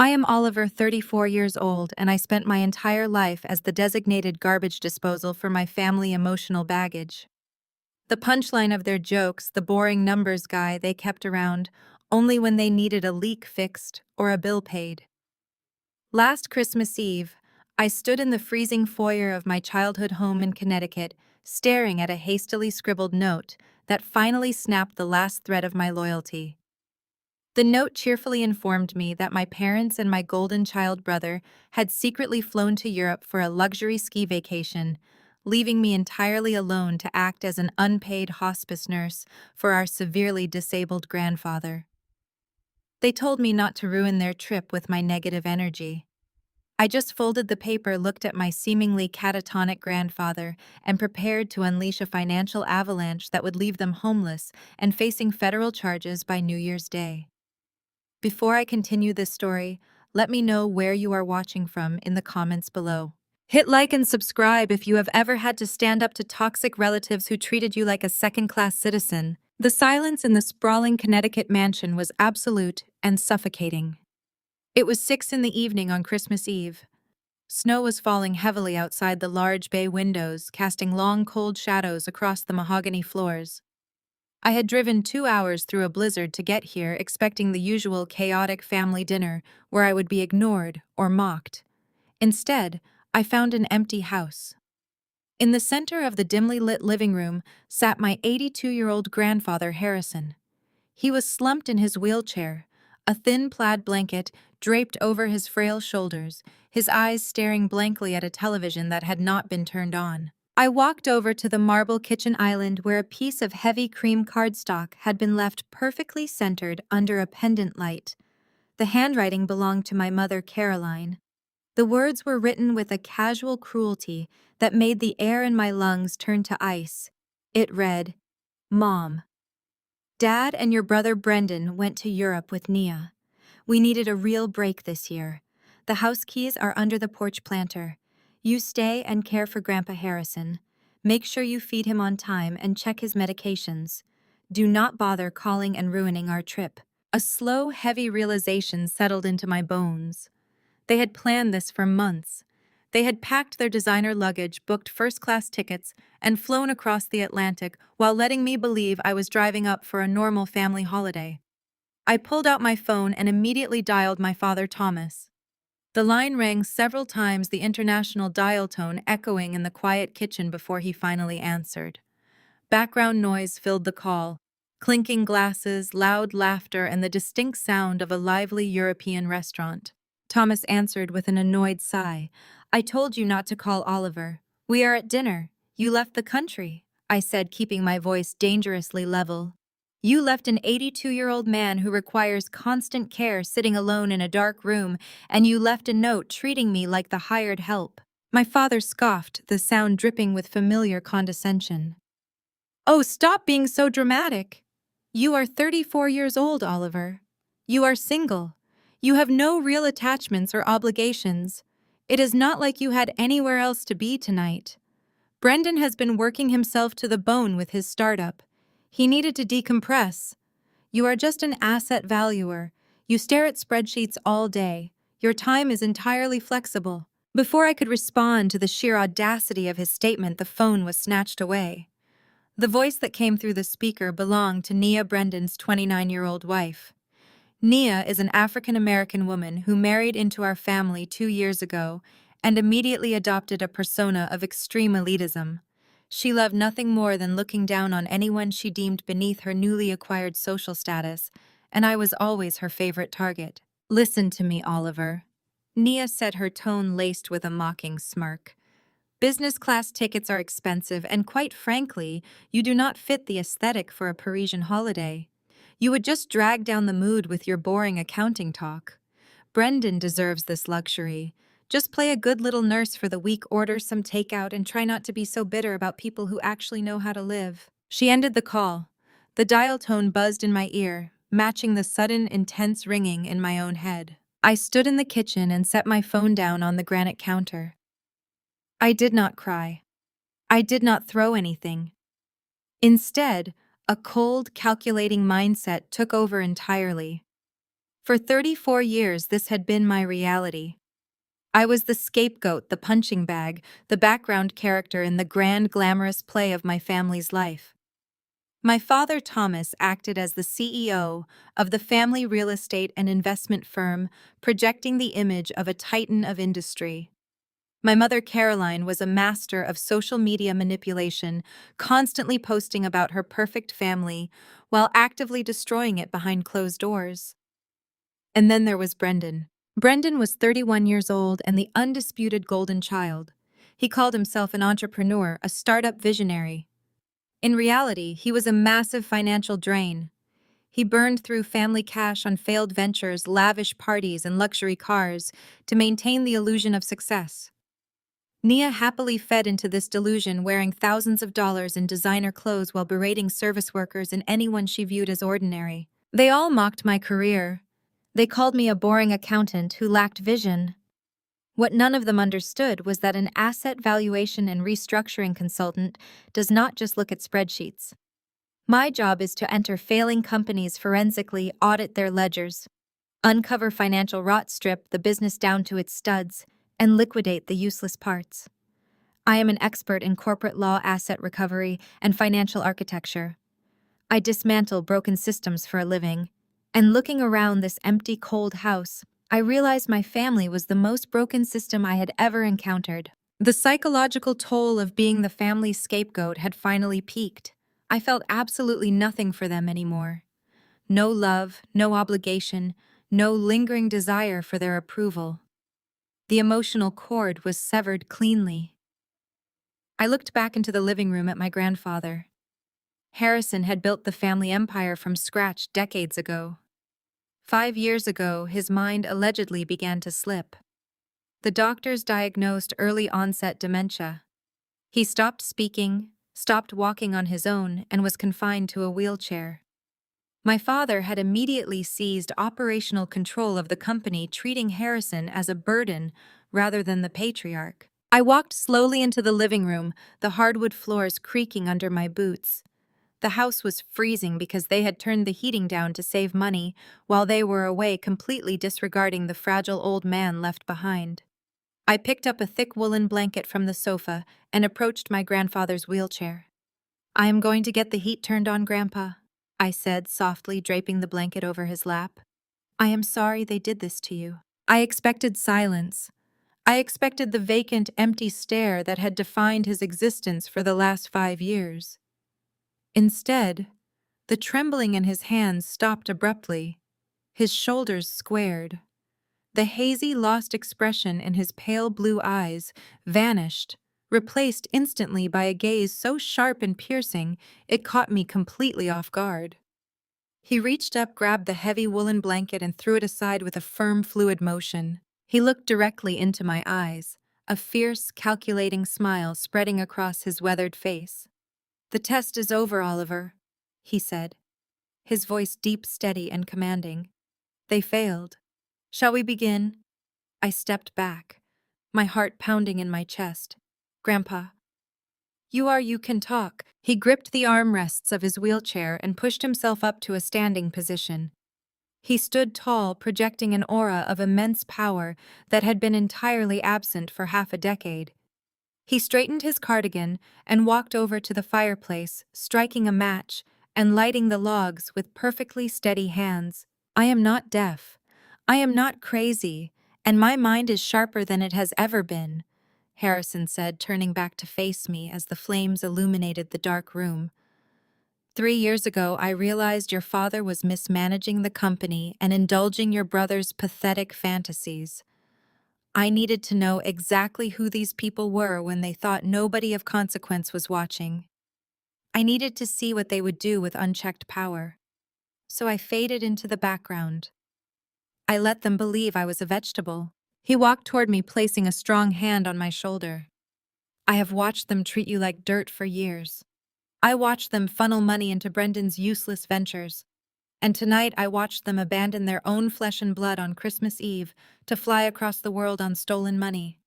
I am Oliver, 34 years old, and I spent my entire life as the designated garbage disposal for my family emotional baggage. The punchline of their jokes, the boring numbers guy they kept around only when they needed a leak fixed or a bill paid. Last Christmas Eve, I stood in the freezing foyer of my childhood home in Connecticut, staring at a hastily scribbled note that finally snapped the last thread of my loyalty. The note cheerfully informed me that my parents and my golden child brother had secretly flown to Europe for a luxury ski vacation, leaving me entirely alone to act as an unpaid hospice nurse for our severely disabled grandfather. They told me not to ruin their trip with my negative energy. I just folded the paper, looked at my seemingly catatonic grandfather, and prepared to unleash a financial avalanche that would leave them homeless and facing federal charges by New Year's Day. Before I continue this story, let me know where you are watching from in the comments below. Hit like and subscribe if you have ever had to stand up to toxic relatives who treated you like a second-class citizen. The silence in the sprawling Connecticut mansion was absolute and suffocating. It was 6 in the evening on Christmas Eve. Snow was falling heavily outside the large bay windows, casting long, cold shadows across the mahogany floors. I had driven 2 hours through a blizzard to get here, expecting the usual chaotic family dinner where I would be ignored or mocked. Instead, I found an empty house. In the center of the dimly lit living room sat my 82-year-old grandfather, Harrison. He was slumped in his wheelchair, a thin plaid blanket draped over his frail shoulders, his eyes staring blankly at a television that had not been turned on. I walked over to the marble kitchen island where a piece of heavy cream cardstock had been left perfectly centered under a pendant light. The handwriting belonged to my mother, Caroline. The words were written with a casual cruelty that made the air in my lungs turn to ice. It read, "Mom, Dad and your brother Brendan went to Europe with Nia. We needed a real break this year. The house keys are under the porch planter. You stay and care for Grandpa Harrison. Make sure you feed him on time and check his medications. Do not bother calling and ruining our trip." A slow, heavy realization settled into my bones. They had planned this for months. They had packed their designer luggage, booked first-class tickets, and flown across the Atlantic while letting me believe I was driving up for a normal family holiday. I pulled out my phone and immediately dialed my father, Thomas. The line rang several times, the international dial tone echoing in the quiet kitchen before he finally answered. Background noise filled the call, clinking glasses, loud laughter, and the distinct sound of a lively European restaurant. Thomas answered with an annoyed sigh. "I told you not to call Oliver. We are at dinner. You left the country," I said, keeping my voice dangerously level. "You left an 82-year-old man who requires constant care sitting alone in a dark room, and you left a note treating me like the hired help." My father scoffed, the sound dripping with familiar condescension. "Oh, stop being so dramatic. You are 34 years old, Oliver. You are single. You have no real attachments or obligations. It is not like you had anywhere else to be tonight. Brendan has been working himself to the bone with his startup. He needed to decompress. You are just an asset valuer. You stare at spreadsheets all day. Your time is entirely flexible." Before I could respond to the sheer audacity of his statement, the phone was snatched away. The voice that came through the speaker belonged to Nia, Brendan's 29-year-old wife. Nia is an African-American woman who married into our family 2 years ago and immediately adopted a persona of extreme elitism. She loved nothing more than looking down on anyone she deemed beneath her newly acquired social status, and I was always her favorite target. "Listen to me, Oliver," Nia said, her tone laced with a mocking smirk. "Business class tickets are expensive, and quite frankly, you do not fit the aesthetic for a Parisian holiday. You would just drag down the mood with your boring accounting talk. Brendan deserves this luxury. Just play a good little nurse for the week, order some takeout, and try not to be so bitter about people who actually know how to live." She ended the call. The dial tone buzzed in my ear, matching the sudden, intense ringing in my own head. I stood in the kitchen and set my phone down on the granite counter. I did not cry. I did not throw anything. Instead, a cold, calculating mindset took over entirely. For 34 years, this had been my reality. I was the scapegoat, the punching bag, the background character in the grand, glamorous play of my family's life. My father, Thomas, acted as the CEO of the family real estate and investment firm, projecting the image of a titan of industry. My mother, Caroline, was a master of social media manipulation, constantly posting about her perfect family while actively destroying it behind closed doors. And then there was Brendan. Brendan was 31 years old and the undisputed golden child. He called himself an entrepreneur, a startup visionary. In reality, he was a massive financial drain. He burned through family cash on failed ventures, lavish parties, and luxury cars to maintain the illusion of success. Nia happily fed into this delusion, wearing thousands of dollars in designer clothes while berating service workers and anyone she viewed as ordinary. They all mocked my career. They called me a boring accountant who lacked vision. What none of them understood was that an asset valuation and restructuring consultant does not just look at spreadsheets. My job is to enter failing companies forensically, audit their ledgers, uncover financial rot, strip the business down to its studs, and liquidate the useless parts. I am an expert in corporate law, asset recovery, and financial architecture. I dismantle broken systems for a living. And looking around this empty, cold house, I realized my family was the most broken system I had ever encountered. The psychological toll of being the family's scapegoat had finally peaked. I felt absolutely nothing for them anymore. No love, no obligation, no lingering desire for their approval. The emotional cord was severed cleanly. I looked back into the living room at my grandfather. Harrison had built the family empire from scratch decades ago. 5 years ago, his mind allegedly began to slip. The doctors diagnosed early onset dementia. He stopped speaking, stopped walking on his own, and was confined to a wheelchair. My father had immediately seized operational control of the company, treating Harrison as a burden rather than the patriarch. I walked slowly into the living room, the hardwood floors creaking under my boots. The house was freezing because they had turned the heating down to save money while they were away, completely disregarding the fragile old man left behind. I picked up a thick woolen blanket from the sofa and approached my grandfather's wheelchair. "I am going to get the heat turned on, Grandpa," I said, softly draping the blanket over his lap. "I am sorry they did this to you." I expected silence. I expected the vacant, empty stare that had defined his existence for the last 5 years. Instead, the trembling in his hands stopped abruptly. His shoulders squared. The hazy, lost expression in his pale blue eyes vanished, replaced instantly by a gaze so sharp and piercing it caught me completely off guard. He reached up, grabbed the heavy woolen blanket, and threw it aside with a firm, fluid motion. He looked directly into my eyes, a fierce, calculating smile spreading across his weathered face. "The test is over, Oliver," he said, his voice deep, steady, and commanding. "They failed. Shall we begin?" I stepped back, my heart pounding in my chest. "Grandpa, you can talk." He gripped the armrests of his wheelchair and pushed himself up to a standing position. He stood tall, projecting an aura of immense power that had been entirely absent for half a decade. He straightened his cardigan and walked over to the fireplace, striking a match and lighting the logs with perfectly steady hands. "I am not deaf. I am not crazy, and my mind is sharper than it has ever been," Harrison said, turning back to face me as the flames illuminated the dark room. "3 years ago, I realized your father was mismanaging the company and indulging your brother's pathetic fantasies. I needed to know exactly who these people were when they thought nobody of consequence was watching. I needed to see what they would do with unchecked power. So I faded into the background. I let them believe I was a vegetable." He walked toward me, placing a strong hand on my shoulder. "I have watched them treat you like dirt for years. I watched them funnel money into Brendan's useless ventures. And tonight I watched them abandon their own flesh and blood on Christmas Eve to fly across the world on stolen money.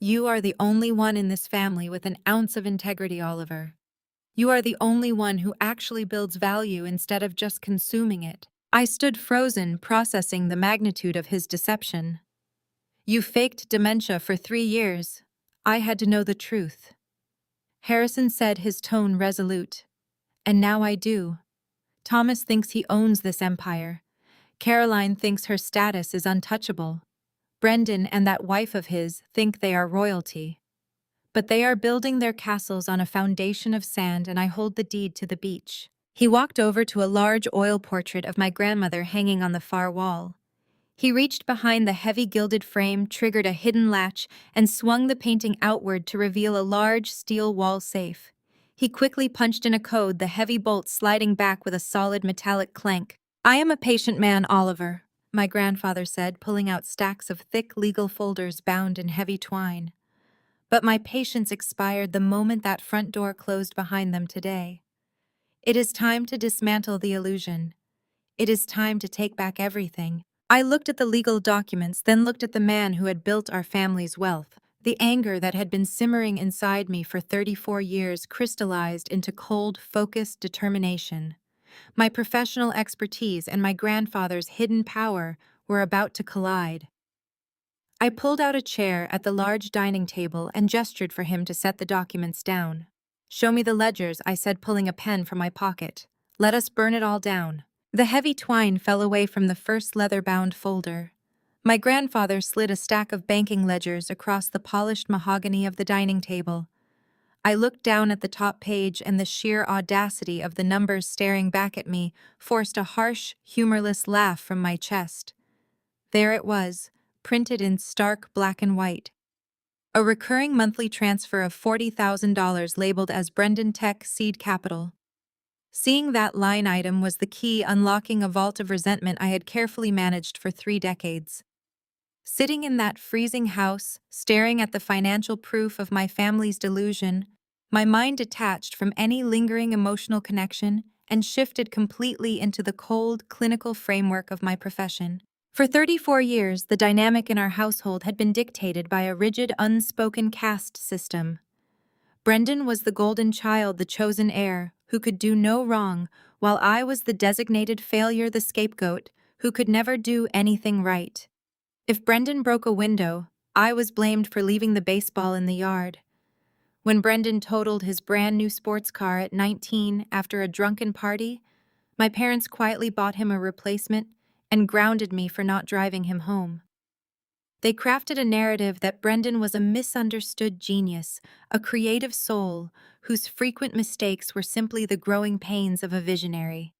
You are the only one in this family with an ounce of integrity, Oliver. You are the only one who actually builds value instead of just consuming it." I stood frozen, processing the magnitude of his deception. You faked dementia for 3 years. I had to know the truth. Harrison said, his tone resolute. And now I do. Thomas thinks he owns this empire. Caroline thinks her status is untouchable. Brendan and that wife of his think they are royalty. But they are building their castles on a foundation of sand, and I hold the deed to the beach. He walked over to a large oil portrait of my grandmother hanging on the far wall. He reached behind the heavy gilded frame, triggered a hidden latch, and swung the painting outward to reveal a large steel wall safe. He quickly punched in a code, the heavy bolt sliding back with a solid metallic clank. "I am a patient man, Oliver," my grandfather said, pulling out stacks of thick legal folders bound in heavy twine. But my patience expired the moment that front door closed behind them today. It is time to dismantle the illusion. It is time to take back everything. I looked at the legal documents, then looked at the man who had built our family's wealth. The anger that had been simmering inside me for 34 years crystallized into cold, focused determination. My professional expertise and my grandfather's hidden power were about to collide. I pulled out a chair at the large dining table and gestured for him to set the documents down. "Show me the ledgers," I said, pulling a pen from my pocket. "Let us burn it all down." The heavy twine fell away from the first leather-bound folder. My grandfather slid a stack of banking ledgers across the polished mahogany of the dining table. I looked down at the top page, and the sheer audacity of the numbers staring back at me forced a harsh, humorless laugh from my chest. There it was, printed in stark black and white. A recurring monthly transfer of $40,000 labeled as Brendan Tech Seed Capital. Seeing that line item was the key unlocking a vault of resentment I had carefully managed for 3 decades. Sitting in that freezing house, staring at the financial proof of my family's delusion, my mind detached from any lingering emotional connection and shifted completely into the cold, clinical framework of my profession. For 34 years, the dynamic in our household had been dictated by a rigid, unspoken caste system. Brendan was the golden child, the chosen heir, who could do no wrong, while I was the designated failure, the scapegoat, who could never do anything right. If Brendan broke a window, I was blamed for leaving the baseball in the yard. When Brendan totaled his brand new sports car at 19 after a drunken party, my parents quietly bought him a replacement and grounded me for not driving him home. They crafted a narrative that Brendan was a misunderstood genius, a creative soul whose frequent mistakes were simply the growing pains of a visionary.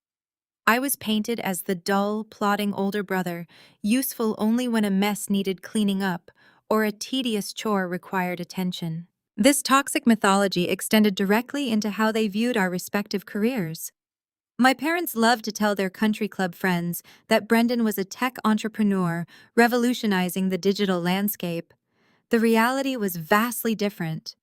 I was painted as the dull, plodding older brother, useful only when a mess needed cleaning up or a tedious chore required attention. This toxic mythology extended directly into how they viewed our respective careers. My parents loved to tell their country club friends that Brendan was a tech entrepreneur revolutionizing the digital landscape. The reality was vastly different.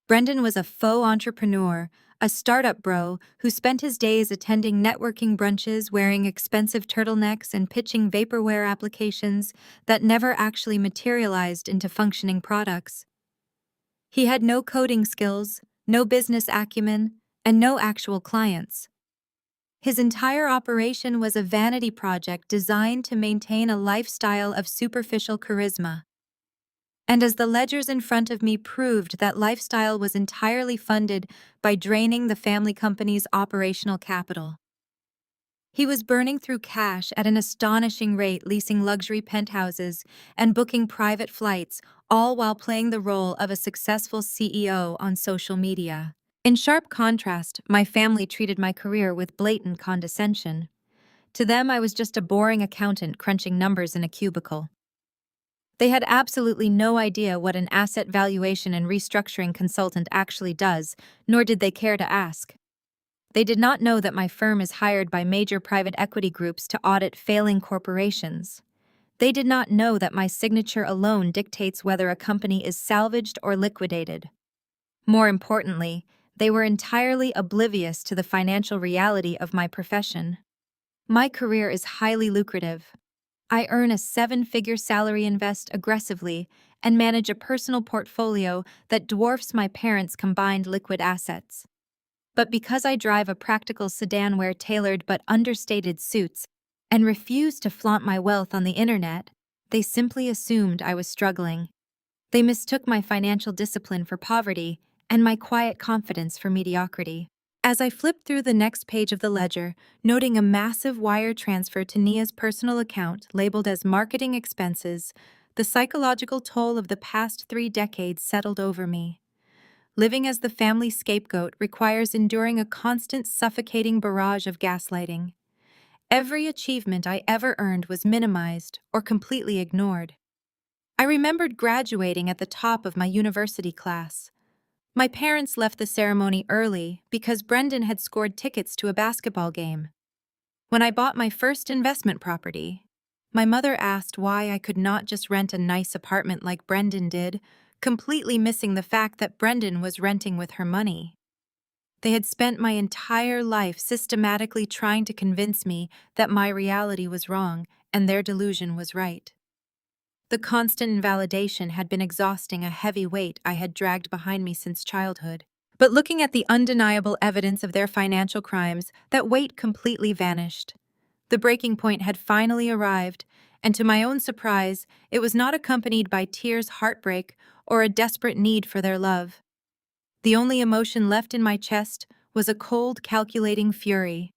Brendan was a faux entrepreneur, a startup bro who spent his days attending networking brunches, wearing expensive turtlenecks, and pitching vaporware applications that never actually materialized into functioning products. He had no coding skills, no business acumen, and no actual clients. His entire operation was a vanity project designed to maintain a lifestyle of superficial charisma. And as the ledgers in front of me proved, that lifestyle was entirely funded by draining the family company's operational capital. He was burning through cash at an astonishing rate, leasing luxury penthouses and booking private flights, all while playing the role of a successful CEO on social media. In sharp contrast, my family treated my career with blatant condescension. To them, I was just a boring accountant crunching numbers in a cubicle. They had absolutely no idea what an asset valuation and restructuring consultant actually does, nor did they care to ask. They did not know that my firm is hired by major private equity groups to audit failing corporations. They did not know that my signature alone dictates whether a company is salvaged or liquidated. More importantly, they were entirely oblivious to the financial reality of my profession. My career is highly lucrative. I earn a 7-figure salary, invest aggressively, and manage a personal portfolio that dwarfs my parents' combined liquid assets. But because I drive a practical sedan, wear tailored but understated suits, and refused to flaunt my wealth on the internet. They simply assumed I was struggling. They mistook my financial discipline for poverty and my quiet confidence for mediocrity. As I flipped through the next page of the ledger, noting a massive wire transfer to Nia's personal account labeled as marketing expenses, the psychological toll of the past 3 decades settled over me. Living as the family scapegoat requires enduring a constant suffocating barrage of gaslighting. Every achievement I ever earned was minimized or completely ignored. I remembered graduating at the top of my university class. My parents left the ceremony early because Brendan had scored tickets to a basketball game. When I bought my first investment property, my mother asked why I could not just rent a nice apartment like Brendan did, completely missing the fact that Brendan was renting with her money. They had spent my entire life systematically trying to convince me that my reality was wrong and their delusion was right. The constant invalidation had been exhausting, a heavy weight I had dragged behind me since childhood. But looking at the undeniable evidence of their financial crimes, that weight completely vanished. The breaking point had finally arrived, and to my own surprise, it was not accompanied by tears, heartbreak, or a desperate need for their love. The only emotion left in my chest was a cold, calculating fury.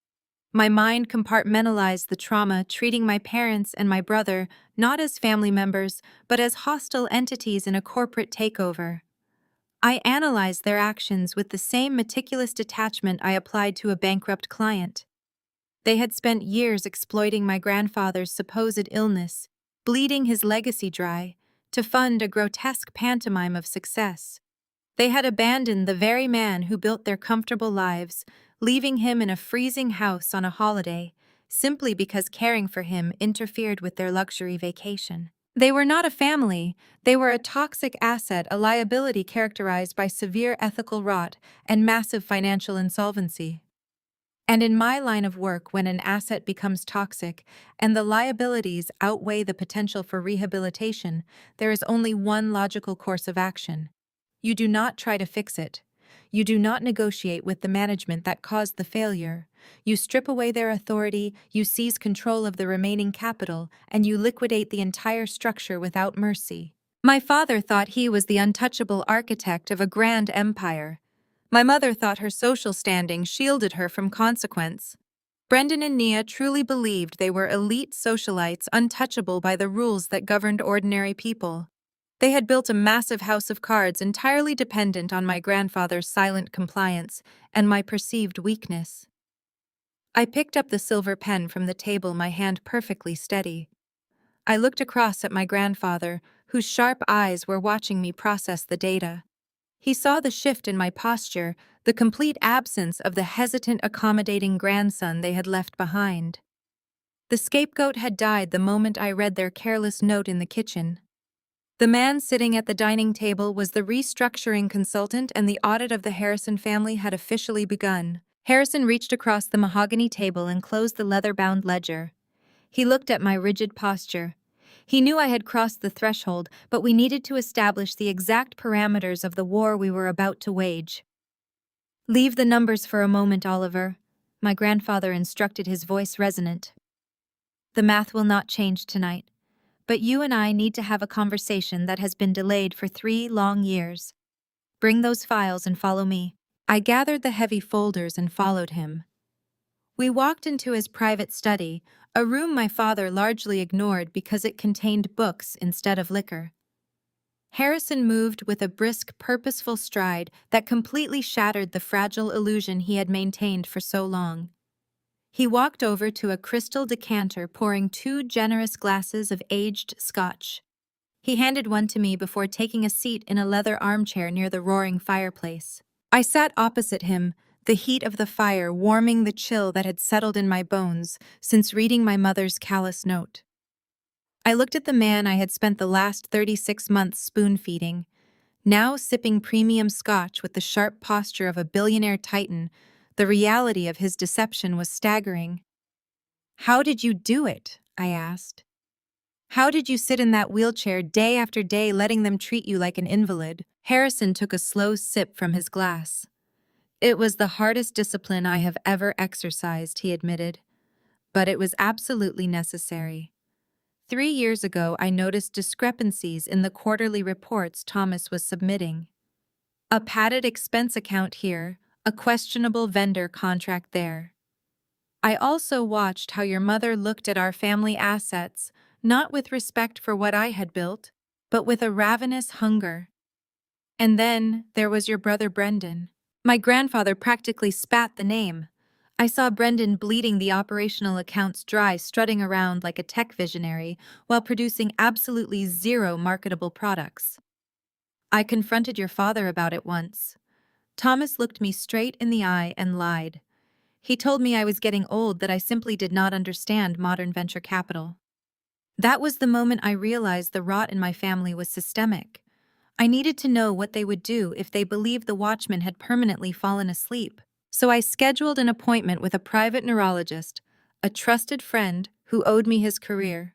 My mind compartmentalized the trauma, treating my parents and my brother not as family members, but as hostile entities in a corporate takeover. I analyzed their actions with the same meticulous detachment I applied to a bankrupt client. They had spent years exploiting my grandfather's supposed illness, bleeding his legacy dry, to fund a grotesque pantomime of success. They had abandoned the very man who built their comfortable lives, leaving him in a freezing house on a holiday, simply because caring for him interfered with their luxury vacation. They were not a family, they were a toxic asset, a liability characterized by severe ethical rot and massive financial insolvency. And in my line of work, when an asset becomes toxic and the liabilities outweigh the potential for rehabilitation, there is only one logical course of action. You do not try to fix it. You do not negotiate with the management that caused the failure. You strip away their authority, you seize control of the remaining capital, and you liquidate the entire structure without mercy. My father thought he was the untouchable architect of a grand empire. My mother thought her social standing shielded her from consequence. Brendan and Nia truly believed they were elite socialites untouchable by the rules that governed ordinary people. They had built a massive house of cards entirely dependent on my grandfather's silent compliance and my perceived weakness. I picked up the silver pen from the table, my hand perfectly steady. I looked across at my grandfather, whose sharp eyes were watching me process the data. He saw the shift in my posture, the complete absence of the hesitant, accommodating grandson they had left behind. The scapegoat had died the moment I read their careless note in the kitchen. The man sitting at the dining table was the restructuring consultant, and the audit of the Harrison family had officially begun. Harrison reached across the mahogany table and closed the leather-bound ledger. He looked at my rigid posture. He knew I had crossed the threshold, but we needed to establish the exact parameters of the war we were about to wage. "Leave the numbers for a moment, Oliver," my grandfather instructed, his voice resonant. "The math will not change tonight. But you and I need to have a conversation that has been delayed for 3 long years. Bring those files and follow me." I gathered the heavy folders and followed him. We walked into his private study, a room my father largely ignored because it contained books instead of liquor. Harrison moved with a brisk, purposeful stride that completely shattered the fragile illusion he had maintained for so long. He walked over to a crystal decanter, pouring 2 generous glasses of aged scotch. He handed one to me before taking a seat in a leather armchair near the roaring fireplace. I sat opposite him, the heat of the fire warming the chill that had settled in my bones since reading my mother's callous note. I looked at the man I had spent the last 36 months spoon-feeding, now sipping premium scotch with the sharp posture of a billionaire titan. The reality of his deception was staggering. "How did you do it?" I asked. "How did you sit in that wheelchair day after day, letting them treat you like an invalid?" Harrison took a slow sip from his glass. "It was the hardest discipline I have ever exercised," he admitted. but it was absolutely necessary. 3 years ago, I noticed discrepancies in the quarterly reports Thomas was submitting. A padded expense account here, a questionable vendor contract there. I also watched how your mother looked at our family assets, not with respect for what I had built, but with a ravenous hunger. And then there was your brother Brendan. My grandfather practically spat the name. I saw Brendan bleeding the operational accounts dry, strutting around like a tech visionary while producing absolutely zero marketable products. I confronted your father about it once. Thomas looked me straight in the eye and lied. He told me I was getting old, that I simply did not understand modern venture capital. That was the moment I realized the rot in my family was systemic. I needed to know what they would do if they believed the watchman had permanently fallen asleep. So I scheduled an appointment with a private neurologist, a trusted friend who owed me his career.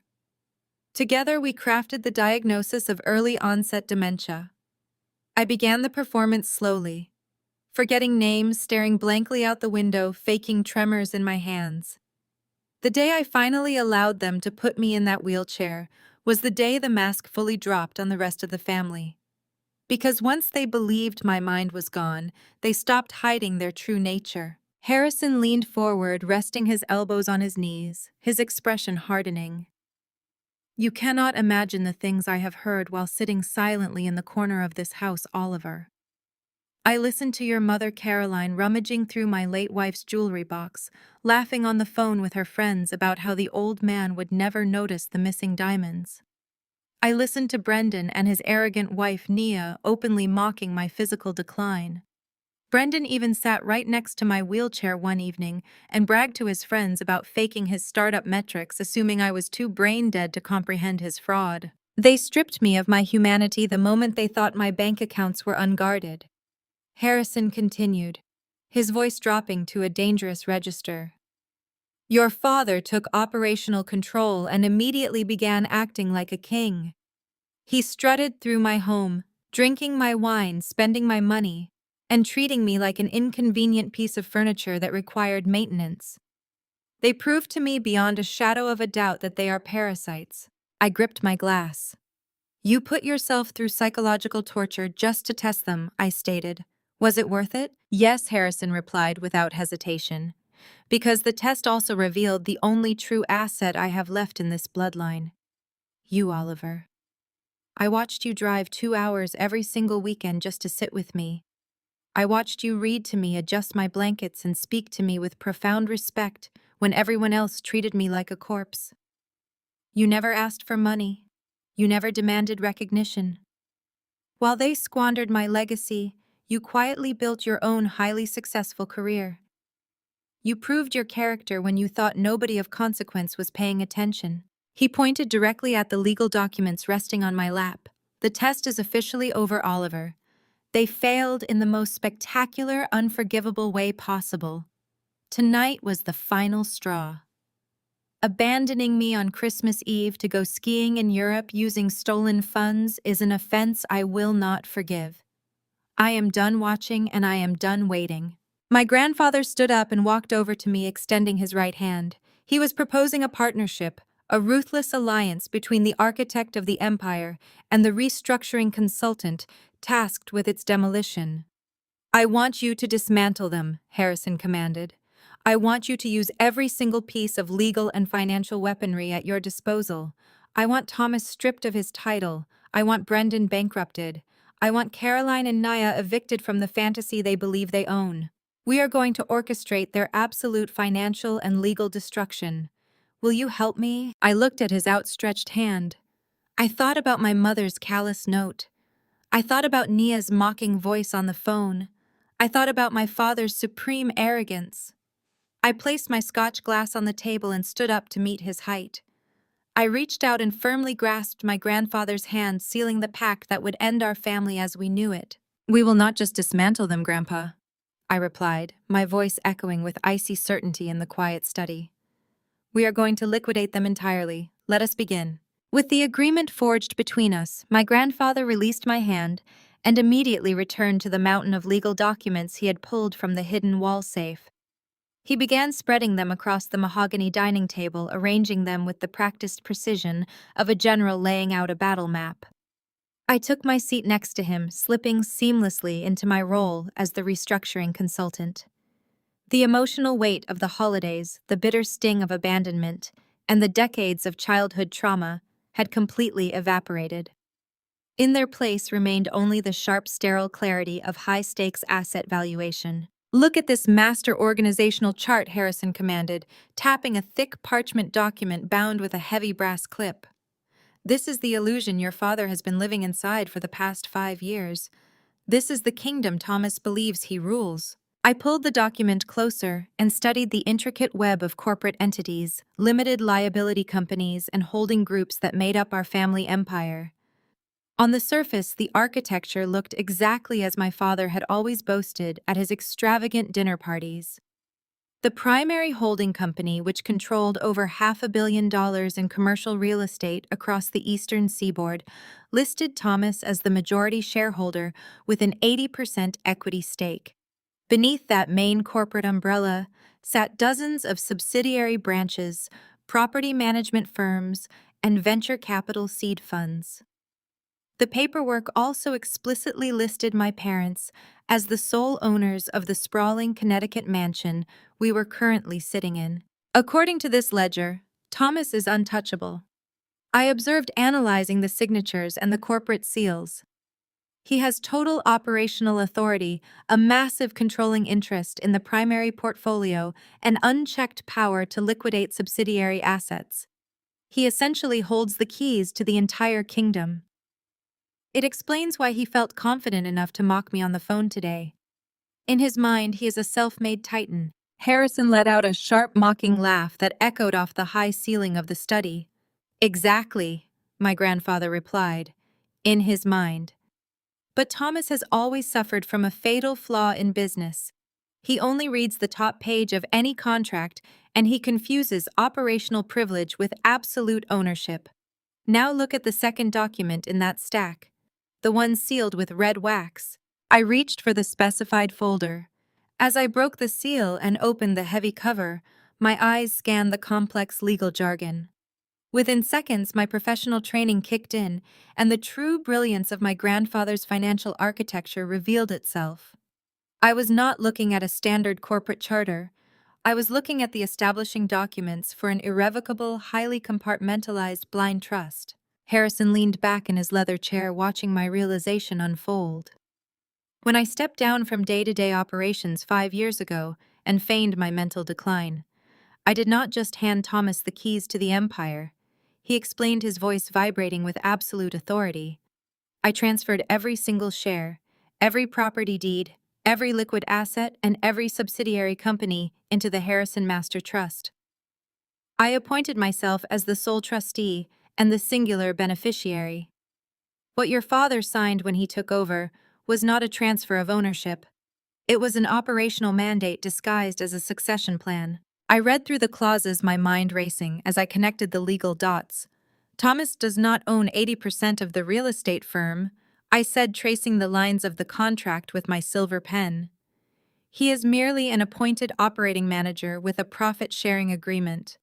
Together, we crafted the diagnosis of early onset dementia. I began the performance slowly, forgetting names, staring blankly out the window, faking tremors in my hands. The day I finally allowed them to put me in that wheelchair was the day the mask fully dropped on the rest of the family. Because once they believed my mind was gone, they stopped hiding their true nature. Harrison leaned forward, resting his elbows on his knees, his expression hardening. You cannot imagine the things I have heard while sitting silently in the corner of this house, Oliver. I listened to your mother Caroline rummaging through my late wife's jewelry box, laughing on the phone with her friends about how the old man would never notice the missing diamonds. I listened to Brendan and his arrogant wife Nia openly mocking my physical decline. Brendan even sat right next to my wheelchair one evening and bragged to his friends about faking his startup metrics, assuming I was too brain dead to comprehend his fraud. They stripped me of my humanity the moment they thought my bank accounts were unguarded. Harrison continued, his voice dropping to a dangerous register. Your father took operational control and immediately began acting like a king. He strutted through my home, drinking my wine, spending my money, and treating me like an inconvenient piece of furniture that required maintenance. They proved to me beyond a shadow of a doubt that they are parasites. I gripped my glass. You put yourself through psychological torture just to test them, I stated. Was it worth it? Yes, Harrison replied without hesitation. Because the test also revealed the only true asset I have left in this bloodline. You, Oliver. I watched you drive 2 hours every single weekend just to sit with me. I watched you read to me, adjust my blankets, and speak to me with profound respect when everyone else treated me like a corpse. You never asked for money. You never demanded recognition. While they squandered my legacy, you quietly built your own highly successful career. You proved your character when you thought nobody of consequence was paying attention. He pointed directly at the legal documents resting on my lap. The test is officially over, Oliver. They failed in the most spectacular, unforgivable way possible. Tonight was the final straw. Abandoning me on Christmas Eve to go skiing in Europe using stolen funds is an offense I will not forgive. I am done watching and I am done waiting. My grandfather stood up and walked over to me, extending his right hand. He was proposing a partnership, a ruthless alliance between the architect of the empire and the restructuring consultant tasked with its demolition. I want you to dismantle them, Harrison commanded. I want you to use every single piece of legal and financial weaponry at your disposal. I want Thomas stripped of his title. I want Brendan bankrupted. I want Caroline and Naya evicted from the fantasy they believe they own. We are going to orchestrate their absolute financial and legal destruction. Will you help me? I looked at his outstretched hand. I thought about my mother's callous note. I thought about Nia's mocking voice on the phone. I thought about my father's supreme arrogance. I placed my scotch glass on the table and stood up to meet his height. I reached out and firmly grasped my grandfather's hand, sealing the pact that would end our family as we knew it. We will not just dismantle them, Grandpa, I replied, my voice echoing with icy certainty in the quiet study. We are going to liquidate them entirely. Let us begin. With the agreement forged between us, my grandfather released my hand and immediately returned to the mountain of legal documents he had pulled from the hidden wall safe. He began spreading them across the mahogany dining table, arranging them with the practiced precision of a general laying out a battle map. I took my seat next to him, slipping seamlessly into my role as the restructuring consultant. The emotional weight of the holidays, the bitter sting of abandonment, and the decades of childhood trauma had completely evaporated. In their place remained only the sharp, sterile clarity of high-stakes asset valuation. "Look at this master organizational chart," Harrison commanded, tapping a thick parchment document bound with a heavy brass clip. "This is the illusion your father has been living inside for the past 5 years. This is the kingdom Thomas believes he rules." I pulled the document closer and studied the intricate web of corporate entities, limited liability companies, and holding groups that made up our family empire. On the surface, the architecture looked exactly as my father had always boasted at his extravagant dinner parties. The primary holding company, which controlled over $500 million in commercial real estate across the eastern seaboard, listed Thomas as the majority shareholder with an 80% equity stake. Beneath that main corporate umbrella sat dozens of subsidiary branches, property management firms, and venture capital seed funds. The paperwork also explicitly listed my parents as the sole owners of the sprawling Connecticut mansion we were currently sitting in. According to this ledger, Thomas is untouchable. I observed analyzing the signatures and the corporate seals. He has total operational authority, a massive controlling interest in the primary portfolio, and unchecked power to liquidate subsidiary assets. He essentially holds the keys to the entire kingdom. It explains why he felt confident enough to mock me on the phone today. In his mind, he is a self-made titan. Harrison let out a sharp, mocking laugh that echoed off the high ceiling of the study. "Exactly," my grandfather replied, in his mind. But Thomas has always suffered from a fatal flaw in business. He only reads the top page of any contract, and he confuses operational privilege with absolute ownership. Now look at the second document in that stack, the one sealed with red wax. I reached for the specified folder. As I broke the seal and opened the heavy cover, my eyes scanned the complex legal jargon. Within seconds, my professional training kicked in, and the true brilliance of my grandfather's financial architecture revealed itself. I was not looking at a standard corporate charter. I was looking at the establishing documents for an irrevocable, highly compartmentalized blind trust. Harrison leaned back in his leather chair, watching my realization unfold. When I stepped down from day-to-day operations 5 years ago and feigned my mental decline, I did not just hand Thomas the keys to the empire. He explained, his voice vibrating with absolute authority. I transferred every single share, every property deed, every liquid asset, and every subsidiary company into the Harrison Master Trust. I appointed myself as the sole trustee and the singular beneficiary. What your father signed when he took over was not a transfer of ownership. It was an operational mandate disguised as a succession plan. I read through the clauses, my mind racing as I connected the legal dots. "Thomas does not own 80% of the real estate firm," I said, tracing the lines of the contract with my silver pen. "He is merely an appointed operating manager with a profit-sharing agreement.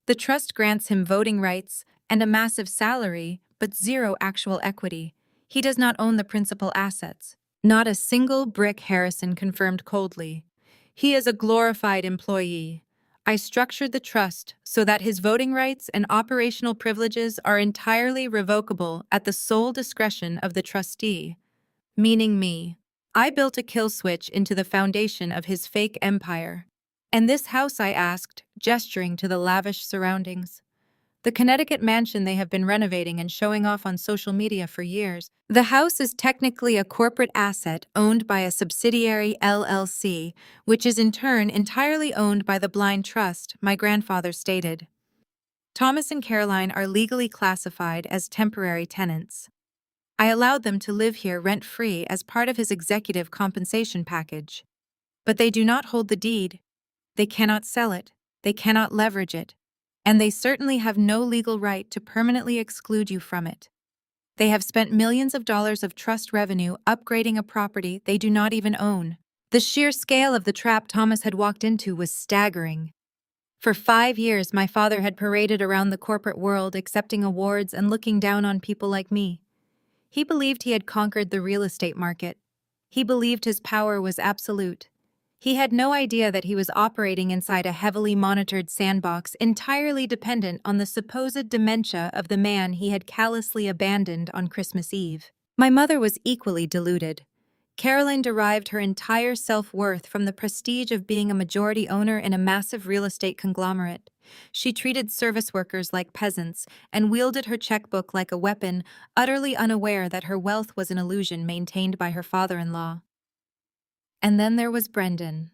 The trust grants him voting rights and a massive salary, but zero actual equity. He does not own the principal assets." "Not a single brick," Harrison confirmed coldly. "He is a glorified employee. I structured the trust so that his voting rights and operational privileges are entirely revocable at the sole discretion of the trustee, meaning me. I built a kill switch into the foundation of his fake empire. And this house," I asked, gesturing to the lavish surroundings. "The Connecticut mansion they have been renovating and showing off on social media for years. The house is technically a corporate asset owned by a subsidiary LLC, which is in turn entirely owned by the Blind Trust," my grandfather stated. "Thomas and Caroline are legally classified as temporary tenants. I allowed them to live here rent-free as part of his executive compensation package. But they do not hold the deed. They cannot sell it. They cannot leverage it. And they certainly have no legal right to permanently exclude you from it. They have spent millions of dollars of trust revenue upgrading a property they do not even own. The sheer scale of the trap Thomas had walked into was staggering. For 5 years, my father had paraded around the corporate world, accepting awards and looking down on people like me. He believed he had conquered the real estate market. He believed his power was absolute. He had no idea that he was operating inside a heavily monitored sandbox entirely dependent on the supposed dementia of the man he had callously abandoned on Christmas Eve. My mother was equally deluded. Caroline derived her entire self-worth from the prestige of being a majority owner in a massive real estate conglomerate. She treated service workers like peasants and wielded her checkbook like a weapon, utterly unaware that her wealth was an illusion maintained by her father-in-law. And then there was Brendan.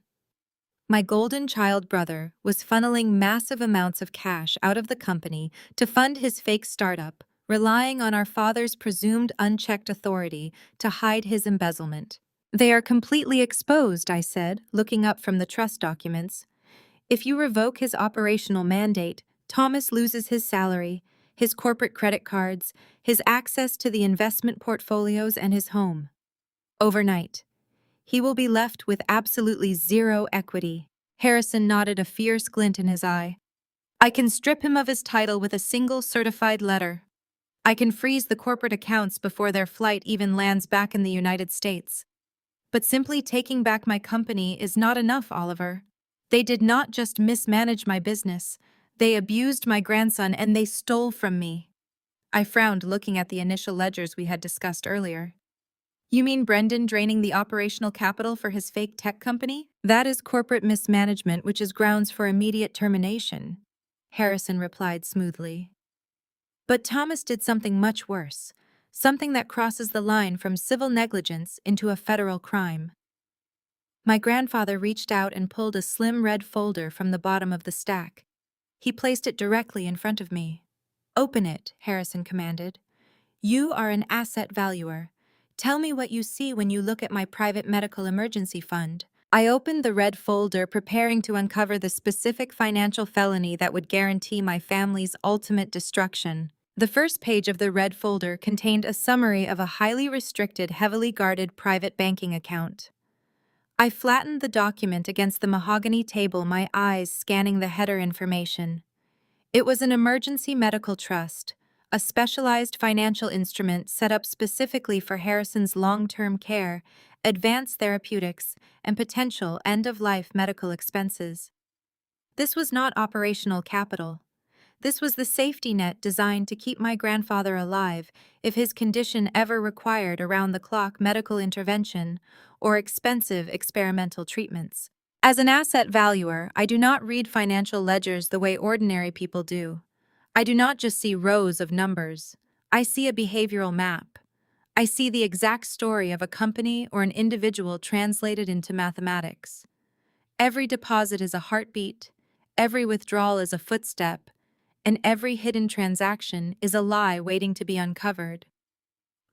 My golden child brother was funneling massive amounts of cash out of the company to fund his fake startup, relying on our father's presumed unchecked authority to hide his embezzlement. "They are completely exposed," I said, looking up from the trust documents. "If you revoke his operational mandate, Thomas loses his salary, his corporate credit cards, his access to the investment portfolios, and his home. Overnight, he will be left with absolutely zero equity." Harrison nodded, a fierce glint in his eye. "I can strip him of his title with a single certified letter. I can freeze the corporate accounts before their flight even lands back in the United States. But simply taking back my company is not enough, Oliver. They did not just mismanage my business. They abused my grandson and they stole from me." I frowned, looking at the initial ledgers we had discussed earlier. "You mean Brendan draining the operational capital for his fake tech company? That is corporate mismanagement, which is grounds for immediate termination," Harrison replied smoothly. "But Thomas did something much worse, something that crosses the line from civil negligence into a federal crime." My grandfather reached out and pulled a slim red folder from the bottom of the stack. He placed it directly in front of me. "Open it," Harrison commanded. "You are an asset valuer. Tell me what you see when you look at my private medical emergency fund." I opened the red folder, preparing to uncover the specific financial felony that would guarantee my family's ultimate destruction. The first page of the red folder contained a summary of a highly restricted, heavily guarded private banking account. I flattened the document against the mahogany table, my eyes scanning the header information. It was an emergency medical trust, a specialized financial instrument set up specifically for Harrison's long-term care, advanced therapeutics, and potential end-of-life medical expenses. This was not operational capital. This was the safety net designed to keep my grandfather alive if his condition ever required around-the-clock medical intervention or expensive experimental treatments. As an asset valuer, I do not read financial ledgers the way ordinary people do. I do not just see rows of numbers. I see a behavioral map. I see the exact story of a company or an individual translated into mathematics. Every deposit is a heartbeat, every withdrawal is a footstep, and every hidden transaction is a lie waiting to be uncovered.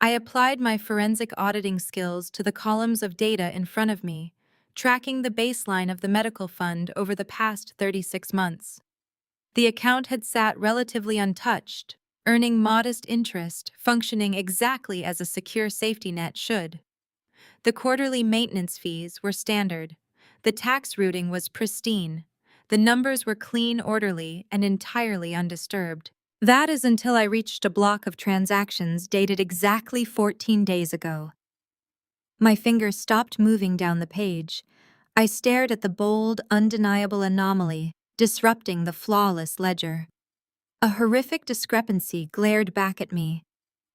I applied my forensic auditing skills to the columns of data in front of me, tracking the baseline of the medical fund over the past 36 months. The account had sat relatively untouched, earning modest interest, functioning exactly as a secure safety net should. The quarterly maintenance fees were standard. The tax routing was pristine. The numbers were clean, orderly, and entirely undisturbed. That is until I reached a block of transactions dated exactly 14 days ago. My finger stopped moving down the page. I stared at the bold, undeniable anomaly, disrupting the flawless ledger. A horrific discrepancy glared back at me.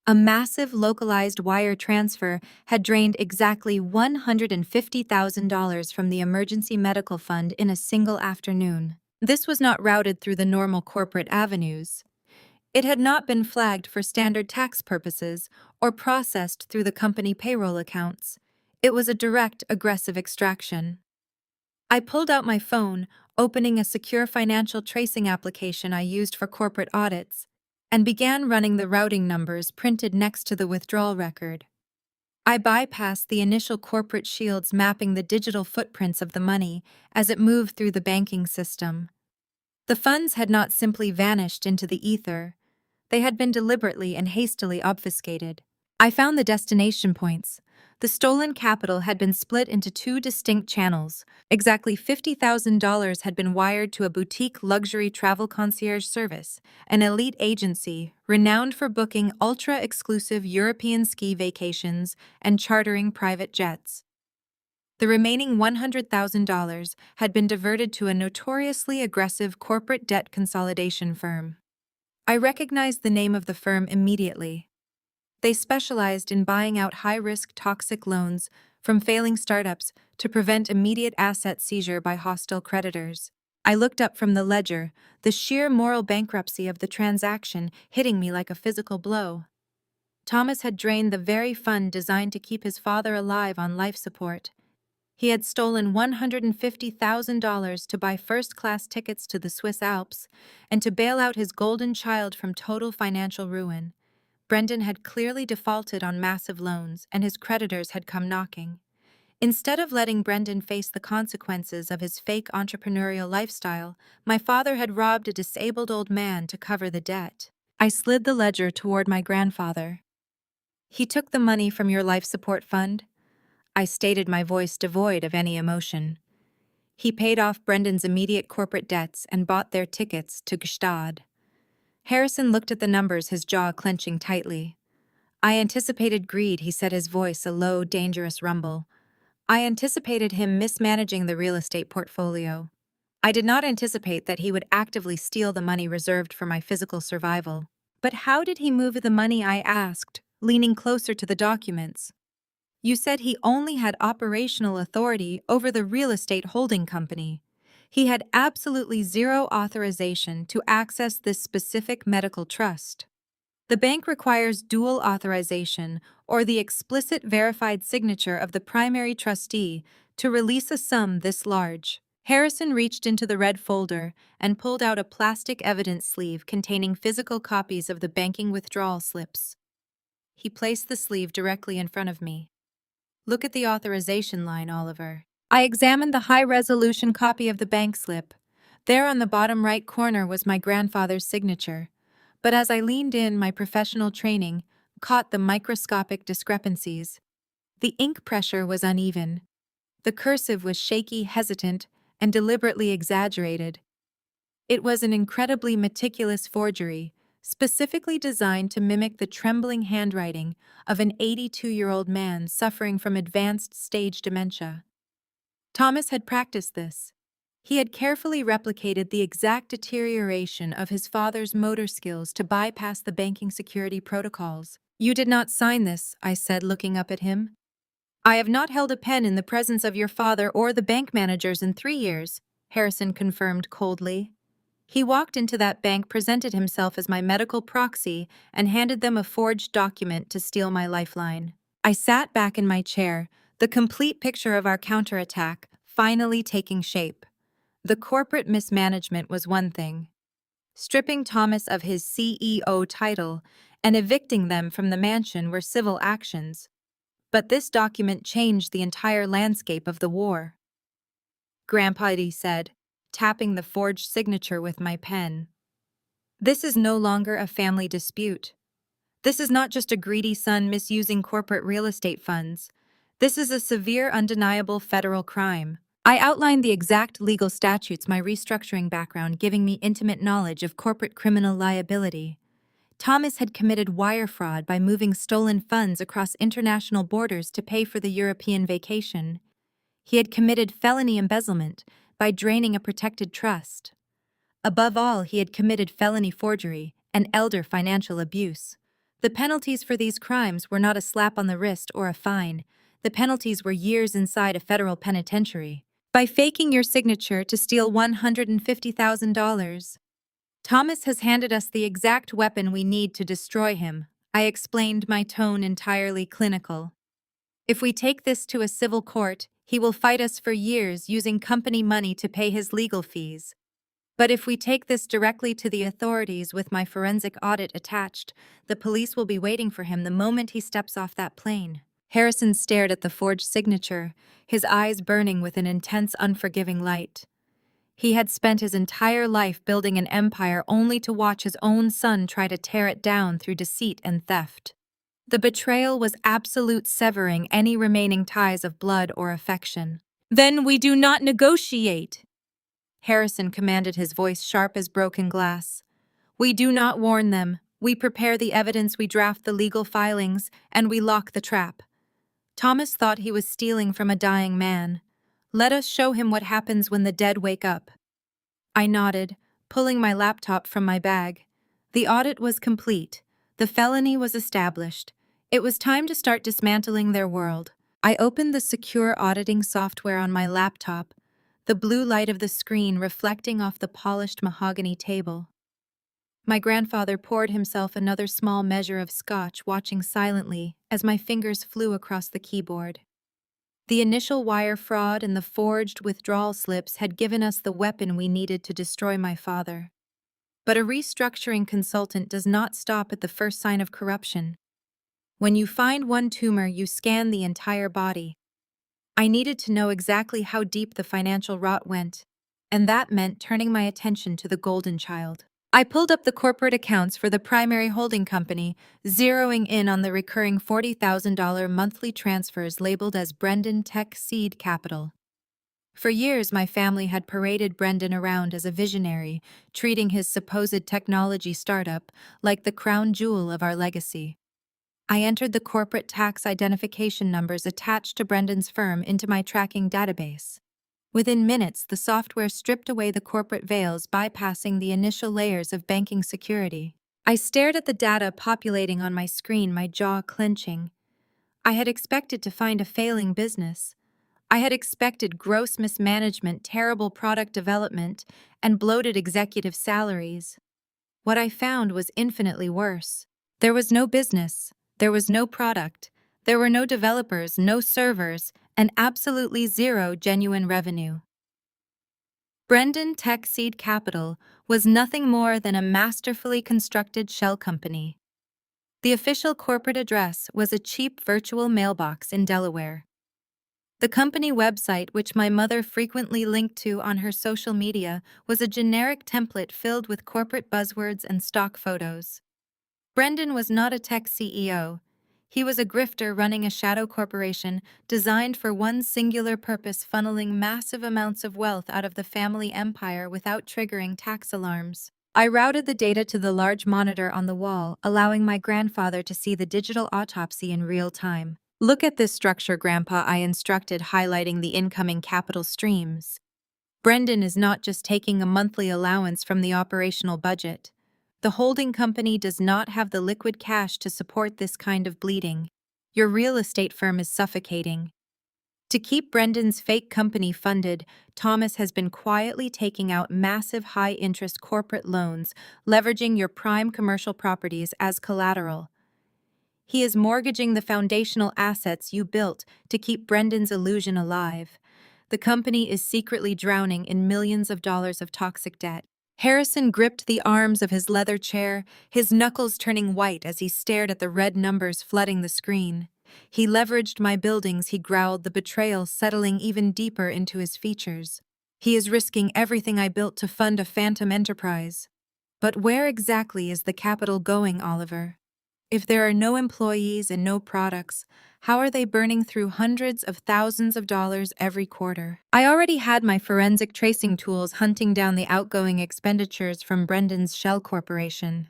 A massive localized wire transfer had drained exactly $150,000 from the emergency medical fund in a single afternoon. This was not routed through the normal corporate avenues. It had not been flagged for standard tax purposes or processed through the company payroll accounts. It was a direct, aggressive extraction. I pulled out my phone, opening a secure financial tracing application I used for corporate audits, and began running the routing numbers printed next to the withdrawal record. I bypassed the initial corporate shields mapping the digital footprints of the money as it moved through the banking system. The funds had not simply vanished into the ether. They had been deliberately and hastily obfuscated. I found the destination points, The stolen capital had been split into two distinct channels. Exactly $50,000 had been wired to a boutique luxury travel concierge service, an elite agency renowned for booking ultra-exclusive European ski vacations and chartering private jets. The remaining $100,000 had been diverted to a notoriously aggressive corporate debt consolidation firm. I recognized the name of the firm immediately. They specialized in buying out high-risk toxic loans from failing startups to prevent immediate asset seizure by hostile creditors. I looked up from the ledger, the sheer moral bankruptcy of the transaction hitting me like a physical blow. Thomas had drained the very fund designed to keep his father alive on life support. He had stolen $150,000 to buy first-class tickets to the Swiss Alps and to bail out his golden child from total financial ruin. Brendan had clearly defaulted on massive loans, and his creditors had come knocking. Instead of letting Brendan face the consequences of his fake entrepreneurial lifestyle, my father had robbed a disabled old man to cover the debt. I slid the ledger toward my grandfather. "He took the money from your life support fund?" I stated, my voice devoid of any emotion. "He paid off Brendan's immediate corporate debts and bought their tickets to Gstaad." Harrison looked at the numbers, his jaw clenching tightly. "I anticipated greed," he said, his voice a low, dangerous rumble. "I anticipated him mismanaging the real estate portfolio. I did not anticipate that he would actively steal the money reserved for my physical survival." "But how did he move the money?" I asked, leaning closer to the documents. "You said he only had operational authority over the real estate holding company. He had absolutely zero authorization to access this specific medical trust. The bank requires dual authorization or the explicit verified signature of the primary trustee to release a sum this large." Harrison reached into the red folder and pulled out a plastic evidence sleeve containing physical copies of the banking withdrawal slips. He placed the sleeve directly in front of me. "Look at the authorization line, Oliver." I examined the high-resolution copy of the bank slip. There on the bottom right corner was my grandfather's signature. But as I leaned in, my professional training caught the microscopic discrepancies. The ink pressure was uneven. The cursive was shaky, hesitant, and deliberately exaggerated. It was an incredibly meticulous forgery, specifically designed to mimic the trembling handwriting of an 82-year-old man suffering from advanced stage dementia. Thomas had practiced this. He had carefully replicated the exact deterioration of his father's motor skills to bypass the banking security protocols. "You did not sign this," I said, looking up at him. "I have not held a pen in the presence of your father or the bank managers in 3 years," Harrison confirmed coldly. "He walked into that bank, presented himself as my medical proxy, and handed them a forged document to steal my lifeline." I sat back in my chair, the complete picture of our counterattack finally taking shape. The corporate mismanagement was one thing. Stripping Thomas of his CEO title and evicting them from the mansion were civil actions. But this document changed the entire landscape of the war. "Grandpa," he said, tapping the forged signature with my pen, "this is no longer a family dispute. This is not just a greedy son misusing corporate real estate funds. This is a severe, undeniable federal crime." I outlined the exact legal statutes, my restructuring background giving me intimate knowledge of corporate criminal liability. Thomas had committed wire fraud by moving stolen funds across international borders to pay for the European vacation. He had committed felony embezzlement by draining a protected trust. Above all, he had committed felony forgery and elder financial abuse. The penalties for these crimes were not a slap on the wrist or a fine. The penalties were years inside a federal penitentiary. By faking your signature to steal $150,000. "Thomas has handed us the exact weapon we need to destroy him," I explained, my tone entirely clinical. "If we take this to a civil court, he will fight us for years using company money to pay his legal fees. But if we take this directly to the authorities with my forensic audit attached, the police will be waiting for him the moment he steps off that plane." Harrison stared at the forged signature, his eyes burning with an intense, unforgiving light. He had spent his entire life building an empire only to watch his own son try to tear it down through deceit and theft. The betrayal was absolute, severing any remaining ties of blood or affection. "Then we do not negotiate," Harrison commanded, his voice sharp as broken glass. "We do not warn them. We prepare the evidence, we draft the legal filings, and we lock the trap." Thomas thought he was stealing from a dying man. "Let us show him what happens when the dead wake up." I nodded, pulling my laptop from my bag. The audit was complete. The felony was established. It was time to start dismantling their world. I opened the secure auditing software on my laptop, the blue light of the screen reflecting off the polished mahogany table. My grandfather poured himself another small measure of scotch, watching silently as my fingers flew across the keyboard. The initial wire fraud and the forged withdrawal slips had given us the weapon we needed to destroy my father. But a restructuring consultant does not stop at the first sign of corruption. When you find one tumor, you scan the entire body. I needed to know exactly how deep the financial rot went, and that meant turning my attention to the golden child. I pulled up the corporate accounts for the primary holding company, zeroing in on the recurring $40,000 monthly transfers labeled as Brendan Tech Seed Capital. For years, my family had paraded Brendan around as a visionary, treating his supposed technology startup like the crown jewel of our legacy. I entered the corporate tax identification numbers attached to Brendan's firm into my tracking database. Within minutes, the software stripped away the corporate veils, bypassing the initial layers of banking security. I stared at the data populating on my screen, my jaw clenching. I had expected to find a failing business. I had expected gross mismanagement, terrible product development, and bloated executive salaries. What I found was infinitely worse. There was no business. There was no product. There were no developers, no servers, and absolutely zero genuine revenue. Brendan Tech Seed Capital was nothing more than a masterfully constructed shell company. The official corporate address was a cheap virtual mailbox in Delaware. The company website, which my mother frequently linked to on her social media, was a generic template filled with corporate buzzwords and stock photos. Brendan was not a tech CEO. He was a grifter running a shadow corporation designed for one singular purpose: funneling massive amounts of wealth out of the family empire without triggering tax alarms. I routed the data to the large monitor on the wall, allowing my grandfather to see the digital autopsy in real time. "Look at this structure, Grandpa," I instructed, highlighting the incoming capital streams. "Brendan is not just taking a monthly allowance from the operational budget. The holding company does not have the liquid cash to support this kind of bleeding. Your real estate firm is suffocating." To keep Brendan's fake company funded, Thomas has been quietly taking out massive high-interest corporate loans, leveraging your prime commercial properties as collateral. He is mortgaging the foundational assets you built to keep Brendan's illusion alive. The company is secretly drowning in millions of dollars of toxic debt. Harrison gripped the arms of his leather chair, his knuckles turning white as he stared at the red numbers flooding the screen. "He leveraged my buildings," he growled, the betrayal settling even deeper into his features. "He is risking everything I built to fund a phantom enterprise." But where exactly is the capital going, Oliver? If there are no employees and no products, how are they burning through hundreds of thousands of dollars every quarter? I already had my forensic tracing tools hunting down the outgoing expenditures from Brendan's shell corporation.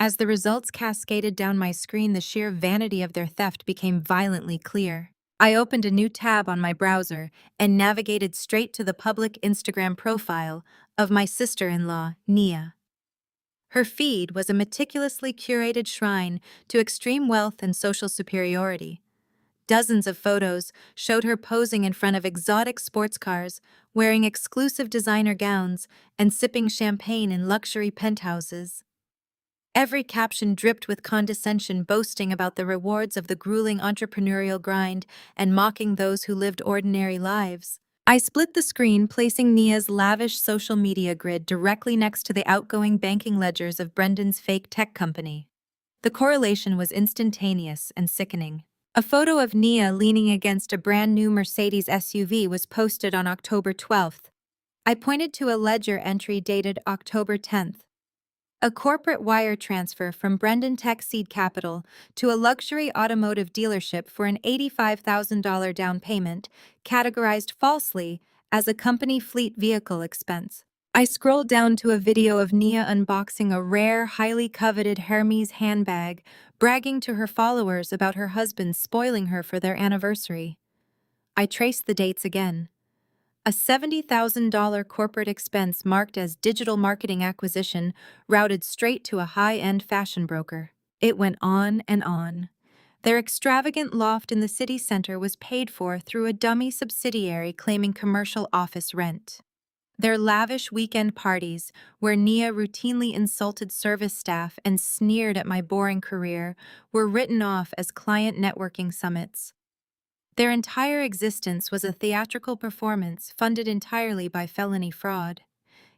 As the results cascaded down my screen, the sheer vanity of their theft became violently clear. I opened a new tab on my browser and navigated straight to the public Instagram profile of my sister-in-law, Nia. Her feed was a meticulously curated shrine to extreme wealth and social superiority. Dozens of photos showed her posing in front of exotic sports cars, wearing exclusive designer gowns, and sipping champagne in luxury penthouses. Every caption dripped with condescension, boasting about the rewards of the grueling entrepreneurial grind and mocking those who lived ordinary lives. I split the screen, placing Nia's lavish social media grid directly next to the outgoing banking ledgers of Brendan's fake tech company. The correlation was instantaneous and sickening. A photo of Nia leaning against a brand new Mercedes SUV was posted on October 12th. I pointed to a ledger entry dated October 10th. A corporate wire transfer from Brendan Tech Seed Capital to a luxury automotive dealership for an $85,000 down payment, categorized falsely as a company fleet vehicle expense. I scrolled down to a video of Nia unboxing a rare, highly coveted Hermes handbag, bragging to her followers about her husband spoiling her for their anniversary. I traced the dates again. A $70,000 corporate expense marked as digital marketing acquisition routed straight to a high-end fashion broker. It went on and on. Their extravagant loft in the city center was paid for through a dummy subsidiary claiming commercial office rent. Their lavish weekend parties, where Nia routinely insulted service staff and sneered at my boring career, were written off as client networking summits. Their entire existence was a theatrical performance funded entirely by felony fraud.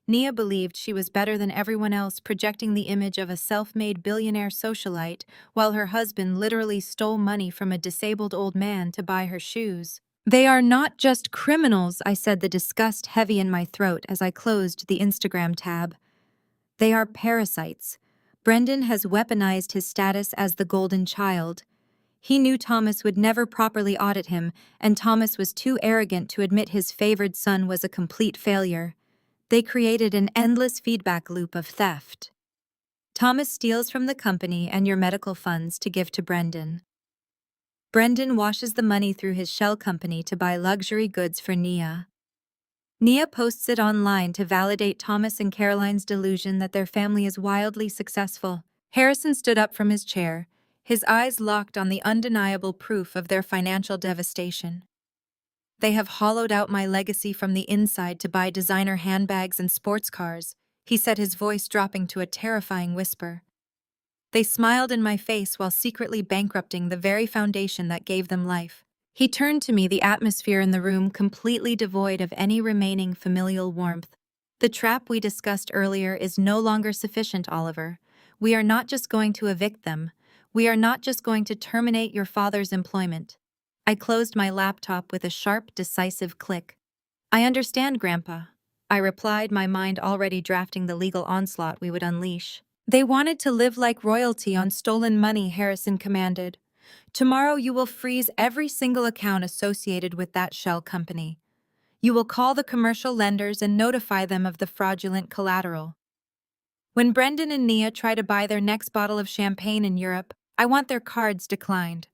Nia believed she was better than everyone else, projecting the image of a self-made billionaire socialite, while her husband literally stole money from a disabled old man to buy her shoes. "They are not just criminals," I said, the disgust heavy in my throat as I closed the Instagram tab. "They are parasites." Brendan has weaponized his status as the golden child. He knew Thomas would never properly audit him, and Thomas was too arrogant to admit his favored son was a complete failure. They created an endless feedback loop of theft. Thomas steals from the company and your medical funds to give to Brendan. Brendan washes the money through his shell company to buy luxury goods for Nia. Nia posts it online to validate Thomas and Caroline's delusion that their family is wildly successful. Harrison stood up from his chair, his eyes locked on the undeniable proof of their financial devastation. "They have hollowed out my legacy from the inside to buy designer handbags and sports cars," he said, his voice dropping to a terrifying whisper. "They smiled in my face while secretly bankrupting the very foundation that gave them life." He turned to me, the atmosphere in the room completely devoid of any remaining familial warmth. "The trap we discussed earlier is no longer sufficient, Oliver. We are not just going to evict them. We are not just going to terminate your father's employment." I closed my laptop with a sharp, decisive click. "I understand, Grandpa," I replied, my mind already drafting the legal onslaught we would unleash. "They wanted to live like royalty on stolen money," Harrison commanded. "Tomorrow you will freeze every single account associated with that shell company. You will call the commercial lenders and notify them of the fraudulent collateral. When Brendan and Nia try to buy their next bottle of champagne in Europe, I want their cards declined.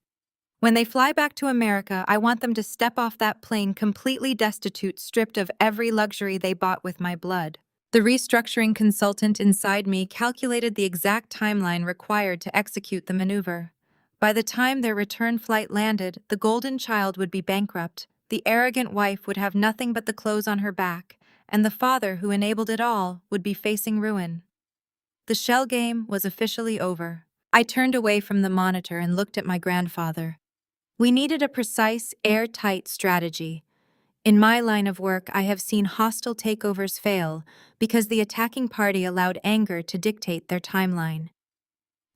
When they fly back to America, I want them to step off that plane completely destitute, stripped of every luxury they bought with my blood." The restructuring consultant inside me calculated the exact timeline required to execute the maneuver. By the time their return flight landed, the golden child would be bankrupt, the arrogant wife would have nothing but the clothes on her back, and the father who enabled it all would be facing ruin. The shell game was officially over. I turned away from the monitor and looked at my grandfather. We needed a precise, airtight strategy. In my line of work, I have seen hostile takeovers fail because the attacking party allowed anger to dictate their timeline.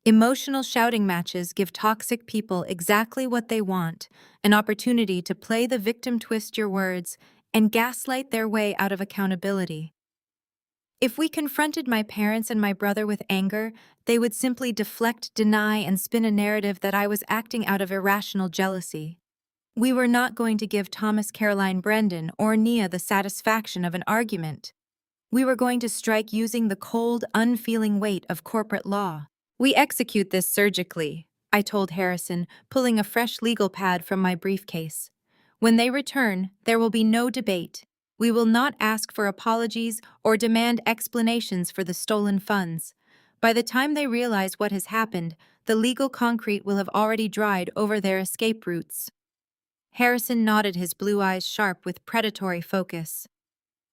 Emotional shouting matches give toxic people exactly what they want, an opportunity to play the victim, twist your words, and gaslight their way out of accountability. If we confronted my parents and my brother with anger, they would simply deflect, deny, and spin a narrative that I was acting out of irrational jealousy. We were not going to give Thomas, Caroline, Brendan, or Nia the satisfaction of an argument. We were going to strike using the cold, unfeeling weight of corporate law. "We execute this surgically," I told Harrison, pulling a fresh legal pad from my briefcase. "When they return, there will be no debate. We will not ask for apologies or demand explanations for the stolen funds. By the time they realize what has happened, the legal concrete will have already dried over their escape routes." Harrison nodded, his blue eyes sharp with predatory focus.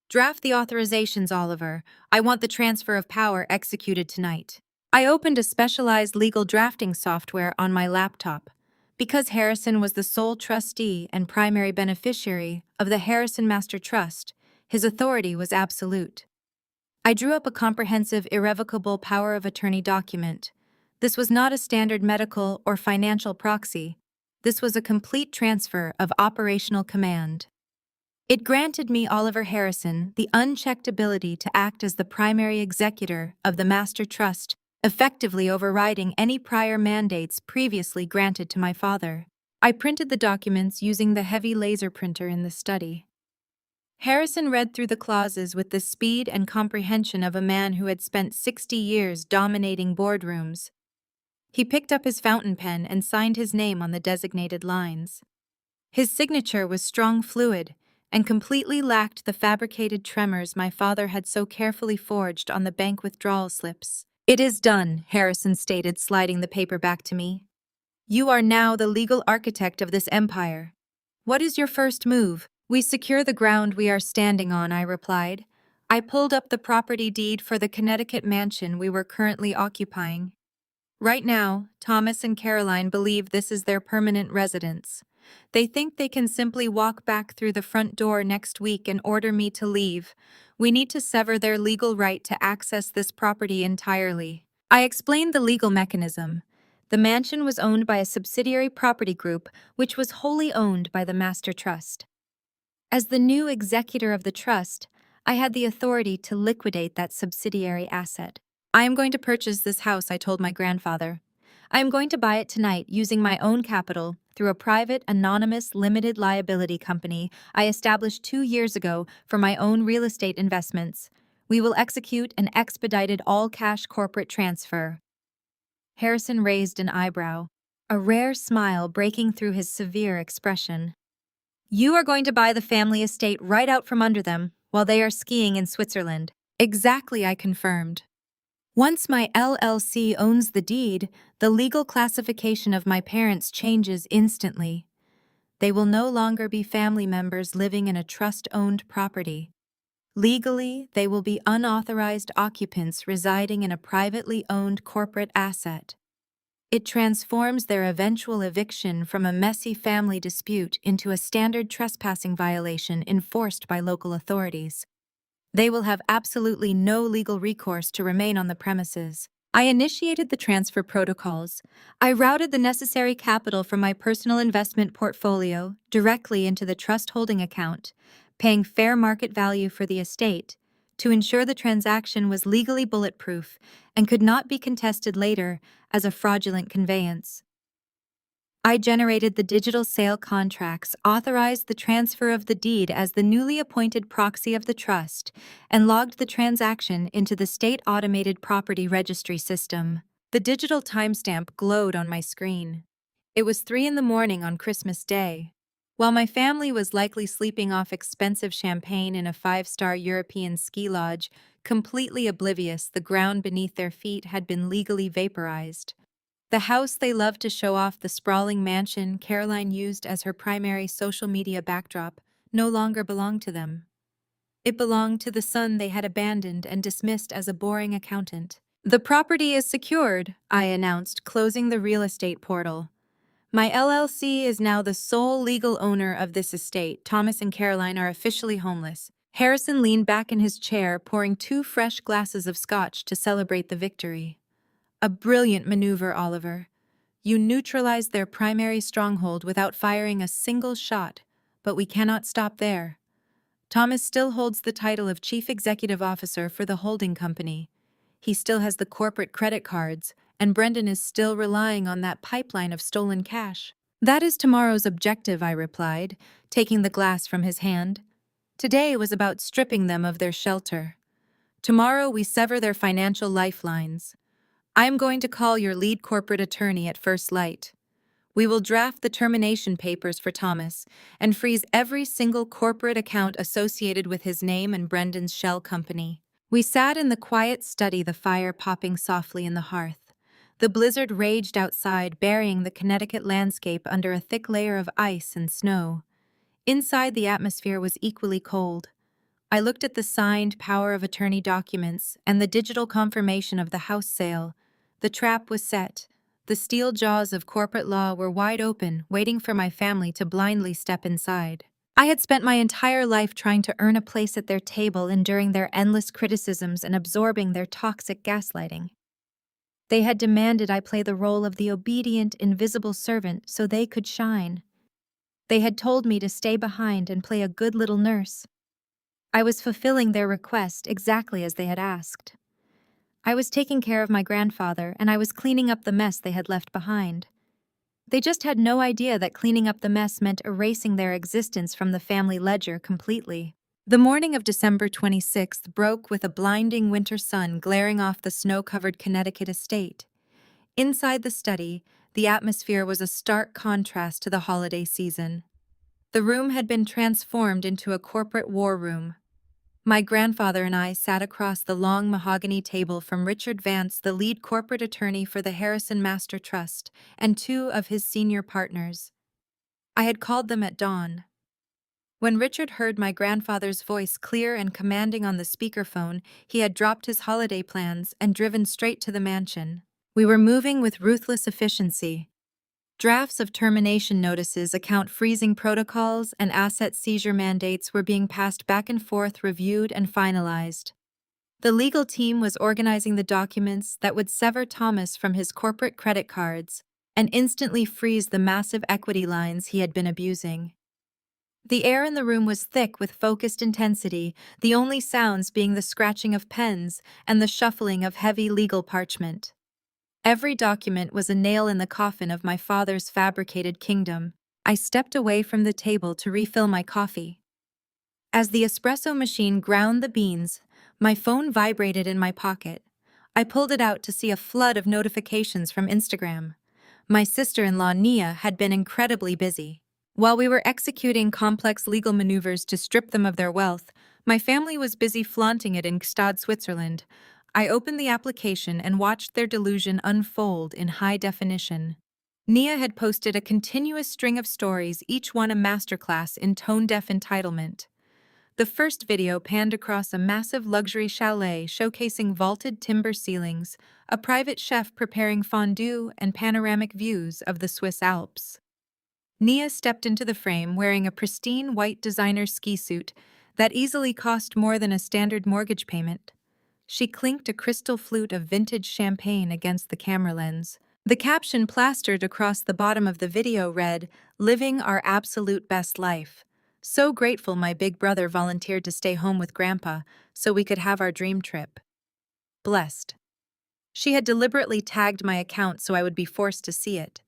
"Draft the authorizations, Oliver. I want the transfer of power executed tonight." I opened a specialized legal drafting software on my laptop. Because Harrison was the sole trustee and primary beneficiary of the Harrison Master Trust, his authority was absolute. I drew up a comprehensive, irrevocable power of attorney document. This was not a standard medical or financial proxy. This was a complete transfer of operational command. It granted me, Oliver Harrison, the unchecked ability to act as the primary executor of the master trust, effectively overriding any prior mandates previously granted to my father. I printed the documents using the heavy laser printer in the study. Harrison read through the clauses with the speed and comprehension of a man who had spent 60 years dominating boardrooms. He picked up his fountain pen and signed his name on the designated lines. His signature was strong fluid and completely lacked the fabricated tremors my father had so carefully forged on the bank withdrawal slips. "It is done," Harrison stated, sliding the paper back to me. "You are now the legal architect of this empire. What is your first move?" "We secure the ground we are standing on," I replied. I pulled up the property deed for the Connecticut mansion we were currently occupying. Right now, Thomas and Caroline believe this is their permanent residence. They think they can simply walk back through the front door next week and order me to leave. We need to sever their legal right to access this property entirely. I explained the legal mechanism. The mansion was owned by a subsidiary property group, which was wholly owned by the master trust. As the new executor of the trust, I had the authority to liquidate that subsidiary asset. "I am going to purchase this house," I told my grandfather. "I am going to buy it tonight using my own capital through a private, anonymous, limited liability company I established 2 years ago for my own real estate investments. We will execute an expedited all-cash corporate transfer." Harrison raised an eyebrow, a rare smile breaking through his severe expression. "You are going to buy the family estate right out from under them while they are skiing in Switzerland." "Exactly," I confirmed. "Once my LLC owns the deed, the legal classification of my parents changes instantly. They will no longer be family members living in a trust-owned property. Legally, they will be unauthorized occupants residing in a privately owned corporate asset. It transforms their eventual eviction from a messy family dispute into a standard trespassing violation enforced by local authorities. They will have absolutely no legal recourse to remain on the premises." I initiated the transfer protocols. I routed the necessary capital from my personal investment portfolio directly into the trust holding account, paying fair market value for the estate, to ensure the transaction was legally bulletproof and could not be contested later as a fraudulent conveyance. I generated the digital sale contracts, authorized the transfer of the deed as the newly appointed proxy of the trust, and logged the transaction into the state automated property registry system. The digital timestamp glowed on my screen. It was 3 a.m. on Christmas Day. While my family was likely sleeping off expensive champagne in a 5-star European ski lodge, completely oblivious the ground beneath their feet had been legally vaporized. The house they loved to show off, the sprawling mansion Caroline used as her primary social media backdrop, no longer belonged to them. It belonged to the son they had abandoned and dismissed as a boring accountant. "The property is secured," I announced, closing the real estate portal. "My LLC is now the sole legal owner of this estate. Thomas and Caroline are officially homeless." Harrison leaned back in his chair, pouring 2 fresh glasses of scotch to celebrate the victory. "A brilliant maneuver, Oliver. You neutralized their primary stronghold without firing a single shot, but we cannot stop there. Thomas still holds the title of Chief Executive Officer for the holding company. He still has the corporate credit cards, and Brendan is still relying on that pipeline of stolen cash." "That is tomorrow's objective," I replied, taking the glass from his hand. "Today was about stripping them of their shelter. Tomorrow we sever their financial lifelines. I am going to call your lead corporate attorney at first light. We will draft the termination papers for Thomas and freeze every single corporate account associated with his name and Brendan's shell company." We sat in the quiet study, the fire popping softly in the hearth. The blizzard raged outside, burying the Connecticut landscape under a thick layer of ice and snow. Inside, the atmosphere was equally cold. I looked at the signed power of attorney documents and the digital confirmation of the house sale. The trap was set. The steel jaws of corporate law were wide open, waiting for my family to blindly step inside. I had spent my entire life trying to earn a place at their table, enduring their endless criticisms and absorbing their toxic gaslighting. They had demanded I play the role of the obedient, invisible servant so they could shine. They had told me to stay behind and play a good little nurse. I was fulfilling their request exactly as they had asked. I was taking care of my grandfather, and I was cleaning up the mess they had left behind. They just had no idea that cleaning up the mess meant erasing their existence from the family ledger completely. The morning of December 26th broke with a blinding winter sun glaring off the snow-covered Connecticut estate. Inside the study, the atmosphere was a stark contrast to the holiday season. The room had been transformed into a corporate war room. My grandfather and I sat across the long mahogany table from Richard Vance, the lead corporate attorney for the Harrison Master Trust, and two of his senior partners. I had called them at dawn. When Richard heard my grandfather's voice clear and commanding on the speakerphone, he had dropped his holiday plans and driven straight to the mansion. We were moving with ruthless efficiency. Drafts of termination notices, account freezing protocols, and asset seizure mandates were being passed back and forth, reviewed, and finalized. The legal team was organizing the documents that would sever Thomas from his corporate credit cards and instantly freeze the massive equity lines he had been abusing. The air in the room was thick with focused intensity, the only sounds being the scratching of pens and the shuffling of heavy legal parchment. Every document was a nail in the coffin of my father's fabricated kingdom. I stepped away from the table to refill my coffee. As the espresso machine ground the beans, my phone vibrated in my pocket. I pulled it out to see a flood of notifications from Instagram. My sister-in-law, Nia, had been incredibly busy. While we were executing complex legal maneuvers to strip them of their wealth, my family was busy flaunting it in Gstaad, Switzerland. I opened the application and watched their delusion unfold in high definition. Nia had posted a continuous string of stories, each one a masterclass in tone-deaf entitlement. The first video panned across a massive luxury chalet showcasing vaulted timber ceilings, a private chef preparing fondue, and panoramic views of the Swiss Alps. Nia stepped into the frame wearing a pristine white designer ski suit that easily cost more than a standard mortgage payment. She clinked a crystal flute of vintage champagne against the camera lens. The caption plastered across the bottom of the video read, "Living our absolute best life. So grateful my big brother volunteered to stay home with Grandpa so we could have our dream trip. Blessed." She had deliberately tagged my account so I would be forced to see it.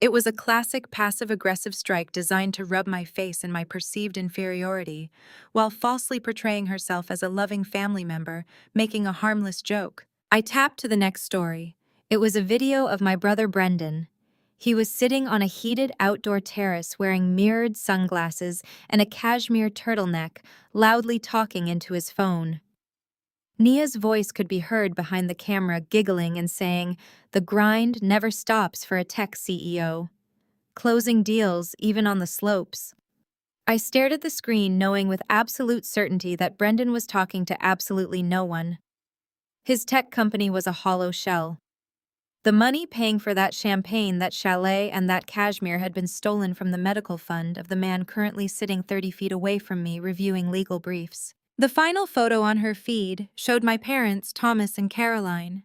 It was a classic passive-aggressive strike designed to rub my face in my perceived inferiority, while falsely portraying herself as a loving family member, making a harmless joke. I tapped to the next story. It was a video of my brother Brendan. He was sitting on a heated outdoor terrace wearing mirrored sunglasses and a cashmere turtleneck, loudly talking into his phone. Nia's voice could be heard behind the camera giggling and saying, "The grind never stops for a tech CEO. Closing deals even on the slopes." I stared at the screen knowing with absolute certainty that Brendan was talking to absolutely no one. His tech company was a hollow shell. The money paying for that champagne, that chalet, and that cashmere had been stolen from the medical fund of the man currently sitting 30 feet away from me reviewing legal briefs. The final photo on her feed showed my parents, Thomas and Caroline.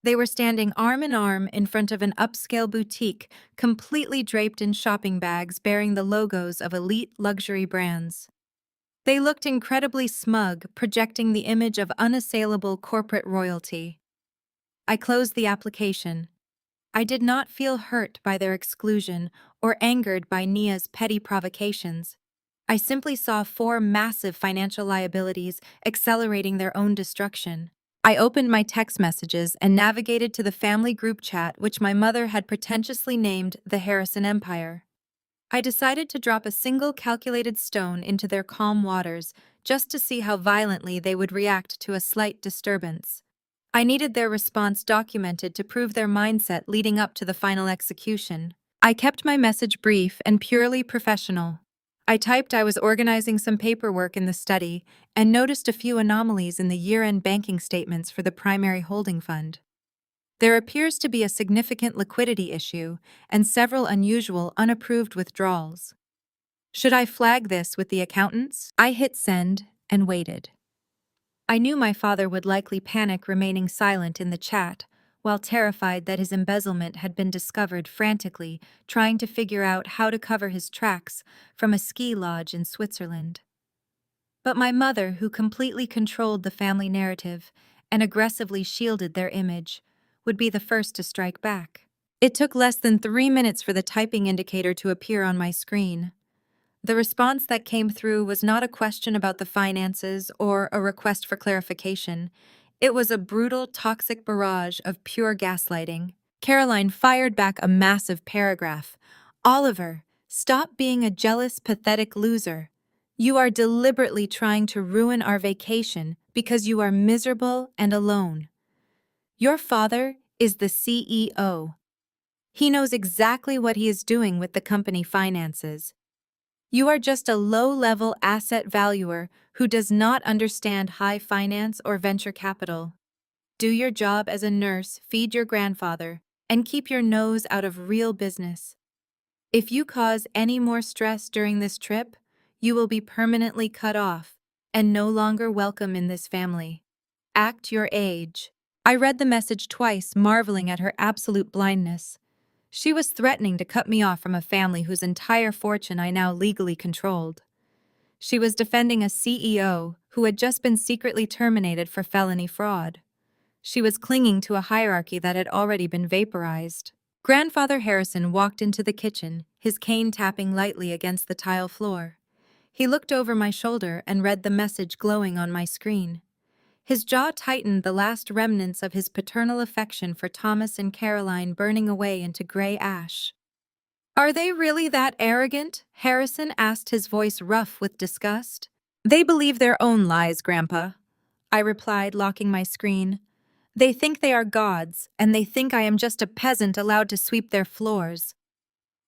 They were standing arm in arm in front of an upscale boutique, completely draped in shopping bags bearing the logos of elite luxury brands. They looked incredibly smug, projecting the image of unassailable corporate royalty. I closed the application. I did not feel hurt by their exclusion or angered by Nia's petty provocations. I simply saw four massive financial liabilities accelerating their own destruction. I opened my text messages and navigated to the family group chat, which my mother had pretentiously named the Harrison Empire. I decided to drop a single calculated stone into their calm waters just to see how violently they would react to a slight disturbance. I needed their response documented to prove their mindset leading up to the final execution. I kept my message brief and purely professional. I typed I was organizing some paperwork in the study and noticed a few anomalies in the year-end banking statements for the primary holding fund. There appears to be a significant liquidity issue and several unusual unapproved withdrawals. Should I flag this with the accountants? I hit send and waited. I knew my father would likely panic, remaining silent in the chat, while terrified that his embezzlement had been discovered, frantically trying to figure out how to cover his tracks from a ski lodge in Switzerland. But my mother, who completely controlled the family narrative and aggressively shielded their image, would be the first to strike back. It took less than 3 minutes for the typing indicator to appear on my screen. The response that came through was not a question about the finances or a request for clarification. It was a brutal, toxic barrage of pure gaslighting. Caroline fired back a massive paragraph. "Oliver, stop being a jealous, pathetic loser. You are deliberately trying to ruin our vacation because you are miserable and alone. Your father is the CEO. He knows exactly what he is doing with the company finances. You are just a low-level asset valuer who does not understand high finance or venture capital. Do your job as a nurse, feed your grandfather, and keep your nose out of real business. If you cause any more stress during this trip, you will be permanently cut off and no longer welcome in this family. Act your age." I read the message twice, marveling at her absolute blindness. She was threatening to cut me off from a family whose entire fortune I now legally controlled. She was defending a CEO who had just been secretly terminated for felony fraud. She was clinging to a hierarchy that had already been vaporized. Grandfather Harrison walked into the kitchen, his cane tapping lightly against the tile floor. He looked over my shoulder and read the message glowing on my screen. His jaw tightened, the last remnants of his paternal affection for Thomas and Caroline burning away into gray ash. "Are they really that arrogant?" Harrison asked, his voice rough with disgust. "They believe their own lies, Grandpa," I replied, locking my screen. "They think they are gods, and they think I am just a peasant allowed to sweep their floors."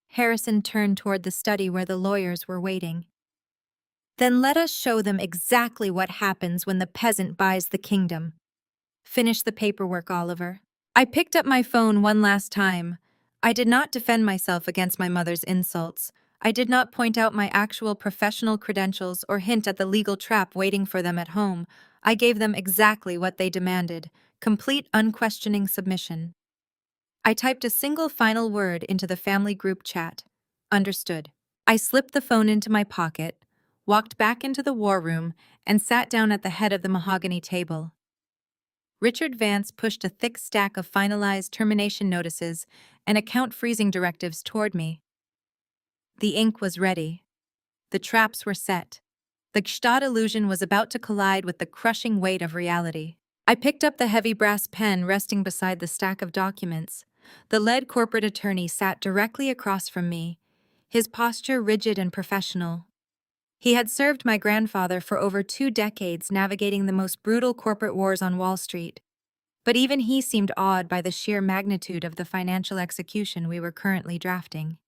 Harrison turned toward the study where the lawyers were waiting. "Then let us show them exactly what happens when the peasant buys the kingdom. Finish the paperwork, Oliver." I picked up my phone one last time. I did not defend myself against my mother's insults. I did not point out my actual professional credentials or hint at the legal trap waiting for them at home. I gave them exactly what they demanded: complete, unquestioning submission. I typed a single final word into the family group chat. "Understood." I slipped the phone into my pocket, walked back into the war room, and sat down at the head of the mahogany table. Richard Vance pushed a thick stack of finalized termination notices and account freezing directives toward me. The ink was ready. The traps were set. The Gstaad illusion was about to collide with the crushing weight of reality. I picked up the heavy brass pen resting beside the stack of documents. The lead corporate attorney sat directly across from me, his posture rigid and professional. He had served my grandfather for over 2 decades, navigating the most brutal corporate wars on Wall Street. But even he seemed awed by the sheer magnitude of the financial execution we were currently drafting.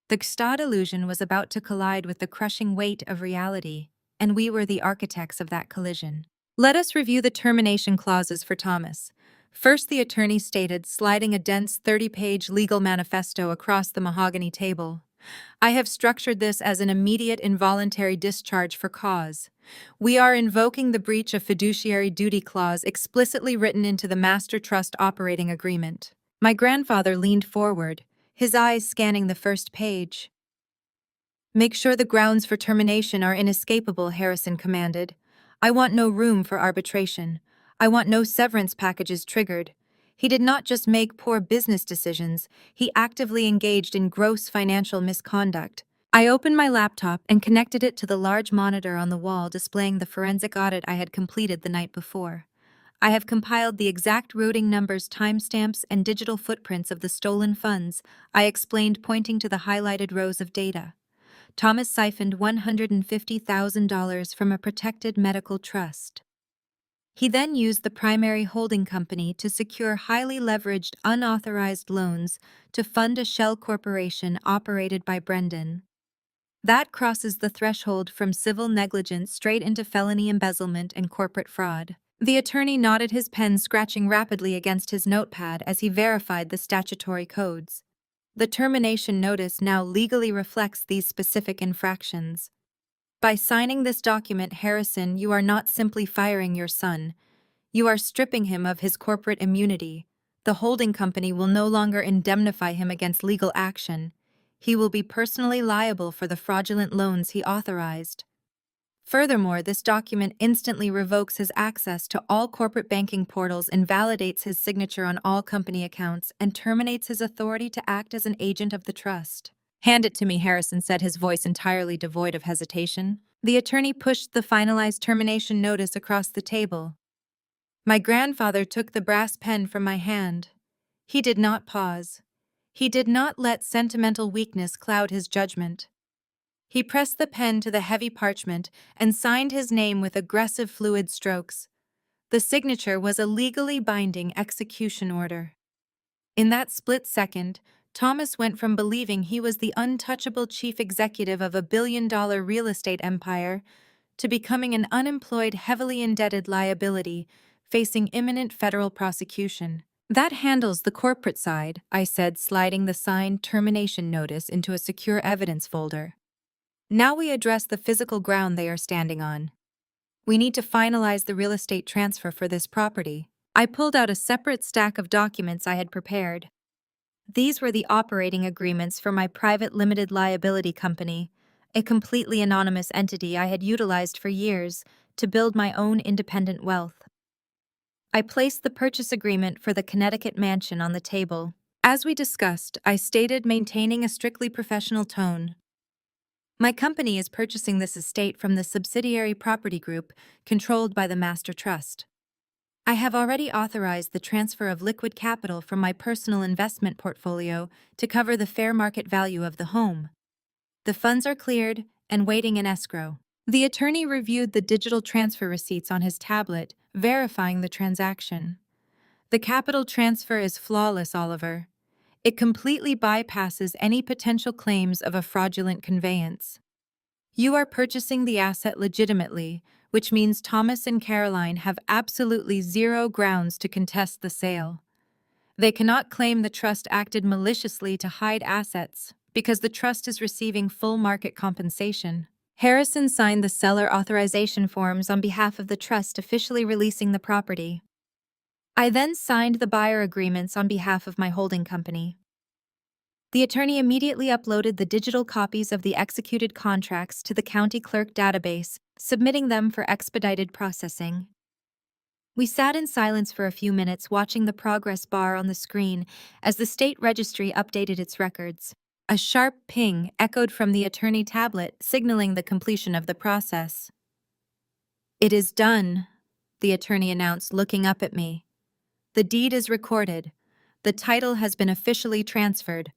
The Gstaad illusion was about to collide with the crushing weight of reality, and we were the architects of that collision. "Let us review the termination clauses for Thomas." First, the attorney stated, sliding a dense 30-page legal manifesto across the mahogany table. "I have structured this as an immediate involuntary discharge for cause. We are invoking the breach of fiduciary duty clause explicitly written into the master trust operating agreement." My grandfather leaned forward, his eyes scanning the first page. "Make sure the grounds for termination are inescapable," Harrison commanded. "I want no room for arbitration. I want no severance packages triggered." He did not just make poor business decisions, he actively engaged in gross financial misconduct. I opened my laptop and connected it to the large monitor on the wall displaying the forensic audit I had completed the night before. I have compiled the exact routing numbers, timestamps, and digital footprints of the stolen funds, I explained, pointing to the highlighted rows of data. Thomas siphoned $150,000 from a protected medical trust. He then used the primary holding company to secure highly leveraged, unauthorized loans to fund a shell corporation operated by Brendan. That crosses the threshold from civil negligence straight into felony embezzlement and corporate fraud. The attorney nodded, his pen scratching rapidly against his notepad as he verified the statutory codes. The termination notice now legally reflects these specific infractions. By signing this document, Harrison, you are not simply firing your son. You are stripping him of his corporate immunity, The holding company will no longer indemnify him against legal action. He will be personally liable for the fraudulent loans he authorized. Furthermore, this document instantly revokes his access to all corporate banking portals, invalidates his signature on all company accounts, and terminates his authority to act as an agent of the trust. "Hand it to me," Harrison said, his voice entirely devoid of hesitation. The attorney pushed the finalized termination notice across the table. My grandfather took the brass pen from my hand. He did not pause. He did not let sentimental weakness cloud his judgment. He pressed the pen to the heavy parchment and signed his name with aggressive fluid strokes. The signature was a legally binding execution order. In that split second, Thomas went from believing he was the untouchable chief executive of a billion-dollar real estate empire to becoming an unemployed, heavily indebted liability facing imminent federal prosecution. "That handles the corporate side," I said, sliding the signed termination notice into a secure evidence folder. "Now we address the physical ground they are standing on. We need to finalize the real estate transfer for this property." I pulled out a separate stack of documents I had prepared. These were the operating agreements for my private limited liability company, a completely anonymous entity I had utilized for years to build my own independent wealth. I placed the purchase agreement for the Connecticut mansion on the table. As we discussed, I stated, maintaining a strictly professional tone, "My company is purchasing this estate from the subsidiary property group controlled by the Master Trust. I have already authorized the transfer of liquid capital from my personal investment portfolio to cover the fair market value of the home. The funds are cleared and waiting in escrow." The attorney reviewed the digital transfer receipts on his tablet, verifying the transaction. "The capital transfer is flawless, Oliver. It completely bypasses any potential claims of a fraudulent conveyance. You are purchasing the asset legitimately, which means Thomas and Caroline have absolutely zero grounds to contest the sale. They cannot claim the trust acted maliciously to hide assets, because the trust is receiving full market compensation." Harrison signed the seller authorization forms on behalf of the trust, officially releasing the property. I then signed the buyer agreements on behalf of my holding company. The attorney immediately uploaded the digital copies of the executed contracts to the county clerk database, submitting them for expedited processing. We sat in silence for a few minutes, watching the progress bar on the screen as the state registry updated its records. A sharp ping echoed from the attorney tablet, signaling the completion of the process. "It is done," the attorney announced, looking up at me. "The deed is recorded. The title has been officially transferred.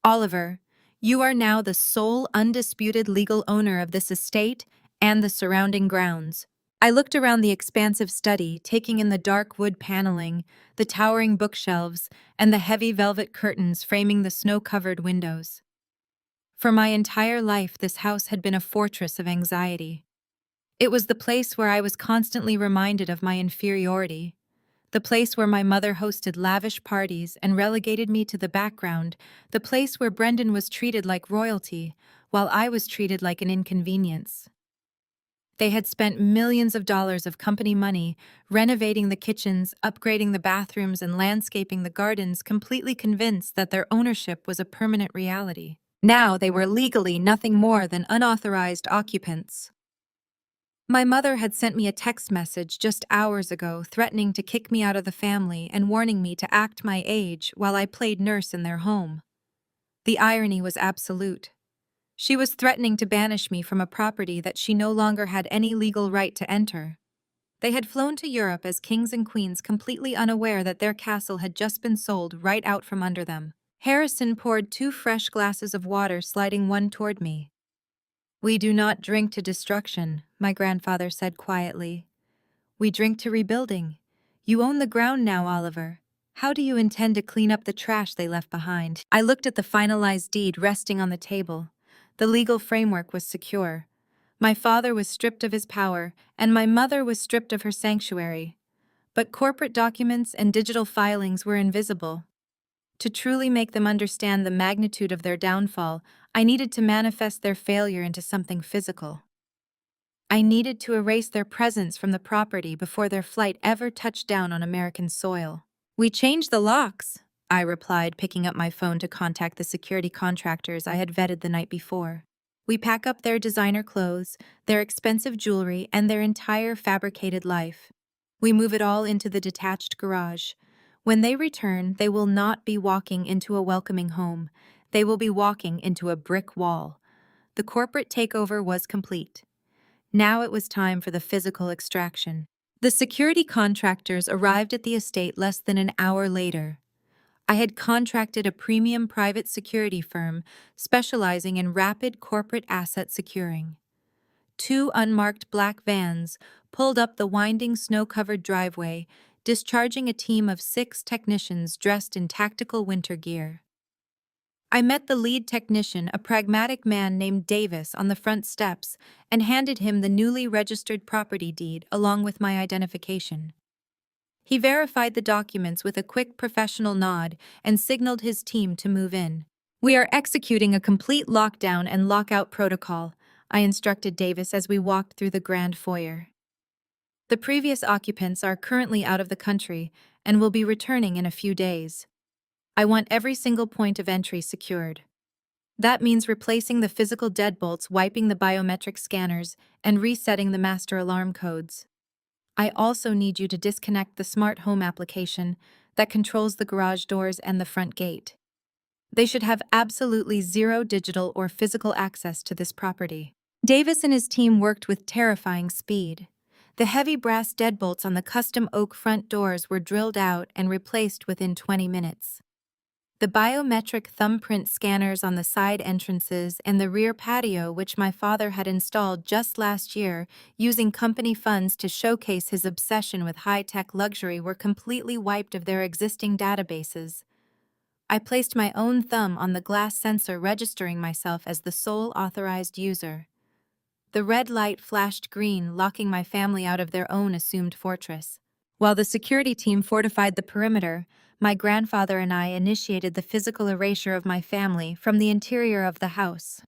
Oliver, you are now the sole undisputed legal owner of this estate and the surrounding grounds." I looked around the expansive study, taking in the dark wood paneling, the towering bookshelves, and the heavy velvet curtains framing the snow-covered windows. For my entire life, this house had been a fortress of anxiety. It was the place where I was constantly reminded of my inferiority, the place where my mother hosted lavish parties and relegated me to the background, the place where Brendan was treated like royalty, while I was treated like an inconvenience. They had spent millions of dollars of company money renovating the kitchens, upgrading the bathrooms, and landscaping the gardens, completely convinced that their ownership was a permanent reality. Now they were legally nothing more than unauthorized occupants. My mother had sent me a text message just hours ago, threatening to kick me out of the family and warning me to act my age while I played nurse in their home. The irony was absolute. She was threatening to banish me from a property that she no longer had any legal right to enter. They had flown to Europe as kings and queens, completely unaware that their castle had just been sold right out from under them. Harrison poured 2 fresh glasses of water, sliding one toward me. "We do not drink to destruction," my grandfather said quietly. "We drink to rebuilding. You own the ground now, Oliver. How do you intend to clean up the trash they left behind?" I looked at the finalized deed resting on the table. The legal framework was secure. My father was stripped of his power, and my mother was stripped of her sanctuary. But corporate documents and digital filings were invisible. To truly make them understand the magnitude of their downfall, I needed to manifest their failure into something physical. I needed to erase their presence from the property before their flight ever touched down on American soil. "We changed the locks," I replied, picking up my phone to contact the security contractors I had vetted the night before. "We pack up their designer clothes, their expensive jewelry, and their entire fabricated life. We move it all into the detached garage. When they return, they will not be walking into a welcoming home. They will be walking into a brick wall." The corporate takeover was complete. Now it was time for the physical extraction. The security contractors arrived at the estate less than an hour later. I had contracted a premium private security firm specializing in rapid corporate asset securing. Two unmarked black vans pulled up the winding snow-covered driveway, discharging a team of 6 technicians dressed in tactical winter gear. I met the lead technician, a pragmatic man named Davis, on the front steps and handed him the newly registered property deed along with my identification. He verified the documents with a quick professional nod and signaled his team to move in. "We are executing a complete lockdown and lockout protocol," I instructed Davis as we walked through the grand foyer. "The previous occupants are currently out of the country and will be returning in a few days. I want every single point of entry secured. That means replacing the physical deadbolts, wiping the biometric scanners, and resetting the master alarm codes. I also need you to disconnect the smart home application that controls the garage doors and the front gate. They should have absolutely zero digital or physical access to this property." Davis and his team worked with terrifying speed. The heavy brass deadbolts on the custom oak front doors were drilled out and replaced within 20 minutes. The biometric thumbprint scanners on the side entrances and the rear patio, which my father had installed just last year using company funds to showcase his obsession with high-tech luxury, were completely wiped of their existing databases. I placed my own thumb on the glass sensor, registering myself as the sole authorized user. The red light flashed green, locking my family out of their own assumed fortress. While the security team fortified the perimeter, my grandfather and I initiated the physical erasure of my family from the interior of the house.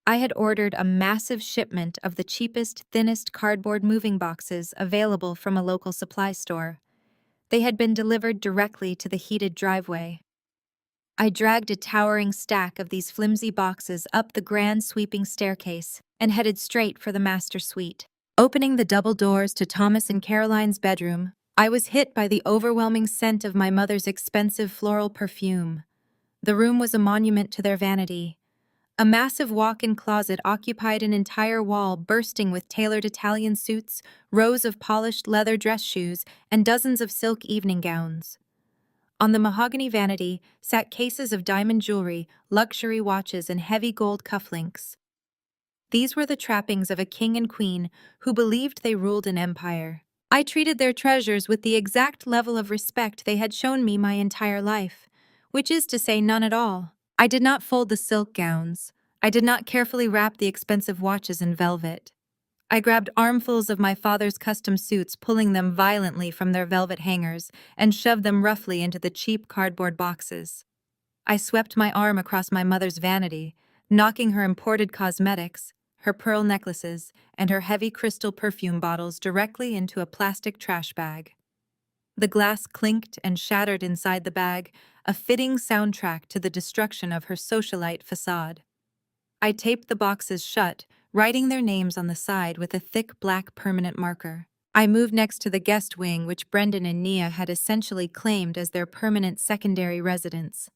I had ordered a massive shipment of the cheapest, thinnest cardboard moving boxes available from a local supply store. They had been delivered directly to the heated driveway. I dragged a towering stack of these flimsy boxes up the grand sweeping staircase and headed straight for the master suite. Opening the double doors to Thomas and Caroline's bedroom, I was hit by the overwhelming scent of my mother's expensive floral perfume. The room was a monument to their vanity. A massive walk-in closet occupied an entire wall, bursting with tailored Italian suits, rows of polished leather dress shoes, and dozens of silk evening gowns. On the mahogany vanity sat cases of diamond jewelry, luxury watches, and heavy gold cufflinks. These were the trappings of a king and queen who believed they ruled an empire. I treated their treasures with the exact level of respect they had shown me my entire life, which is to say none at all. I did not fold the silk gowns. I did not carefully wrap the expensive watches in velvet. I grabbed armfuls of my father's custom suits, pulling them violently from their velvet hangers, and shoved them roughly into the cheap cardboard boxes. I swept my arm across my mother's vanity, knocking her imported cosmetics, her pearl necklaces, and her heavy crystal perfume bottles directly into a plastic trash bag. The glass clinked and shattered inside the bag, a fitting soundtrack to the destruction of her socialite facade. I taped the boxes shut, writing their names on the side with a thick black permanent marker. I moved next to the guest wing, which Brendan and Nia had essentially claimed as their permanent secondary residence.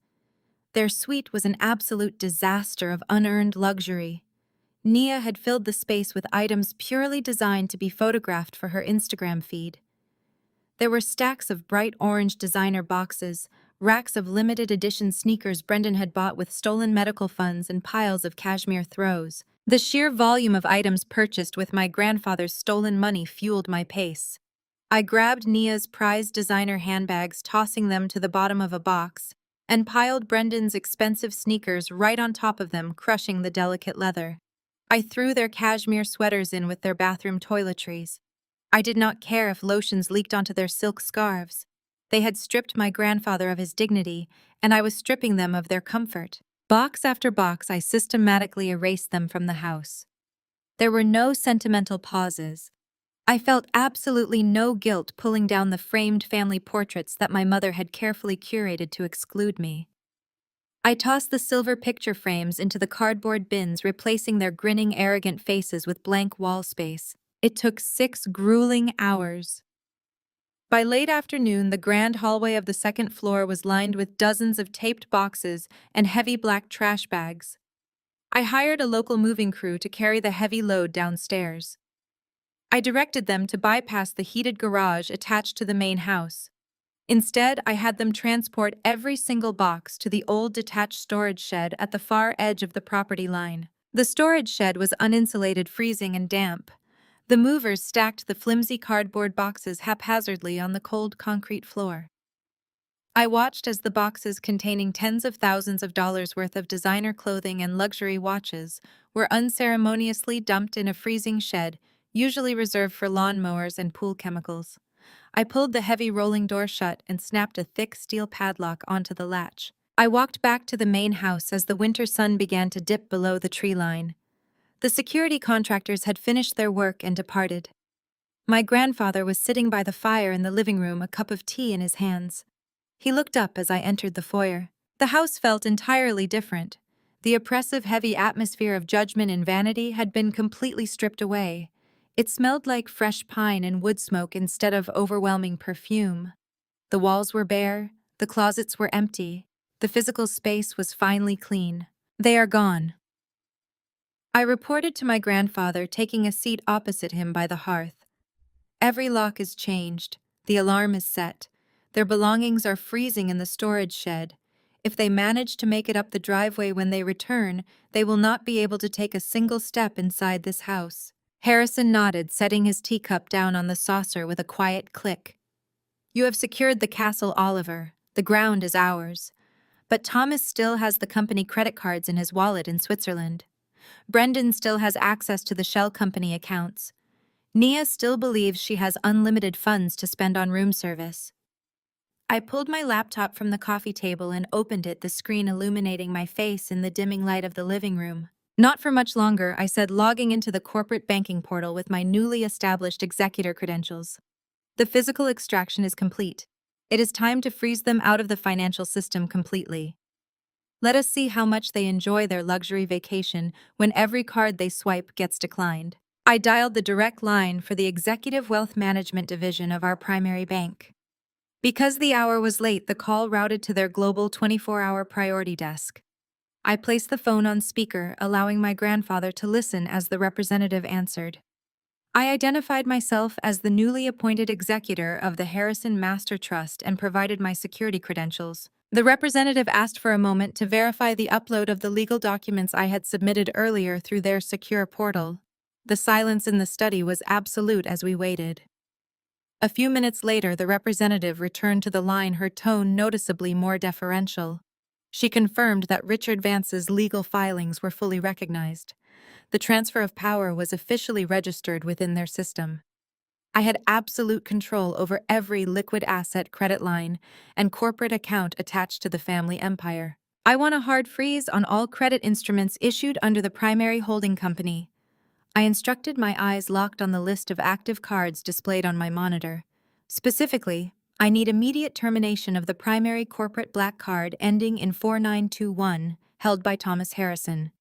Their suite was an absolute disaster of unearned luxury. Nia had filled the space with items purely designed to be photographed for her Instagram feed. There were stacks of bright orange designer boxes, racks of limited edition sneakers Brendan had bought with stolen medical funds, and piles of cashmere throws. The sheer volume of items purchased with my grandfather's stolen money fueled my pace. I grabbed Nia's prized designer handbags, tossing them to the bottom of a box, and piled Brendan's expensive sneakers right on top of them, crushing the delicate leather. I threw their cashmere sweaters in with their bathroom toiletries. I did not care if lotions leaked onto their silk scarves. They had stripped my grandfather of his dignity, and I was stripping them of their comfort. Box after box, I systematically erased them from the house. There were no sentimental pauses. I felt absolutely no guilt pulling down the framed family portraits that my mother had carefully curated to exclude me. I tossed the silver picture frames into the cardboard bins, replacing their grinning, arrogant faces with blank wall space. It took 6 grueling hours. By late afternoon, the grand hallway of the second floor was lined with dozens of taped boxes and heavy black trash bags. I hired a local moving crew to carry the heavy load downstairs. I directed them to bypass the heated garage attached to the main house. Instead, I had them transport every single box to the old detached storage shed at the far edge of the property line. The storage shed was uninsulated, freezing, and damp. The movers stacked the flimsy cardboard boxes haphazardly on the cold concrete floor. I watched as the boxes containing tens of thousands of dollars worth of designer clothing and luxury watches were unceremoniously dumped in a freezing shed, usually reserved for lawnmowers and pool chemicals. I pulled the heavy rolling door shut and snapped a thick steel padlock onto the latch. I walked back to the main house as the winter sun began to dip below the tree line. The security contractors had finished their work and departed. My grandfather was sitting by the fire in the living room, a cup of tea in his hands. He looked up as I entered the foyer. The house felt entirely different. The oppressive, heavy atmosphere of judgment and vanity had been completely stripped away. It smelled like fresh pine and wood smoke instead of overwhelming perfume. The walls were bare, the closets were empty, the physical space was finally clean. "They are gone," I reported to my grandfather, taking a seat opposite him by the hearth. "Every lock is changed, the alarm is set. Their belongings are freezing in the storage shed. If they manage to make it up the driveway when they return, they will not be able to take a single step inside this house." Harrison nodded, setting his teacup down on the saucer with a quiet click. "You have secured the castle, Oliver. The ground is ours. But Thomas still has the company credit cards in his wallet in Switzerland. Brendan still has access to the shell company accounts. Nia still believes she has unlimited funds to spend on room service." I pulled my laptop from the coffee table and opened it, the screen illuminating my face in the dimming light of the living room. "Not for much longer," I said, logging into the corporate banking portal with my newly established executor credentials. "The physical extraction is complete. It is time to freeze them out of the financial system completely. Let us see how much they enjoy their luxury vacation when every card they swipe gets declined." I dialed the direct line for the Executive Wealth Management Division of our primary bank. Because the hour was late, the call routed to their global 24-hour priority desk. I placed the phone on speaker, allowing my grandfather to listen as the representative answered. I identified myself as the newly appointed executor of the Harrison Master Trust and provided my security credentials. The representative asked for a moment to verify the upload of the legal documents I had submitted earlier through their secure portal. The silence in the study was absolute as we waited. A few minutes later, the representative returned to the line, her tone noticeably more deferential. She confirmed that Richard Vance's legal filings were fully recognized. The transfer of power was officially registered within their system. I had absolute control over every liquid asset, credit line, and corporate account attached to the family empire. "I want a hard freeze on all credit instruments issued under the primary holding company." I instructed, my eyes locked on the list of active cards displayed on my monitor. Specifically, I need immediate termination of the primary corporate black card ending in 4921, held by Thomas Harrison.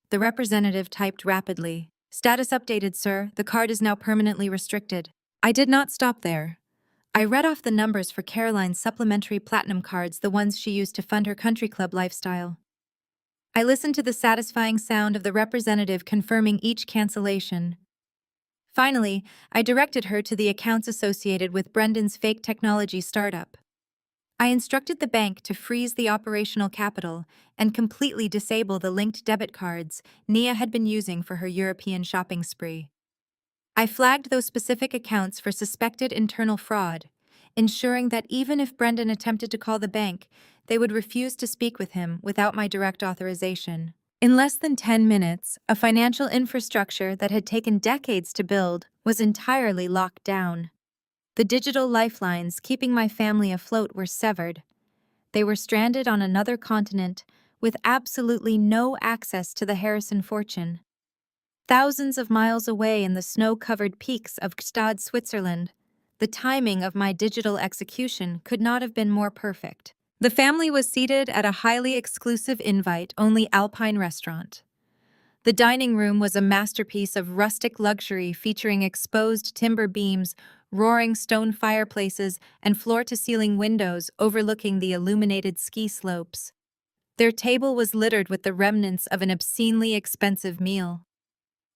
The representative typed rapidly. "Status updated, sir. The card is now permanently restricted." I did not stop there. I read off the numbers for Caroline's supplementary platinum cards, the ones she used to fund her country club lifestyle. I listened to the satisfying sound of the representative confirming each cancellation. Finally, I directed her to the accounts associated with Brendan's fake technology startup. I instructed the bank to freeze the operational capital and completely disable the linked debit cards Nia had been using for her European shopping spree. I flagged those specific accounts for suspected internal fraud, ensuring that even if Brendan attempted to call the bank, they would refuse to speak with him without my direct authorization. In less than 10 minutes, a financial infrastructure that had taken decades to build was entirely locked down. The digital lifelines keeping my family afloat were severed. They were stranded on another continent with absolutely no access to the Harrison fortune. Thousands of miles away in the snow-covered peaks of Gstaad, Switzerland, the timing of my digital execution could not have been more perfect. The family was seated at a highly exclusive invite-only Alpine restaurant. The dining room was a masterpiece of rustic luxury featuring exposed timber beams, roaring stone fireplaces, and floor-to-ceiling windows overlooking the illuminated ski slopes. Their table was littered with the remnants of an obscenely expensive meal.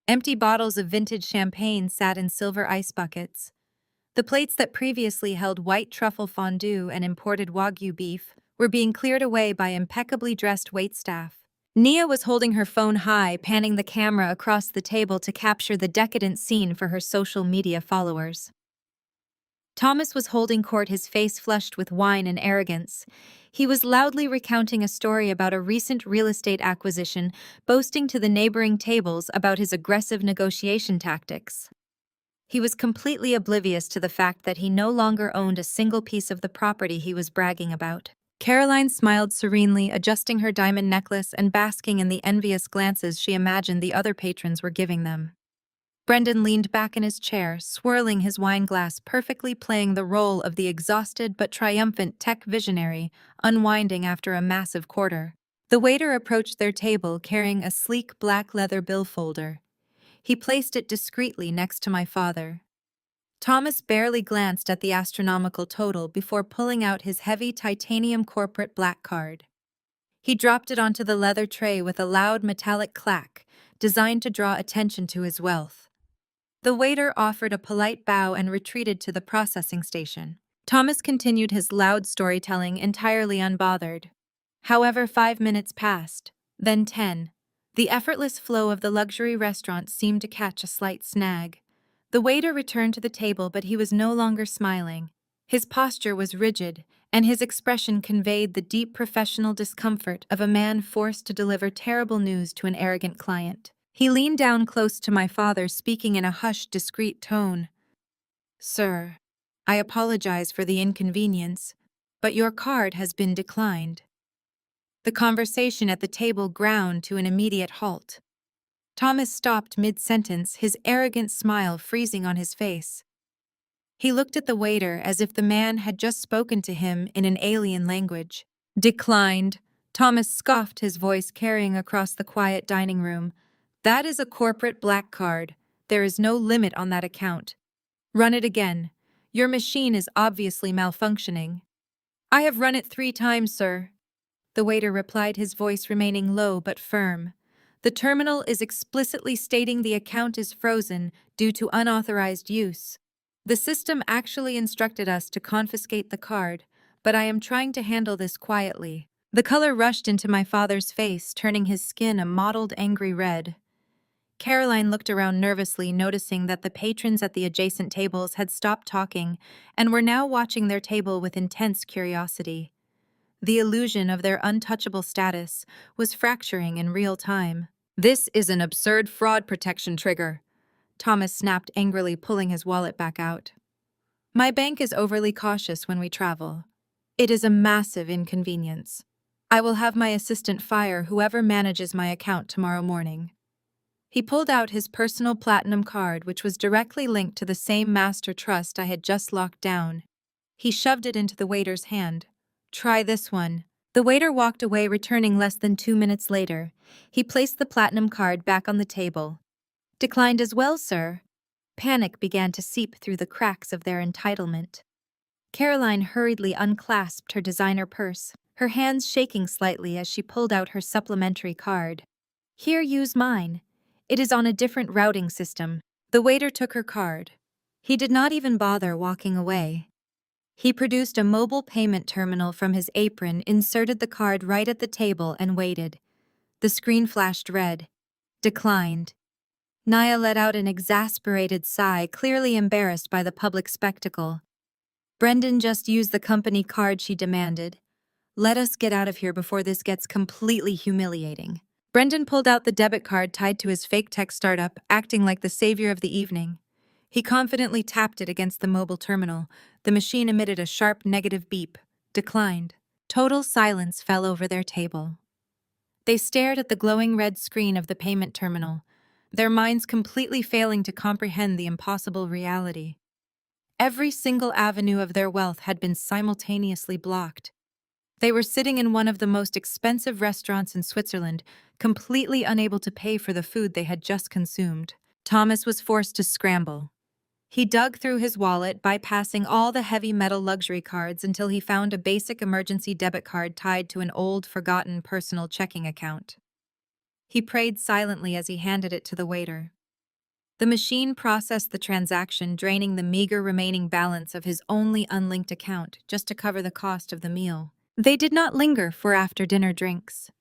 Empty bottles of vintage champagne sat in silver ice buckets. The plates that previously held white truffle fondue and imported Wagyu beef were being cleared away by impeccably dressed waitstaff. Nia was holding her phone high, panning the camera across the table to capture the decadent scene for her social media followers. Thomas was holding court, his face flushed with wine and arrogance. He was loudly recounting a story about a recent real estate acquisition, boasting to the neighboring tables about his aggressive negotiation tactics. He was completely oblivious to the fact that he no longer owned a single piece of the property he was bragging about. Caroline smiled serenely, adjusting her diamond necklace and basking in the envious glances she imagined the other patrons were giving them. Brendan leaned back in his chair, swirling his wine glass, perfectly playing the role of the exhausted but triumphant tech visionary, unwinding after a massive quarter. The waiter approached their table carrying a sleek black leather bill folder. He placed it discreetly next to my father. Thomas barely glanced at the astronomical total before pulling out his heavy titanium corporate black card. He dropped it onto the leather tray with a loud metallic clack, designed to draw attention to his wealth. The waiter offered a polite bow and retreated to the processing station. Thomas continued his loud storytelling entirely unbothered. However, 5 minutes passed, then 10. The effortless flow of the luxury restaurant seemed to catch a slight snag. The waiter returned to the table, but he was no longer smiling. His posture was rigid, and his expression conveyed the deep professional discomfort of a man forced to deliver terrible news to an arrogant client. He leaned down close to my father, speaking in a hushed, discreet tone. "Sir, I apologize for the inconvenience, but your card has been declined." The conversation at the table ground to an immediate halt. Thomas stopped mid-sentence, his arrogant smile freezing on his face. He looked at the waiter as if the man had just spoken to him in an alien language. "Declined," Thomas scoffed, his voice carrying across the quiet dining room. "That is a corporate black card. There is no limit on that account. Run it again. Your machine is obviously malfunctioning." "I have run it 3 times, sir," the waiter replied, his voice remaining low but firm. "The terminal is explicitly stating the account is frozen due to unauthorized use. The system actually instructed us to confiscate the card, but I am trying to handle this quietly." The color rushed into my father's face, turning his skin a mottled, angry red. Caroline looked around nervously, noticing that the patrons at the adjacent tables had stopped talking and were now watching their table with intense curiosity. The illusion of their untouchable status was fracturing in real time. "This is an absurd fraud protection trigger," Thomas snapped angrily, pulling his wallet back out. "My bank is overly cautious when we travel. It is a massive inconvenience. I will have my assistant fire whoever manages my account tomorrow morning." He pulled out his personal platinum card, which was directly linked to the same master trust I had just locked down. He shoved it into the waiter's hand. "Try this one." The waiter walked away, returning less than 2 minutes later. He placed the platinum card back on the table. "Declined as well, sir." Panic began to seep through the cracks of their entitlement. Caroline hurriedly unclasped her designer purse, her hands shaking slightly as she pulled out her supplementary card. "Here, use mine. It is on a different routing system." The waiter took her card. He did not even bother walking away. He produced a mobile payment terminal from his apron, inserted the card right at the table, and waited. The screen flashed red. "Declined." Nia let out an exasperated sigh, clearly embarrassed by the public spectacle. "Brendan just used the company card," she demanded. "Let us get out of here before this gets completely humiliating." Brendan pulled out the debit card tied to his fake tech startup, acting like the savior of the evening. He confidently tapped it against the mobile terminal. The machine emitted a sharp negative beep. "Declined." Total silence fell over their table. They stared at the glowing red screen of the payment terminal. their minds completely failing to comprehend the impossible reality. Every single avenue of their wealth had been simultaneously blocked. They were sitting in one of the most expensive restaurants in Switzerland, completely unable to pay for the food they had just consumed. Thomas was forced to scramble. He dug through his wallet, bypassing all the heavy metal luxury cards until he found a basic emergency debit card tied to an old, forgotten personal checking account. He prayed silently as he handed it to the waiter. The machine processed the transaction, draining the meager remaining balance of his only unlinked account just to cover the cost of the meal. They did not linger for after-dinner drinks.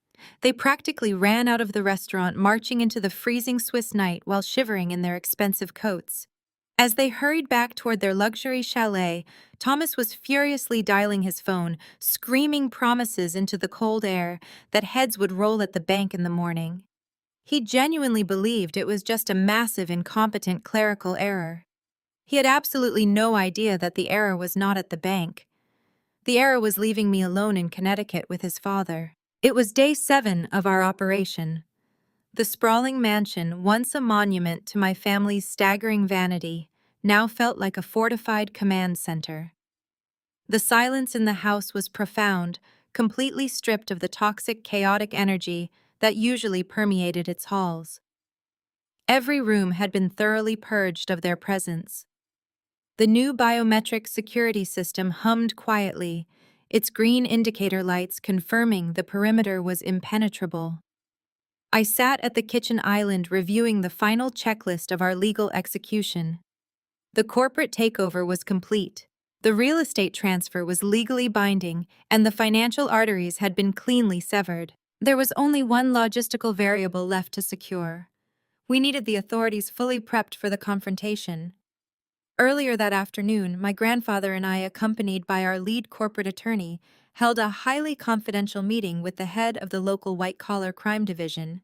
They practically ran out of the restaurant, marching into the freezing Swiss night while shivering in their expensive coats. As they hurried back toward their luxury chalet, Thomas was furiously dialing his phone, screaming promises into the cold air that heads would roll at the bank in the morning. He genuinely believed it was just a massive, incompetent clerical error. He had absolutely no idea that the error was not at the bank. The error was leaving me alone in Connecticut with his father. It was day 7 of our operation. The sprawling mansion, once a monument to my family's staggering vanity, now felt like a fortified command center. The silence in the house was profound, completely stripped of the toxic, chaotic energy that usually permeated its halls. Every room had been thoroughly purged of their presence. The new biometric security system hummed quietly, its green indicator lights confirming the perimeter was impenetrable. I sat at the kitchen island reviewing the final checklist of our legal execution. The corporate takeover was complete. The real estate transfer was legally binding, and the financial arteries had been cleanly severed. There was only one logistical variable left to secure. We needed the authorities fully prepped for the confrontation. Earlier that afternoon, my grandfather and I, accompanied by our lead corporate attorney, held a highly confidential meeting with the head of the local white-collar crime division.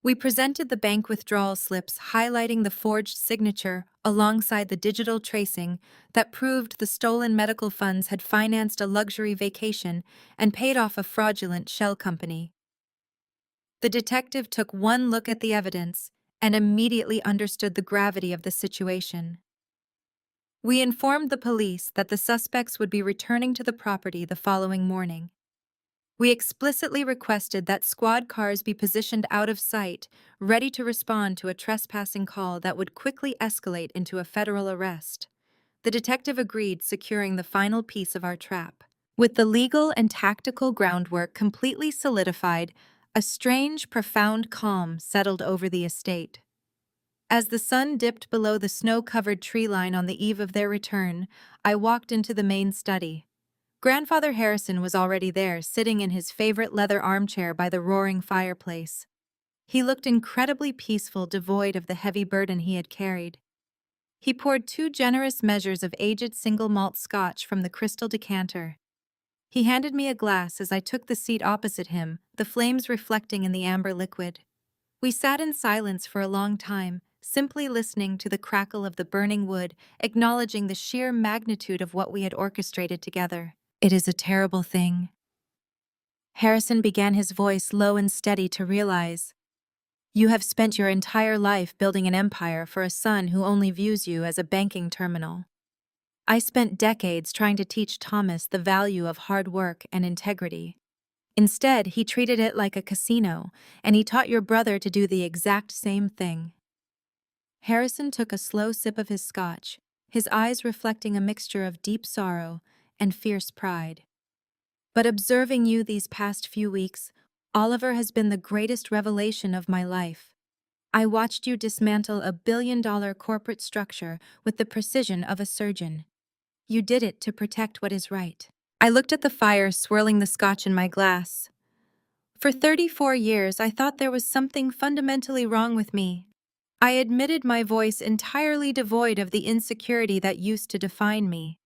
We presented the bank withdrawal slips highlighting the forged signature alongside the digital tracing that proved the stolen medical funds had financed a luxury vacation and paid off a fraudulent shell company. The detective took one look at the evidence and immediately understood the gravity of the situation. We informed the police that the suspects would be returning to the property the following morning. We explicitly requested that squad cars be positioned out of sight, ready to respond to a trespassing call that would quickly escalate into a federal arrest. The detective agreed, securing the final piece of our trap. With the legal and tactical groundwork completely solidified, a strange, profound calm settled over the estate. As the sun dipped below the snow-covered tree line on the eve of their return, I walked into the main study. Grandfather Harrison was already there, sitting in his favorite leather armchair by the roaring fireplace. He looked incredibly peaceful, devoid of the heavy burden he had carried. He poured 2 generous measures of aged single malt scotch from the crystal decanter. He handed me a glass as I took the seat opposite him, the flames reflecting in the amber liquid. We sat in silence for a long time, simply listening to the crackle of the burning wood, acknowledging the sheer magnitude of what we had orchestrated together. "It is a terrible thing." Harrison began, his voice low and steady, to realize. "You have spent your entire life building an empire for a son who only views you as a banking terminal. I spent decades trying to teach Thomas the value of hard work and integrity. Instead, he treated it like a casino, and he taught your brother to do the exact same thing." Harrison took a slow sip of his scotch, his eyes reflecting a mixture of deep sorrow and fierce pride. "But observing you these past few weeks, Oliver, has been the greatest revelation of my life. I watched you dismantle a billion-dollar corporate structure with the precision of a surgeon. You did it to protect what is right." I looked at the fire, swirling the scotch in my glass. For 34 years, I thought there was something fundamentally wrong with me. I admitted, my voice entirely devoid of the insecurity that used to define me.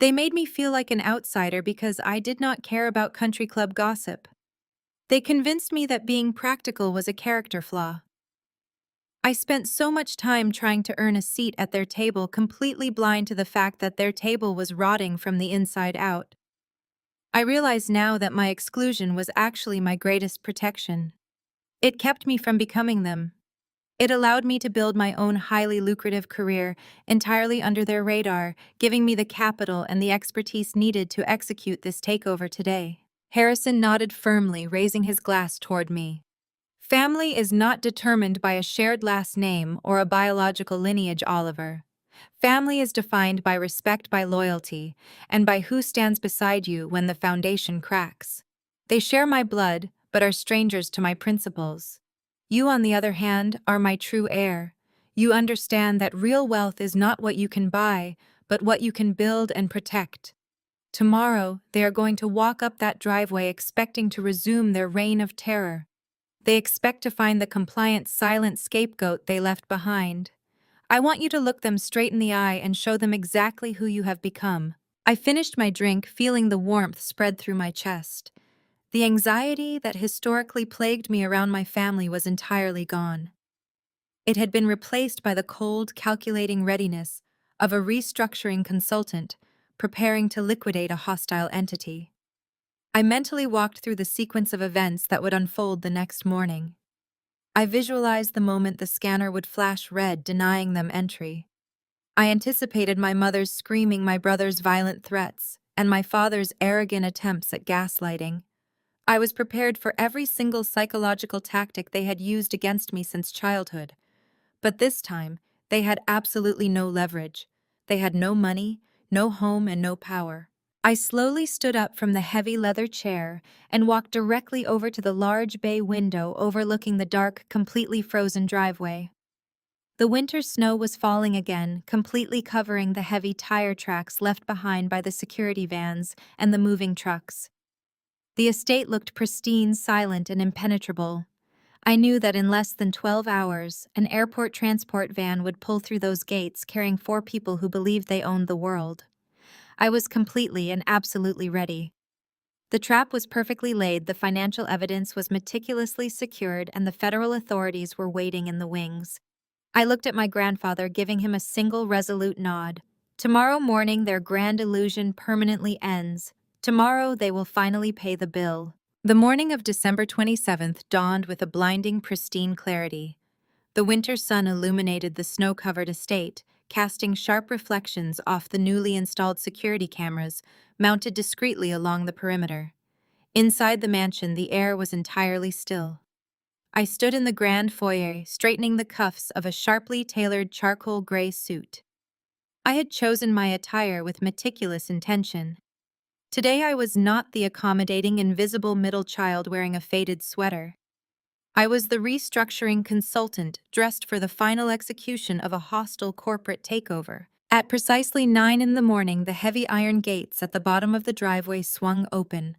They made me feel like an outsider because I did not care about country club gossip. They convinced me that being practical was a character flaw. I spent so much time trying to earn a seat at their table, completely blind to the fact that their table was rotting from the inside out. I realize now that my exclusion was actually my greatest protection. It kept me from becoming them. It allowed me to build my own highly lucrative career entirely under their radar, giving me the capital and the expertise needed to execute this takeover today. Harrison nodded firmly, raising his glass toward me. Family is not determined by a shared last name or a biological lineage, Oliver. Family is defined by respect, by loyalty, and by who stands beside you when the foundation cracks. They share my blood, but are strangers to my principles. You, on the other hand, are my true heir. You understand that real wealth is not what you can buy, but what you can build and protect. Tomorrow, they are going to walk up that driveway expecting to resume their reign of terror. They expect to find the compliant, silent scapegoat they left behind. I want you to look them straight in the eye and show them exactly who you have become. I finished my drink, feeling the warmth spread through my chest. The anxiety that historically plagued me around my family was entirely gone. It had been replaced by the cold, calculating readiness of a restructuring consultant preparing to liquidate a hostile entity. I mentally walked through the sequence of events that would unfold the next morning. I visualized the moment the scanner would flash red, denying them entry. I anticipated my mother's screaming, my brother's violent threats, and my father's arrogant attempts at gaslighting. I was prepared for every single psychological tactic they had used against me since childhood. But this time, they had absolutely no leverage. They had no money, no home, and no power. I slowly stood up from the heavy leather chair and walked directly over to the large bay window overlooking the dark, completely frozen driveway. The winter snow was falling again, completely covering the heavy tire tracks left behind by the security vans and the moving trucks. The estate looked pristine, silent, and impenetrable. I knew that in less than 12 hours, an airport transport van would pull through those gates carrying 4 people who believed they owned the world. I was completely and absolutely ready. The trap was perfectly laid, the financial evidence was meticulously secured, and the federal authorities were waiting in the wings. I looked at my grandfather, giving him a single resolute nod. Tomorrow morning their grand illusion permanently ends. Tomorrow they will finally pay the bill. The morning of December 27th dawned with a blinding, pristine clarity. The winter sun illuminated the snow-covered estate, casting sharp reflections off the newly installed security cameras mounted discreetly along the perimeter. Inside the mansion, the air was entirely still. I stood in the grand foyer, straightening the cuffs of a sharply tailored charcoal gray suit. I had chosen my attire with meticulous intention. Today I was not the accommodating, invisible middle child wearing a faded sweater. I was the restructuring consultant dressed for the final execution of a hostile corporate takeover. At precisely 9 in the morning, the heavy iron gates at the bottom of the driveway swung open.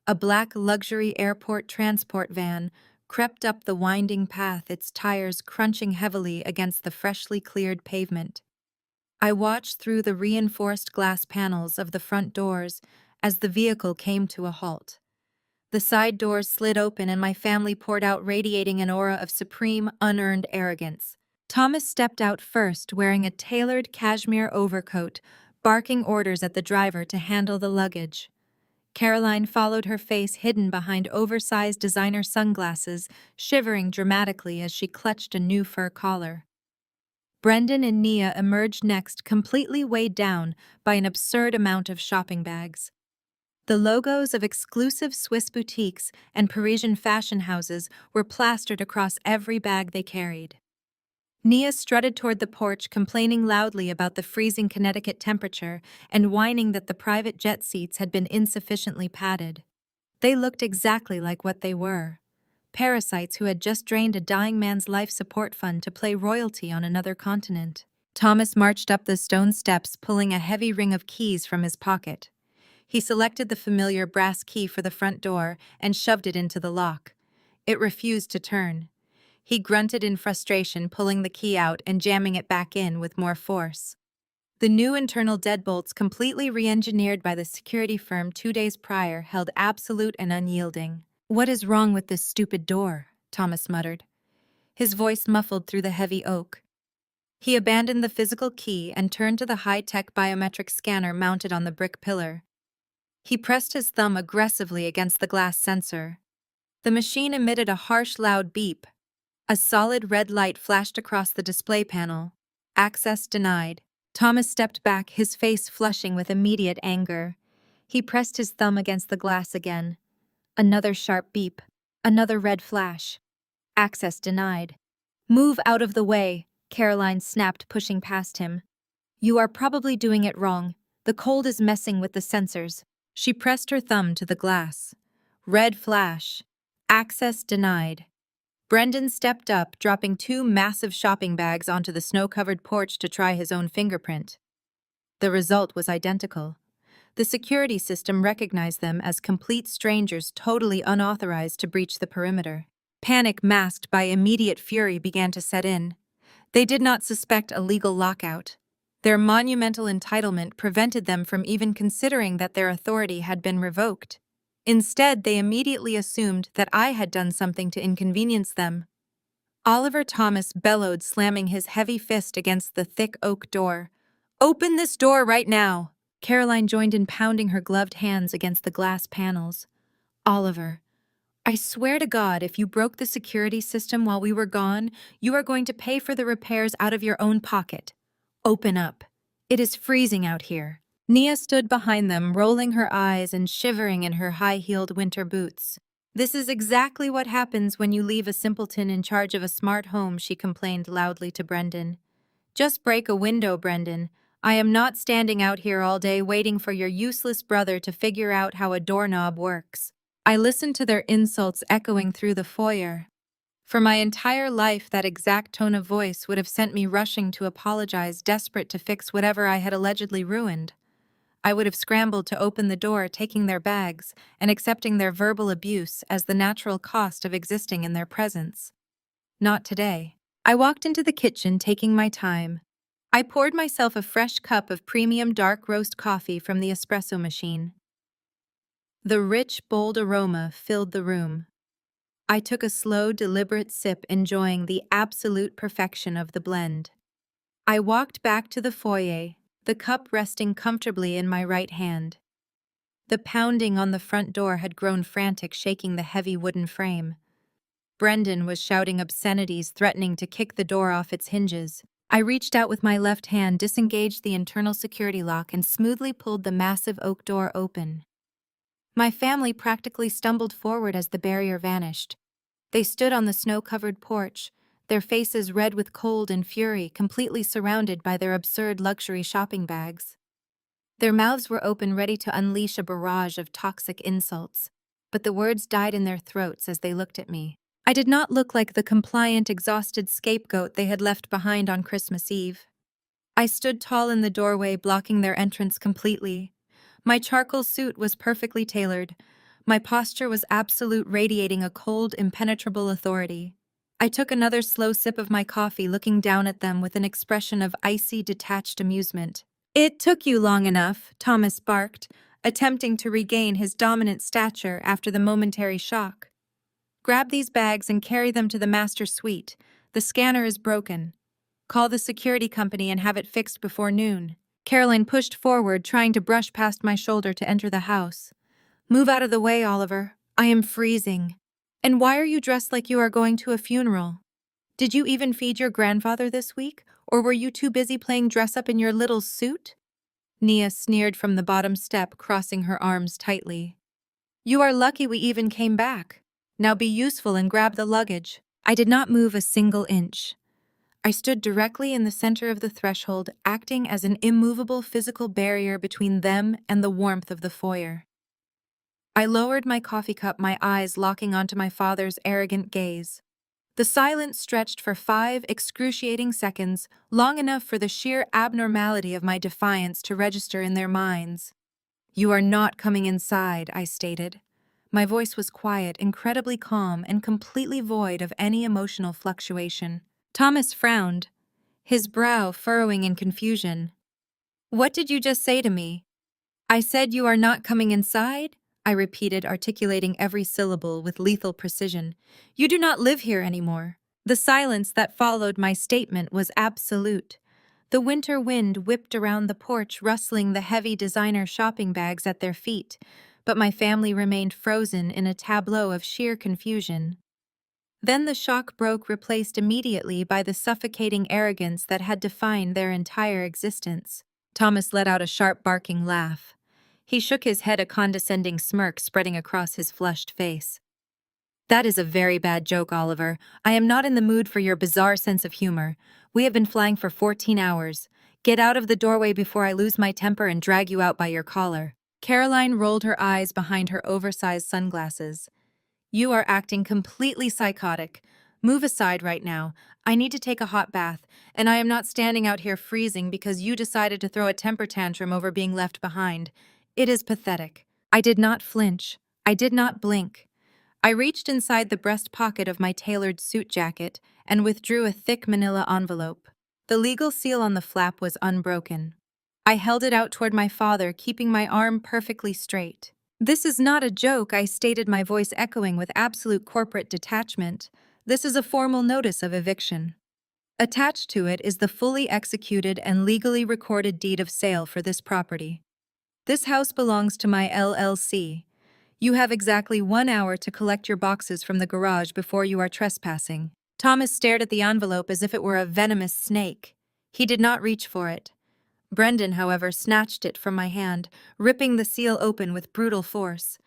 A black luxury airport transport van crept up the winding path, its tires crunching heavily against the freshly cleared pavement. I watched through the reinforced glass panels of the front doors as the vehicle came to a halt. The side doors slid open and my family poured out, radiating an aura of supreme, unearned arrogance. Thomas stepped out first, wearing a tailored cashmere overcoat, barking orders at the driver to handle the luggage. Caroline followed, her face hidden behind oversized designer sunglasses, shivering dramatically as she clutched a new fur collar. Brendan and Nia emerged next, completely weighed down by an absurd amount of shopping bags. The logos of exclusive Swiss boutiques and Parisian fashion houses were plastered across every bag they carried. Nia strutted toward the porch, complaining loudly about the freezing Connecticut temperature and whining that the private jet seats had been insufficiently padded. They looked exactly like what they were: parasites who had just drained a dying man's life support fund to play royalty on another continent. Thomas marched up the stone steps, pulling a heavy ring of keys from his pocket. He selected the familiar brass key for the front door and shoved it into the lock. It refused to turn. He grunted in frustration, pulling the key out and jamming it back in with more force. The new internal deadbolts, completely re-engineered by the security firm 2 days prior, held absolute and unyielding. "What is wrong with this stupid door?" Thomas muttered, his voice muffled through the heavy oak. He abandoned the physical key and turned to the high-tech biometric scanner mounted on the brick pillar. He pressed his thumb aggressively against the glass sensor. The machine emitted a harsh, loud beep. A solid red light flashed across the display panel. Access denied. Thomas stepped back, his face flushing with immediate anger. He pressed his thumb against the glass again. Another sharp beep. Another red flash. Access denied. Move out of the way, Caroline snapped, pushing past him. You are probably doing it wrong. The cold is messing with the sensors. She pressed her thumb to the glass. Red flash. Access denied. Brendan stepped up, dropping 2 massive shopping bags onto the snow-covered porch to try his own fingerprint. The result was identical. The security system recognized them as complete strangers totally unauthorized to breach the perimeter. Panic masked by immediate fury began to set in. They did not suspect a legal lockout. Their monumental entitlement prevented them from even considering that their authority had been revoked. Instead, they immediately assumed that I had done something to inconvenience them. Oliver Thomas bellowed, slamming his heavy fist against the thick oak door. "Open this door right now!" Caroline joined in, pounding her gloved hands against the glass panels. "Oliver, I swear to God, if you broke the security system while we were gone, you are going to pay for the repairs out of your own pocket. Open up. It is freezing out here." Nia stood behind them, rolling her eyes and shivering in her high-heeled winter boots. "This is exactly what happens when you leave a simpleton in charge of a smart home," she complained loudly to Brendan. "Just break a window, Brendan. I am not standing out here all day waiting for your useless brother to figure out how a doorknob works." I listened to their insults echoing through the foyer. For my entire life, that exact tone of voice would have sent me rushing to apologize, desperate to fix whatever I had allegedly ruined. I would have scrambled to open the door, taking their bags, and accepting their verbal abuse as the natural cost of existing in their presence. Not today. I walked into the kitchen, taking my time. I poured myself a fresh cup of premium dark roast coffee from the espresso machine. The rich, bold aroma filled the room. I took a slow, deliberate sip, enjoying the absolute perfection of the blend. I walked back to the foyer, the cup resting comfortably in my right hand. The pounding on the front door had grown frantic, shaking the heavy wooden frame. Brendan was shouting obscenities, threatening to kick the door off its hinges. I reached out with my left hand, disengaged the internal security lock, and smoothly pulled the massive oak door open. My family practically stumbled forward as the barrier vanished. They stood on the snow-covered porch, their faces red with cold and fury, completely surrounded by their absurd luxury shopping bags. Their mouths were open, ready to unleash a barrage of toxic insults, but the words died in their throats as they looked at me. I did not look like the compliant, exhausted scapegoat they had left behind on Christmas Eve. I stood tall in the doorway, blocking their entrance completely. My charcoal suit was perfectly tailored. My posture was absolute, radiating a cold, impenetrable authority. I took another slow sip of my coffee, looking down at them with an expression of icy, detached amusement. "It took you long enough," Thomas barked, attempting to regain his dominant stature after the momentary shock. "Grab these bags and carry them to the master suite. The scanner is broken. Call the security company and have it fixed before noon." Caroline pushed forward, trying to brush past my shoulder to enter the house. "Move out of the way, Oliver. I am freezing. And why are you dressed like you are going to a funeral? Did you even feed your grandfather this week, or were you too busy playing dress-up in your little suit?" Nia sneered from the bottom step, crossing her arms tightly. "You are lucky we even came back. Now be useful and grab the luggage." I did not move a single inch. I stood directly in the center of the threshold, acting as an immovable physical barrier between them and the warmth of the foyer. I lowered my coffee cup, my eyes locking onto my father's arrogant gaze. The silence stretched for 5 excruciating seconds, long enough for the sheer abnormality of my defiance to register in their minds. "You are not coming inside," I stated. My voice was quiet, incredibly calm, and completely void of any emotional fluctuation. Thomas frowned, his brow furrowing in confusion. "What did you just say to me?" "I said you are not coming inside," I repeated, articulating every syllable with lethal precision. "You do not live here anymore." The silence that followed my statement was absolute. The winter wind whipped around the porch, rustling the heavy designer shopping bags at their feet, but my family remained frozen in a tableau of sheer confusion. Then the shock broke, replaced immediately by the suffocating arrogance that had defined their entire existence. Thomas let out a sharp barking laugh. He shook his head, a condescending smirk spreading across his flushed face. That is a very bad joke, Oliver. I am not in the mood for your bizarre sense of humor. We have been flying for 14 hours. Get out of the doorway before I lose my temper and drag you out by your collar. Caroline rolled her eyes behind her oversized sunglasses. You are acting completely psychotic. Move aside right now. I need to take a hot bath, and I am not standing out here freezing because you decided to throw a temper tantrum over being left behind. It is pathetic. I did not flinch. I did not blink. I reached inside the breast pocket of my tailored suit jacket and withdrew a thick manila envelope. The legal seal on the flap was unbroken. I held it out toward my father, keeping my arm perfectly straight. This is not a joke, I stated, my voice echoing with absolute corporate detachment. This is a formal notice of eviction. Attached to it is the fully executed and legally recorded deed of sale for this property. This house belongs to my LLC. You have exactly 1 hour to collect your boxes from the garage before you are trespassing. Thomas stared at the envelope as if it were a venomous snake. He did not reach for it. Brendan, however, snatched it from my hand, ripping the seal open with brutal force.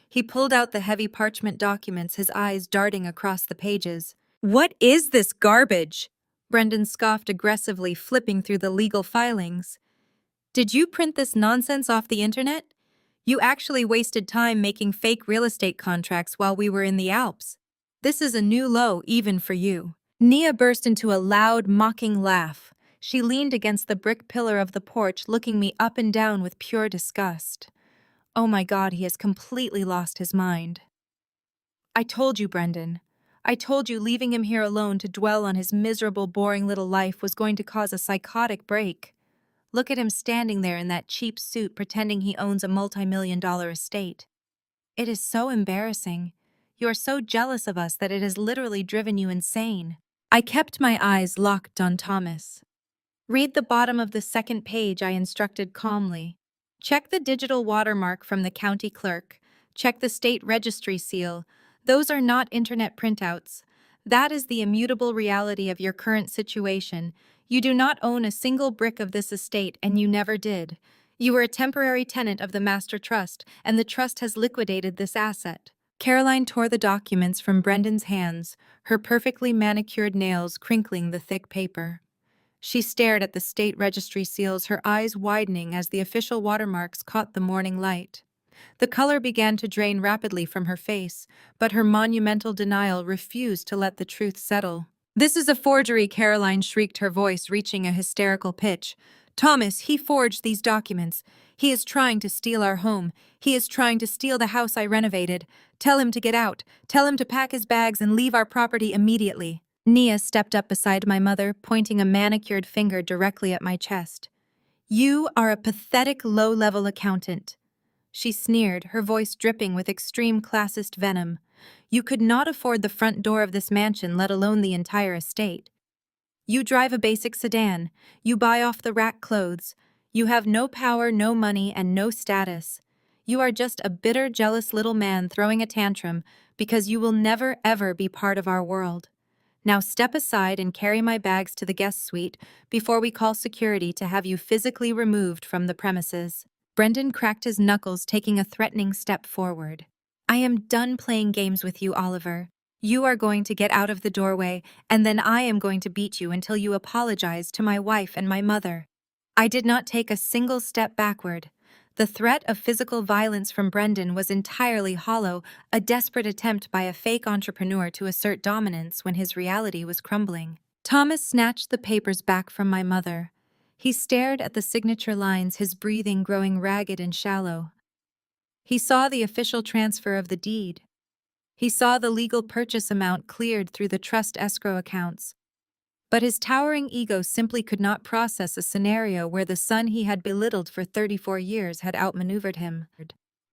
He pulled out the heavy parchment documents, his eyes darting across the pages. What is this garbage? Brendan scoffed aggressively, flipping through the legal filings. Did you print this nonsense off the internet? You actually wasted time making fake real estate contracts while we were in the Alps. This is a new low even for you. Nia burst into a loud, mocking laugh. She leaned against the brick pillar of the porch, looking me up and down with pure disgust. Oh my God, he has completely lost his mind. I told you, Brendan. I told you leaving him here alone to dwell on his miserable, boring little life was going to cause a psychotic break. Look at him standing there in that cheap suit pretending he owns a multi-million-dollar estate. It is so embarrassing. You are so jealous of us that it has literally driven you insane. I kept my eyes locked on Thomas. Read the bottom of the second page, I instructed calmly. Check the digital watermark from the county clerk. Check the state registry seal. Those are not internet printouts. That is the immutable reality of your current situation. You do not own a single brick of this estate, and you never did. You were a temporary tenant of the master trust, and the trust has liquidated this asset. Caroline tore the documents from Brendan's hands, her perfectly manicured nails crinkling the thick paper. She stared at the state registry seals, her eyes widening as the official watermarks caught the morning light. The color began to drain rapidly from her face, but her monumental denial refused to let the truth settle. This is a forgery, Caroline shrieked, her voice reaching a hysterical pitch. Thomas, he forged these documents. He is trying to steal our home. He is trying to steal the house I renovated. Tell him to get out. Tell him to pack his bags and leave our property immediately. Nia stepped up beside my mother, pointing a manicured finger directly at my chest. You are a pathetic low-level accountant. She sneered, her voice dripping with extreme classist venom. You could not afford the front door of this mansion, let alone the entire estate. You drive a basic sedan. You buy off-the-rack clothes. You have no power, no money, and no status. You are just a bitter, jealous little man throwing a tantrum because you will never, ever be part of our world. Now step aside and carry my bags to the guest suite before we call security to have you physically removed from the premises. Brendan cracked his knuckles, taking a threatening step forward. I am done playing games with you, Oliver. You are going to get out of the doorway, and then I am going to beat you until you apologize to my wife and my mother. I did not take a single step backward. The threat of physical violence from Brendan was entirely hollow, a desperate attempt by a fake entrepreneur to assert dominance when his reality was crumbling. Thomas snatched the papers back from my mother. He stared at the signature lines, his breathing growing ragged and shallow. He saw the official transfer of the deed. He saw the legal purchase amount cleared through the trust escrow accounts. But his towering ego simply could not process a scenario where the son he had belittled for 34 years had outmaneuvered him.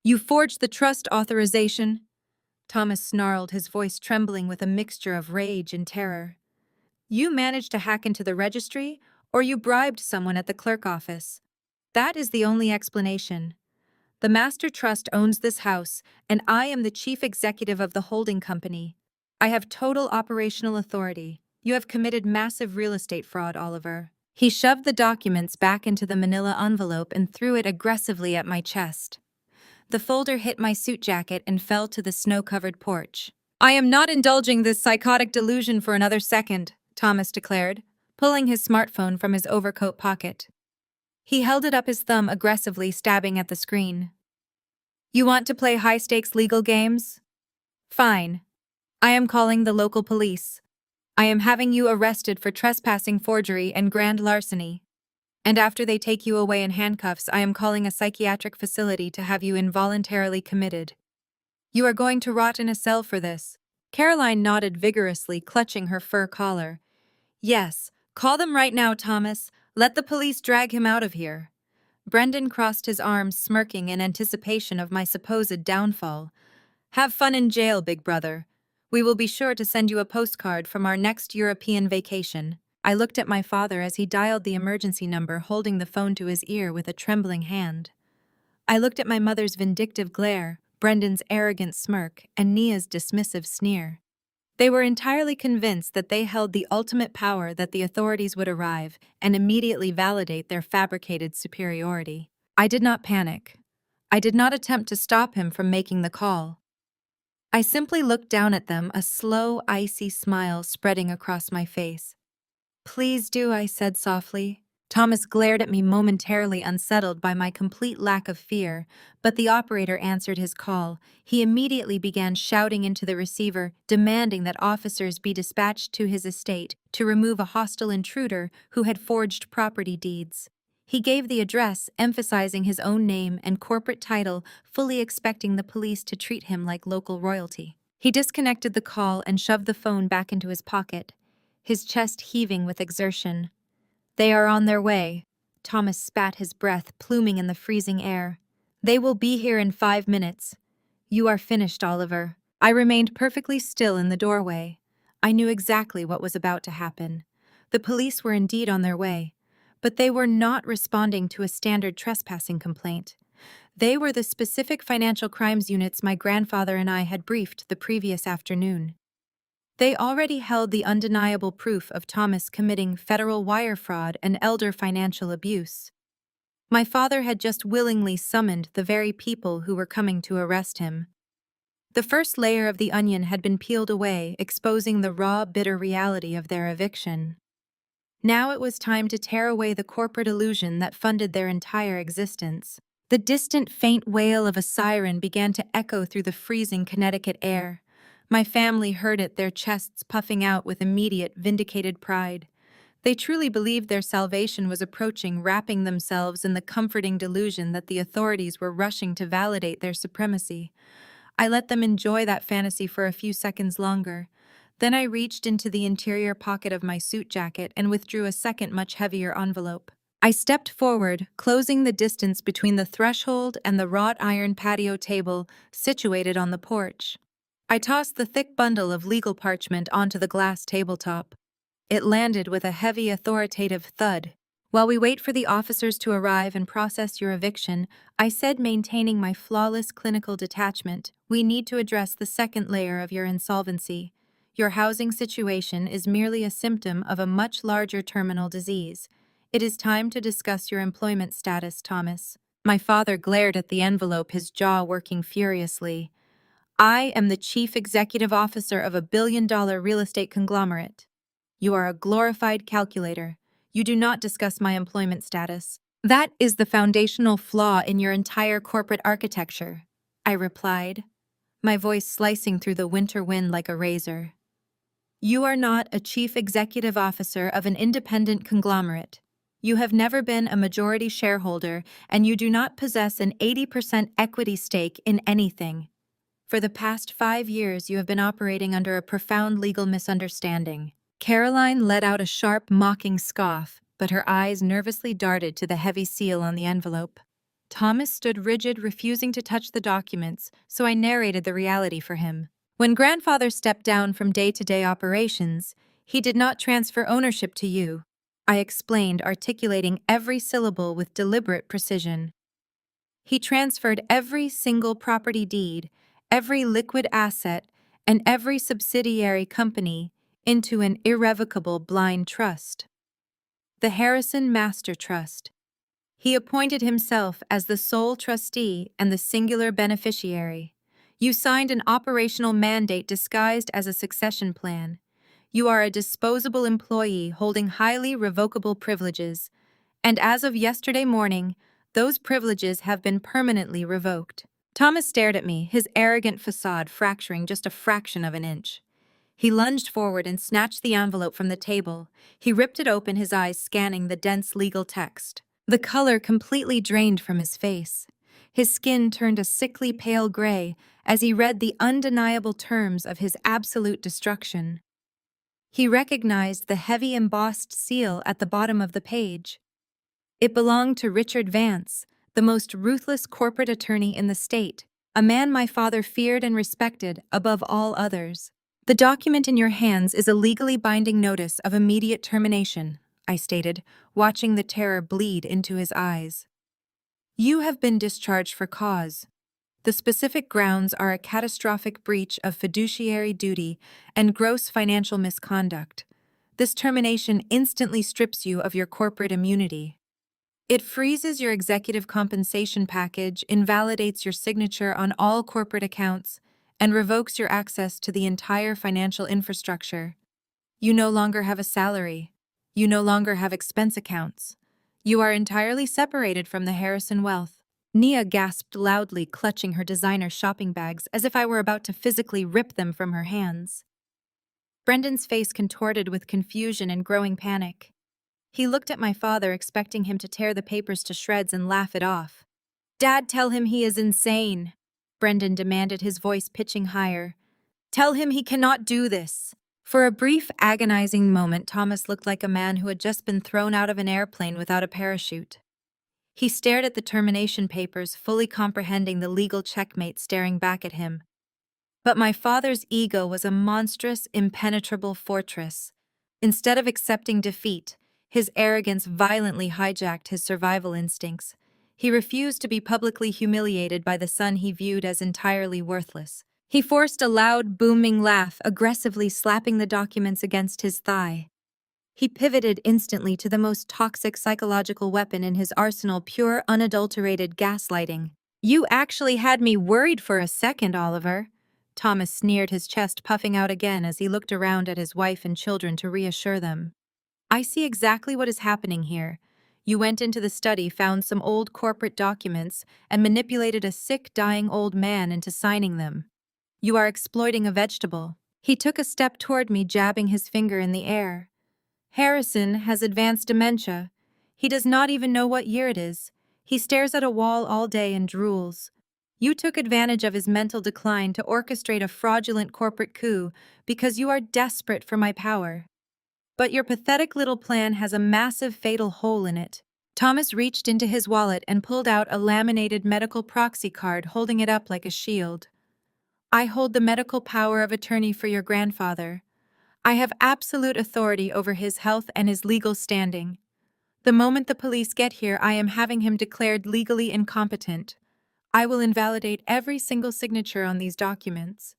You forged the trust authorization? Thomas snarled, his voice trembling with a mixture of rage and terror. You managed to hack into the registry, or you bribed someone at the clerk office. That is the only explanation. The master trust owns this house, and I am the chief executive of the holding company. I have total operational authority. You have committed massive real estate fraud, Oliver. He shoved the documents back into the manila envelope and threw it aggressively at my chest. The folder hit my suit jacket and fell to the snow-covered porch. I am not indulging this psychotic delusion for another second, Thomas declared, pulling his smartphone from his overcoat pocket. He held it up, his thumb aggressively stabbing at the screen. You want to play high-stakes legal games? Fine. I am calling the local police. I am having you arrested for trespassing, forgery, and grand larceny. And after they take you away in handcuffs, I am calling a psychiatric facility to have you involuntarily committed. You are going to rot in a cell for this. Caroline nodded vigorously, clutching her fur collar. Yes, call them right now, Thomas. Let the police drag him out of here. Brendan crossed his arms, smirking in anticipation of my supposed downfall. Have fun in jail, big brother. We will be sure to send you a postcard from our next European vacation. I looked at my father as he dialed the emergency number, holding the phone to his ear with a trembling hand. I looked at my mother's vindictive glare, Brendan's arrogant smirk, and Nia's dismissive sneer. They were entirely convinced that they held the ultimate power, that the authorities would arrive and immediately validate their fabricated superiority. I did not panic. I did not attempt to stop him from making the call. I simply looked down at them, a slow, icy smile spreading across my face. Please do, I said softly. Thomas glared at me, momentarily unsettled by my complete lack of fear, but the operator answered his call. He immediately began shouting into the receiver, demanding that officers be dispatched to his estate to remove a hostile intruder who had forged property deeds. He gave the address, emphasizing his own name and corporate title, fully expecting the police to treat him like local royalty. He disconnected the call and shoved the phone back into his pocket, his chest heaving with exertion. They are on their way. Thomas spat his breath, pluming in the freezing air. They will be here in 5 minutes. You are finished, Oliver. I remained perfectly still in the doorway. I knew exactly what was about to happen. The police were indeed on their way, but they were not responding to a standard trespassing complaint. They were the specific financial crimes units my grandfather and I had briefed the previous afternoon. They already held the undeniable proof of Thomas committing federal wire fraud and elder financial abuse. My father had just willingly summoned the very people who were coming to arrest him. The first layer of the onion had been peeled away, exposing the raw, bitter reality of their eviction. Now it was time to tear away the corporate illusion that funded their entire existence. The distant, faint wail of a siren began to echo through the freezing Connecticut air. My family heard it, their chests puffing out with immediate, vindicated pride. They truly believed their salvation was approaching, wrapping themselves in the comforting delusion that the authorities were rushing to validate their supremacy. I let them enjoy that fantasy for a few seconds longer. Then I reached into the interior pocket of my suit jacket and withdrew a second, much heavier envelope. I stepped forward, closing the distance between the threshold and the wrought iron patio table situated on the porch. I tossed the thick bundle of legal parchment onto the glass tabletop. It landed with a heavy, authoritative thud. While we wait for the officers to arrive and process your eviction, I said, maintaining my flawless clinical detachment, we need to address the second layer of your insolvency. Your housing situation is merely a symptom of a much larger terminal disease. It is time to discuss your employment status, Thomas. My father glared at the envelope, his jaw working furiously. I am the chief executive officer of a billion-dollar real estate conglomerate. You are a glorified calculator. You do not discuss my employment status. That is the foundational flaw in your entire corporate architecture, I replied, my voice slicing through the winter wind like a razor. You are not a chief executive officer of an independent conglomerate. You have never been a majority shareholder, and you do not possess an 80% equity stake in anything. For the past 5 years, you have been operating under a profound legal misunderstanding. Caroline let out a sharp, mocking scoff, but her eyes nervously darted to the heavy seal on the envelope. Thomas stood rigid, refusing to touch the documents, so I narrated the reality for him. When grandfather stepped down from day-to-day operations, he did not transfer ownership to you, I explained, articulating every syllable with deliberate precision. He transferred every single property deed, every liquid asset, and every subsidiary company into an irrevocable blind trust. The Harrison Master Trust. He appointed himself as the sole trustee and the singular beneficiary. You signed an operational mandate disguised as a succession plan. You are a disposable employee holding highly revocable privileges, and as of yesterday morning, those privileges have been permanently revoked. Thomas stared at me, his arrogant facade fracturing just a fraction of an inch. He lunged forward and snatched the envelope from the table. He ripped it open, his eyes scanning the dense legal text. The color completely drained from his face. His skin turned a sickly pale gray as he read the undeniable terms of his absolute destruction. He recognized the heavy embossed seal at the bottom of the page. It belonged to Richard Vance, the most ruthless corporate attorney in the state, a man my father feared and respected above all others. "The document in your hands is a legally binding notice of immediate termination," I stated, watching the terror bleed into his eyes. "You have been discharged for cause. The specific grounds are a catastrophic breach of fiduciary duty and gross financial misconduct. This termination instantly strips you of your corporate immunity. It freezes your executive compensation package, invalidates your signature on all corporate accounts, and revokes your access to the entire financial infrastructure. You no longer have a salary. You no longer have expense accounts. You are entirely separated from the Harrison wealth." Nia gasped loudly, clutching her designer shopping bags as if I were about to physically rip them from her hands. Brendan's face contorted with confusion and growing panic. He looked at my father, expecting him to tear the papers to shreds and laugh it off. "Dad, tell him he is insane," Brendan demanded, his voice pitching higher. "Tell him he cannot do this." For a brief, agonizing moment, Thomas looked like a man who had just been thrown out of an airplane without a parachute. He stared at the termination papers, fully comprehending the legal checkmate staring back at him. But my father's ego was a monstrous, impenetrable fortress. Instead of accepting defeat, his arrogance violently hijacked his survival instincts. He refused to be publicly humiliated by the son he viewed as entirely worthless. He forced a loud, booming laugh, aggressively slapping the documents against his thigh. He pivoted instantly to the most toxic psychological weapon in his arsenal, pure, unadulterated gaslighting. "You actually had me worried for a second, Oliver." Thomas sneered, his chest puffing out again as he looked around at his wife and children to reassure them. "I see exactly what is happening here. You went into the study, found some old corporate documents, and manipulated a sick, dying old man into signing them. You are exploiting a vegetable." He took a step toward me, jabbing his finger in the air. "Harrison has advanced dementia. He does not even know what year it is. He stares at a wall all day and drools. You took advantage of his mental decline to orchestrate a fraudulent corporate coup because you are desperate for my power. But your pathetic little plan has a massive fatal hole in it." Thomas reached into his wallet and pulled out a laminated medical proxy card, holding it up like a shield. "I hold the medical power of attorney for your grandfather. I have absolute authority over his health and his legal standing. The moment the police get here, I am having him declared legally incompetent. I will invalidate every single signature on these documents.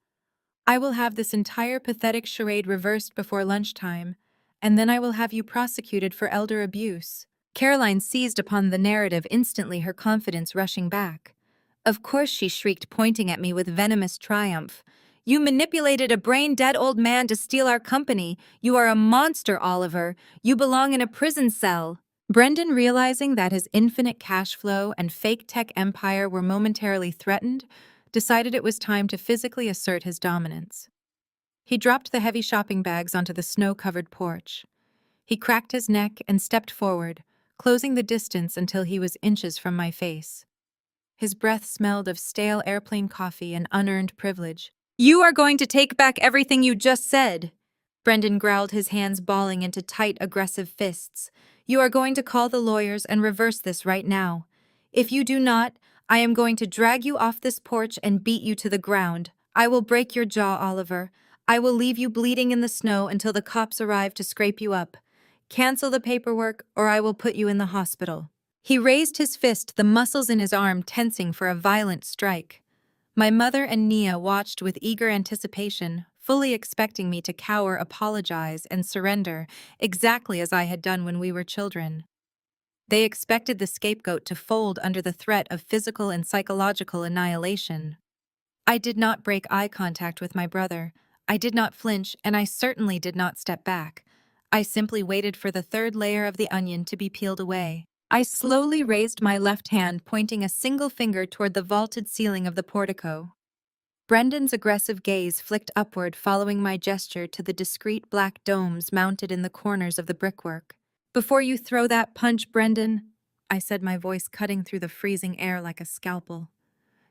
I will have this entire pathetic charade reversed before lunchtime, and then I will have you prosecuted for elder abuse." Caroline seized upon the narrative instantly, her confidence rushing back. "Of course," she shrieked, pointing at me with venomous triumph. "You manipulated a brain-dead old man to steal our company. You are a monster, Oliver. You belong in a prison cell." Brendan, realizing that his infinite cash flow and fake tech empire were momentarily threatened, decided it was time to physically assert his dominance. He dropped the heavy shopping bags onto the snow-covered porch. He cracked his neck and stepped forward, closing the distance until he was inches from my face. His breath smelled of stale airplane coffee and unearned privilege. "You are going to take back everything you just said." Brendan growled, his hands balling into tight, aggressive fists. "You are going to call the lawyers and reverse this right now. If you do not, I am going to drag you off this porch and beat you to the ground. I will break your jaw, Oliver. I will leave you bleeding in the snow until the cops arrive to scrape you up. Cancel the paperwork, or I will put you in the hospital." He raised his fist, the muscles in his arm tensing for a violent strike. My mother and Nia watched with eager anticipation, fully expecting me to cower, apologize, and surrender, exactly as I had done when we were children. They expected the scapegoat to fold under the threat of physical and psychological annihilation. I did not break eye contact with my brother. I did not flinch, and I certainly did not step back. I simply waited for the third layer of the onion to be peeled away. I slowly raised my left hand, pointing a single finger toward the vaulted ceiling of the portico. Brendan's aggressive gaze flicked upward, following my gesture to the discreet black domes mounted in the corners of the brickwork. "Before you throw that punch, Brendan," I said, my voice cutting through the freezing air like a scalpel,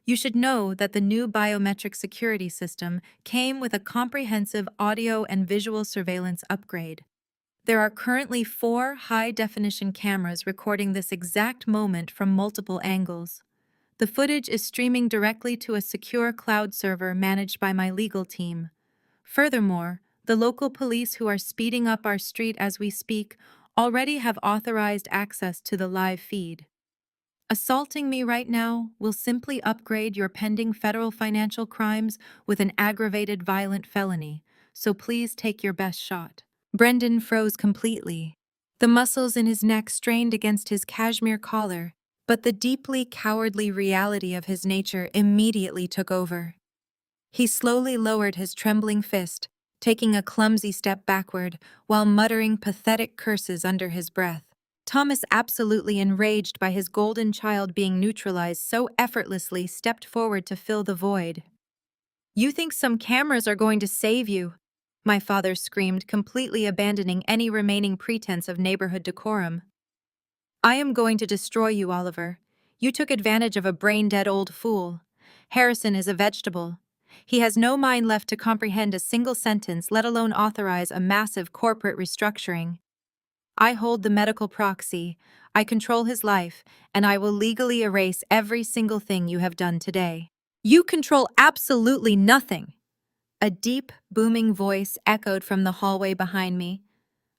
"you should know that the new biometric security system came with a comprehensive audio and visual surveillance upgrade. There are currently 4 high-definition cameras recording this exact moment from multiple angles. The footage is streaming directly to a secure cloud server managed by my legal team. Furthermore, the local police who are speeding up our street as we speak already have authorized access to the live feed. Assaulting me right now will simply upgrade your pending federal financial crimes with an aggravated violent felony, so please take your best shot." Brendan froze completely. The muscles in his neck strained against his cashmere collar, but the deeply cowardly reality of his nature immediately took over. He slowly lowered his trembling fist, taking a clumsy step backward while muttering pathetic curses under his breath. Thomas, absolutely enraged by his golden child being neutralized so effortlessly, stepped forward to fill the void. "You think some cameras are going to save you?" my father screamed, completely abandoning any remaining pretense of neighborhood decorum. "I am going to destroy you, Oliver. You took advantage of a brain-dead old fool. Harrison is a vegetable. He has no mind left to comprehend a single sentence, let alone authorize a massive corporate restructuring. I hold the medical proxy, I control his life, and I will legally erase every single thing you have done today." "You control absolutely nothing!" A deep, booming voice echoed from the hallway behind me.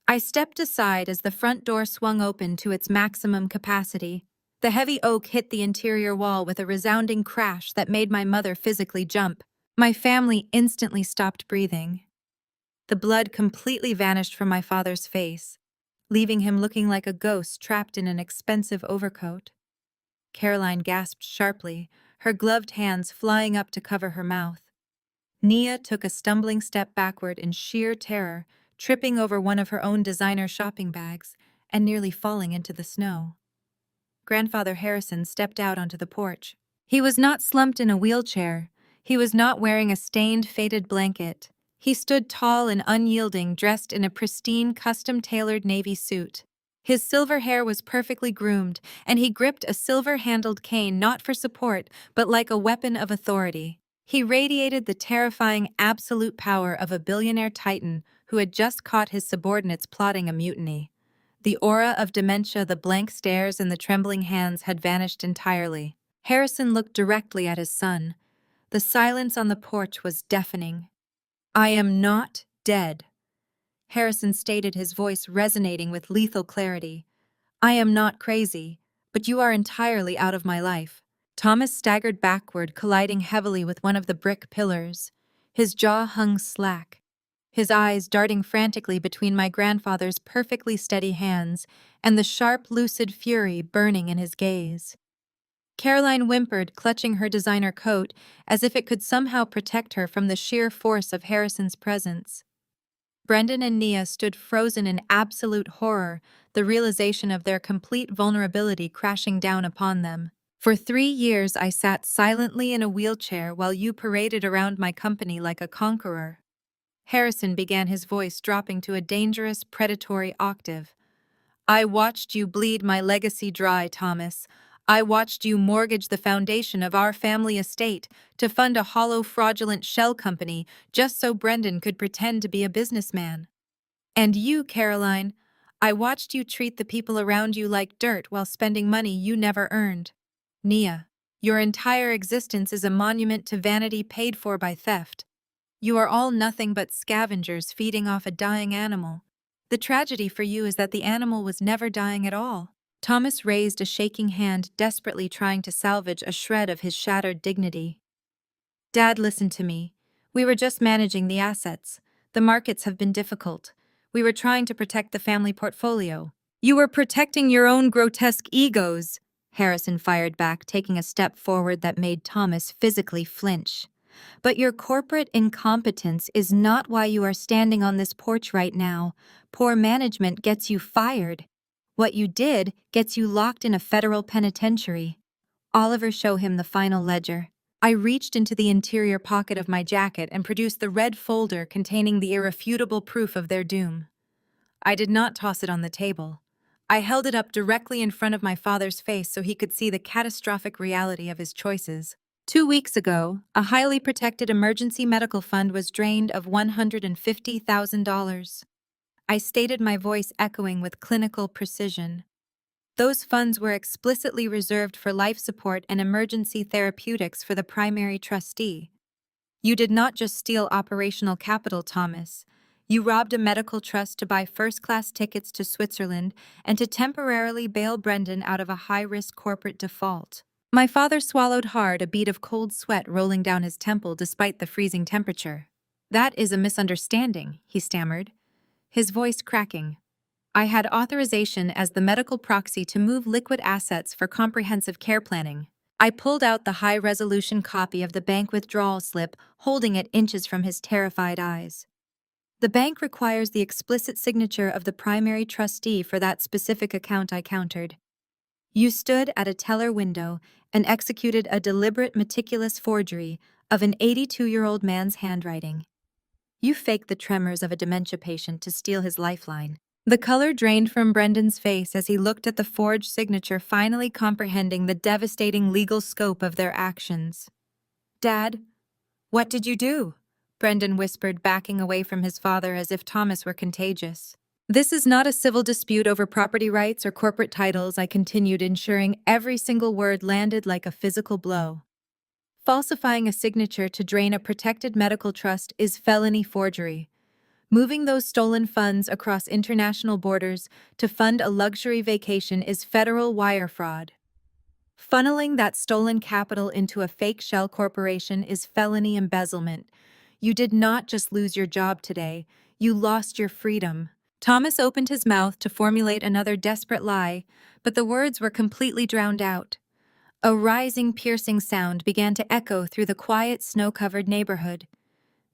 I stepped aside as the front door swung open to its maximum capacity. The heavy oak hit the interior wall with a resounding crash that made my mother physically jump. My family instantly stopped breathing. The blood completely vanished from my father's face, leaving him looking like a ghost trapped in an expensive overcoat. Caroline gasped sharply, her gloved hands flying up to cover her mouth. Nia took a stumbling step backward in sheer terror, tripping over one of her own designer shopping bags and nearly falling into the snow. Grandfather Harrison stepped out onto the porch. He was not slumped in a wheelchair. He was not wearing a stained, faded blanket. He stood tall and unyielding, dressed in a pristine, custom-tailored navy suit. His silver hair was perfectly groomed, and he gripped a silver-handled cane not for support, but like a weapon of authority. He radiated the terrifying absolute power of a billionaire titan who had just caught his subordinates plotting a mutiny. The aura of dementia, the blank stares, and the trembling hands had vanished entirely. Harrison looked directly at his son. The silence on the porch was deafening. "I am not dead," Harrison stated, his voice resonating with lethal clarity. "I am not crazy, but you are entirely out of my life." Thomas staggered backward, colliding heavily with one of the brick pillars. His jaw hung slack, his eyes darting frantically between my grandfather's perfectly steady hands and the sharp, lucid fury burning in his gaze. Caroline whimpered, clutching her designer coat as if it could somehow protect her from the sheer force of Harrison's presence. Brendan and Nia stood frozen in absolute horror, the realization of their complete vulnerability crashing down upon them. "For 3 years I sat silently in a wheelchair while you paraded around my company like a conqueror." Harrison began, his voice dropping to a dangerous, predatory octave. "I watched you bleed my legacy dry, Thomas. I watched you mortgage the foundation of our family estate to fund a hollow, fraudulent shell company just so Brendan could pretend to be a businessman. And you, Caroline, I watched you treat the people around you like dirt while spending money you never earned. Nia, your entire existence is a monument to vanity paid for by theft. You are all nothing but scavengers feeding off a dying animal. The tragedy for you is that the animal was never dying at all." Thomas raised a shaking hand, desperately trying to salvage a shred of his shattered dignity. Dad, listen to me. We were just managing the assets. The markets have been difficult. We were trying to protect the family portfolio. You were protecting your own grotesque egos, Harrison fired back, taking a step forward that made Thomas physically flinch. But your corporate incompetence is not why you are standing on this porch right now. Poor management gets you fired. What you did gets you locked in a federal penitentiary. Oliver, show him the final ledger. I reached into the interior pocket of my jacket and produced the red folder containing the irrefutable proof of their doom. I did not toss it on the table. I held it up directly in front of my father's face so he could see the catastrophic reality of his choices. 2 weeks ago, a highly protected emergency medical fund was drained of $150,000. I stated, my voice echoing with clinical precision. Those funds were explicitly reserved for life support and emergency therapeutics for the primary trustee. You did not just steal operational capital, Thomas. You robbed a medical trust to buy first-class tickets to Switzerland and to temporarily bail Brendan out of a high-risk corporate default. My father swallowed hard, a bead of cold sweat rolling down his temple despite the freezing temperature. That is a misunderstanding, he stammered, his voice cracking. I had authorization as the medical proxy to move liquid assets for comprehensive care planning. I pulled out the high-resolution copy of the bank withdrawal slip, holding it inches from his terrified eyes. The bank requires the explicit signature of the primary trustee for that specific account, I countered. You stood at a teller window and executed a deliberate, meticulous forgery of an 82-year-old man's handwriting. You faked the tremors of a dementia patient to steal his lifeline. The color drained from Brendan's face as he looked at the forged signature, finally comprehending the devastating legal scope of their actions. Dad, what did you do? Brendan whispered, backing away from his father as if Thomas were contagious. This is not a civil dispute over property rights or corporate titles, I continued, ensuring every single word landed like a physical blow. Falsifying a signature to drain a protected medical trust is felony forgery. Moving those stolen funds across international borders to fund a luxury vacation is federal wire fraud. Funneling that stolen capital into a fake shell corporation is felony embezzlement. You did not just lose your job today, you lost your freedom. Thomas opened his mouth to formulate another desperate lie, but the words were completely drowned out. A rising, piercing sound began to echo through the quiet, snow-covered neighborhood.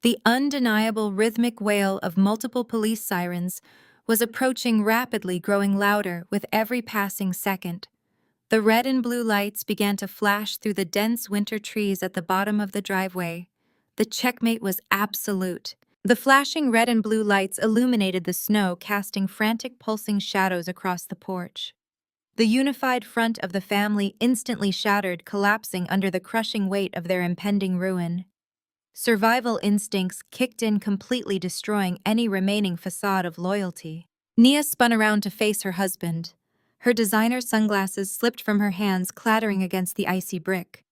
The undeniable rhythmic wail of multiple police sirens was approaching rapidly, growing louder with every passing second. The red and blue lights began to flash through the dense winter trees at the bottom of the driveway. The checkmate was absolute. The flashing red and blue lights illuminated the snow, casting frantic, pulsing shadows across the porch. The unified front of the family instantly shattered, collapsing under the crushing weight of their impending ruin. Survival instincts kicked in, completely destroying any remaining facade of loyalty. Nia spun around to face her husband. Her designer sunglasses slipped from her hands, clattering against the icy brick.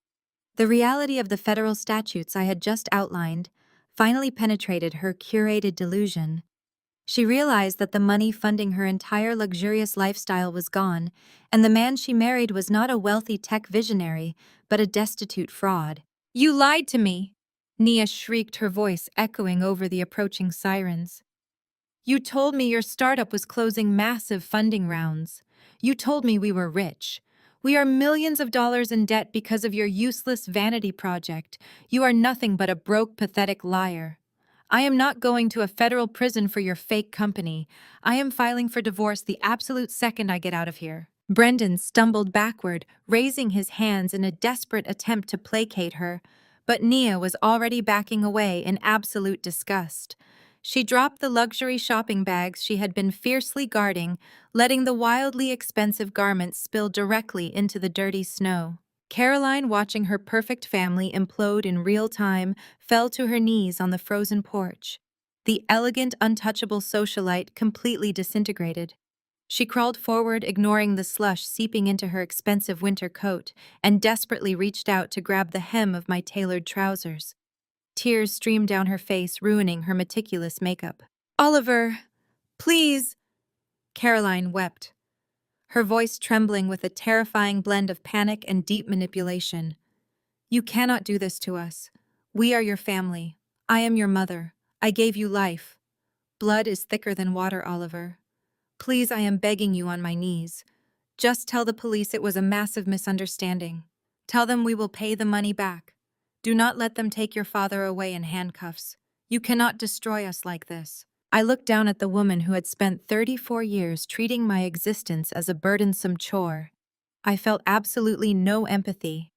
The reality of the federal statutes I had just outlined finally penetrated her curated delusion. She realized that the money funding her entire luxurious lifestyle was gone, and the man she married was not a wealthy tech visionary, but a destitute fraud. You lied to me! Nia shrieked, her voice echoing over the approaching sirens. You told me your startup was closing massive funding rounds. You told me we were rich. We are millions of dollars in debt because of your useless vanity project. You are nothing but a broke, pathetic liar. I am not going to a federal prison for your fake company. I am filing for divorce the absolute second I get out of here. Brendan stumbled backward, raising his hands in a desperate attempt to placate her, but Nia was already backing away in absolute disgust. She dropped the luxury shopping bags she had been fiercely guarding, letting the wildly expensive garments spill directly into the dirty snow. Caroline, watching her perfect family implode in real time, fell to her knees on the frozen porch. The elegant, untouchable socialite completely disintegrated. She crawled forward, ignoring the slush seeping into her expensive winter coat, and desperately reached out to grab the hem of my tailored trousers. Tears streamed down her face, ruining her meticulous makeup. Oliver, please! Caroline wept, her voice trembling with a terrifying blend of panic and deep manipulation. You cannot do this to us. We are your family. I am your mother. I gave you life. Blood is thicker than water, Oliver. Please, I am begging you on my knees. Just tell the police it was a massive misunderstanding. Tell them we will pay the money back. Do not let them take your father away in handcuffs. You cannot destroy us like this. I looked down at the woman who had spent 34 years treating my existence as a burdensome chore. I felt absolutely no empathy.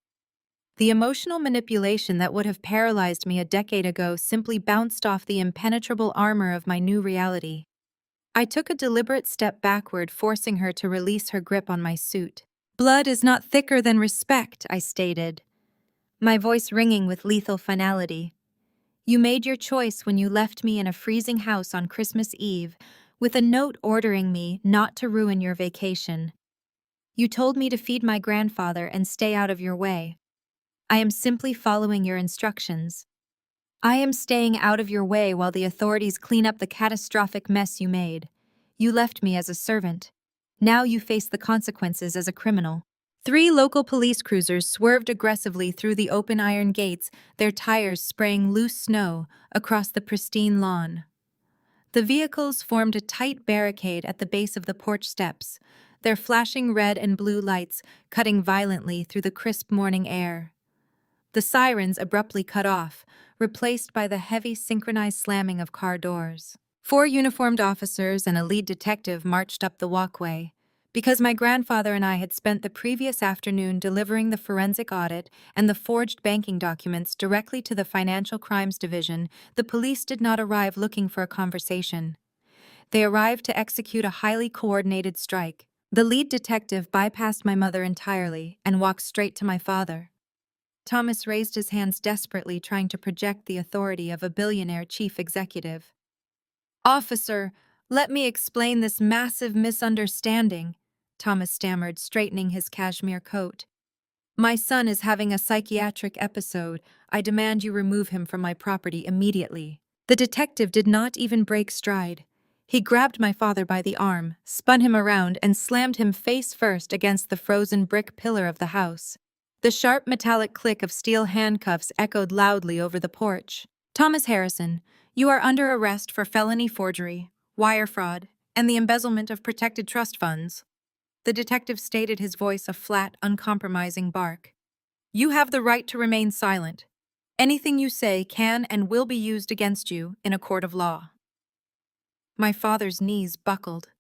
The emotional manipulation that would have paralyzed me a decade ago simply bounced off the impenetrable armor of my new reality. I took a deliberate step backward, forcing her to release her grip on my suit. Blood is not thicker than respect, I stated, my voice ringing with lethal finality. You made your choice when you left me in a freezing house on Christmas Eve, with a note ordering me not to ruin your vacation. You told me to feed my grandfather and stay out of your way. I am simply following your instructions. I am staying out of your way while the authorities clean up the catastrophic mess you made. You left me as a servant. Now you face the consequences as a criminal. 3 local police cruisers swerved aggressively through the open iron gates, their tires spraying loose snow across the pristine lawn. The vehicles formed a tight barricade at the base of the porch steps, their flashing red and blue lights cutting violently through the crisp morning air. The sirens abruptly cut off, replaced by the heavy synchronized slamming of car doors. 4 uniformed officers and a lead detective marched up the walkway. Because my grandfather and I had spent the previous afternoon delivering the forensic audit and the forged banking documents directly to the Financial Crimes Division, the police did not arrive looking for a conversation. They arrived to execute a highly coordinated strike. The lead detective bypassed my mother entirely and walked straight to my father. Thomas raised his hands desperately, trying to project the authority of a billionaire chief executive. "Officer, let me explain this massive misunderstanding," Thomas stammered, straightening his cashmere coat. "My son is having a psychiatric episode. I demand you remove him from my property immediately." The detective did not even break stride. He grabbed my father by the arm, spun him around, and slammed him face first against the frozen brick pillar of the house. The sharp metallic click of steel handcuffs echoed loudly over the porch. "Thomas Harrison, you are under arrest for felony forgery, wire fraud, and the embezzlement of protected trust funds." The detective stated, his voice a flat, uncompromising bark. "You have the right to remain silent. Anything you say can and will be used against you in a court of law." My father's knees buckled.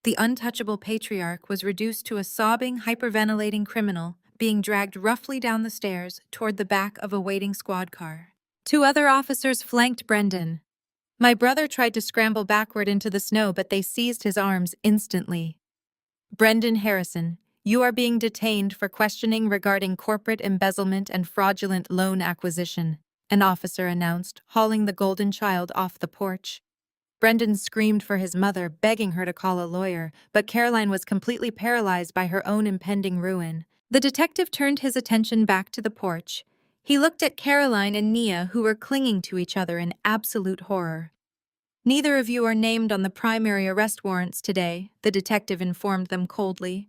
The untouchable patriarch was reduced to a sobbing, hyperventilating criminal being dragged roughly down the stairs toward the back of a waiting squad car. 2 other officers flanked Brendan. My brother tried to scramble backward into the snow, but they seized his arms instantly. "Brendan Harrison, you are being detained for questioning regarding corporate embezzlement and fraudulent loan acquisition," an officer announced, hauling the golden child off the porch. Brendan screamed for his mother, begging her to call a lawyer, but Caroline was completely paralyzed by her own impending ruin. The detective turned his attention back to the porch. He looked at Caroline and Nia, who were clinging to each other in absolute horror. "Neither of you are named on the primary arrest warrants today," the detective informed them coldly.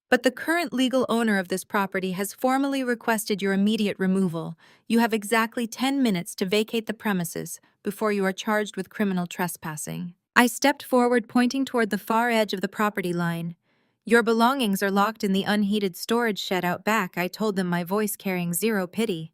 "But the current legal owner of this property has formally requested your immediate removal. You have exactly 10 minutes to vacate the premises before you are charged with criminal trespassing." I stepped forward, pointing toward the far edge of the property line. "Your belongings are locked in the unheated storage shed out back," I told them, my voice carrying zero pity.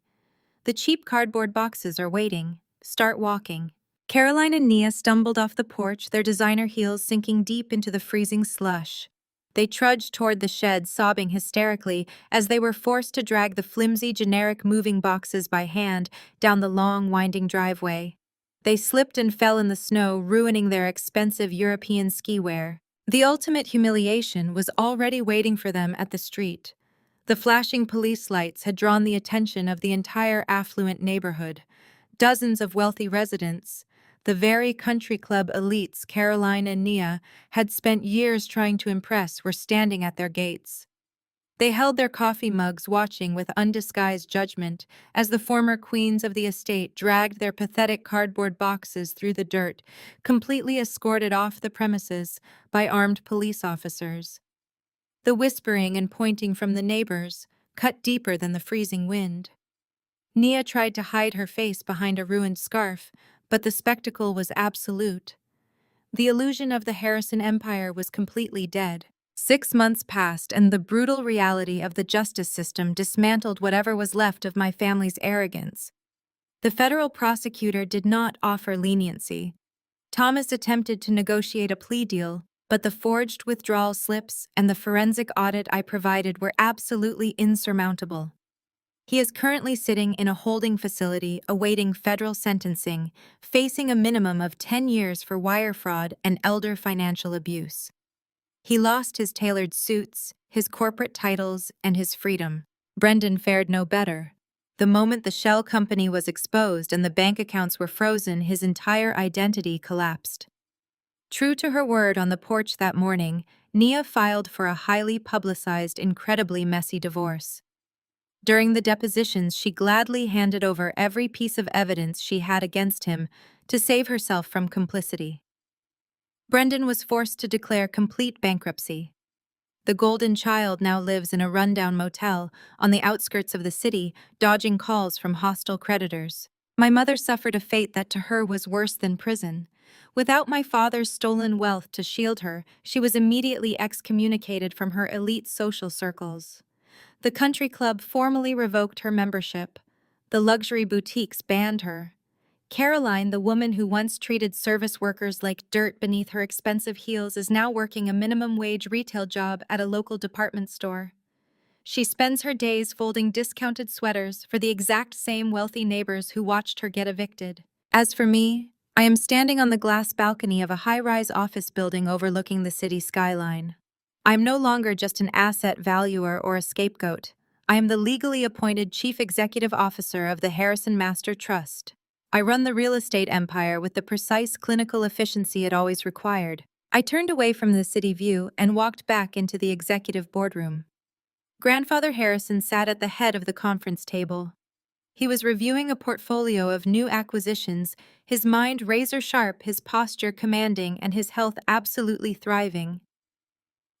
"The cheap cardboard boxes are waiting. Start walking." Caroline and Nia stumbled off the porch, their designer heels sinking deep into the freezing slush. They trudged toward the shed, sobbing hysterically as they were forced to drag the flimsy, generic moving boxes by hand down the long, winding driveway. They slipped and fell in the snow, ruining their expensive European ski wear. The ultimate humiliation was already waiting for them at the street. The flashing police lights had drawn the attention of the entire affluent neighborhood. Dozens of wealthy residents, the very country club elites Caroline and Nia had spent years trying to impress, were standing at their gates. They held their coffee mugs, watching with undisguised judgment as the former queens of the estate dragged their pathetic cardboard boxes through the dirt, completely escorted off the premises by armed police officers. The whispering and pointing from the neighbors cut deeper than the freezing wind. Nia tried to hide her face behind a ruined scarf, but the spectacle was absolute. The illusion of the Harrison Empire was completely dead. 6 months passed, and the brutal reality of the justice system dismantled whatever was left of my family's arrogance. The federal prosecutor did not offer leniency. Thomas attempted to negotiate a plea deal, but the forged withdrawal slips and the forensic audit I provided were absolutely insurmountable. He is currently sitting in a holding facility awaiting federal sentencing, facing a minimum of 10 years for wire fraud and elder financial abuse. He lost his tailored suits, his corporate titles, and his freedom. Brendan fared no better. The moment the shell company was exposed and the bank accounts were frozen, his entire identity collapsed. True to her word on the porch that morning, Nia filed for a highly publicized, incredibly messy divorce. During the depositions, she gladly handed over every piece of evidence she had against him to save herself from complicity. Brendan was forced to declare complete bankruptcy. The golden child now lives in a rundown motel on the outskirts of the city, dodging calls from hostile creditors. My mother suffered a fate that to her was worse than prison. Without my father's stolen wealth to shield her, she was immediately excommunicated from her elite social circles. The country club formally revoked her membership. The luxury boutiques banned her. Caroline, the woman who once treated service workers like dirt beneath her expensive heels, is now working a minimum wage retail job at a local department store. She spends her days folding discounted sweaters for the exact same wealthy neighbors who watched her get evicted. As for me, I am standing on the glass balcony of a high-rise office building overlooking the city skyline. I am no longer just an asset valuer or a scapegoat. I am the legally appointed Chief Executive Officer of the Harrison Master Trust. I run the real estate empire with the precise clinical efficiency it always required. I turned away from the city view and walked back into the executive boardroom. Grandfather Harrison sat at the head of the conference table. He was reviewing a portfolio of new acquisitions, his mind razor-sharp, his posture commanding, and his health absolutely thriving.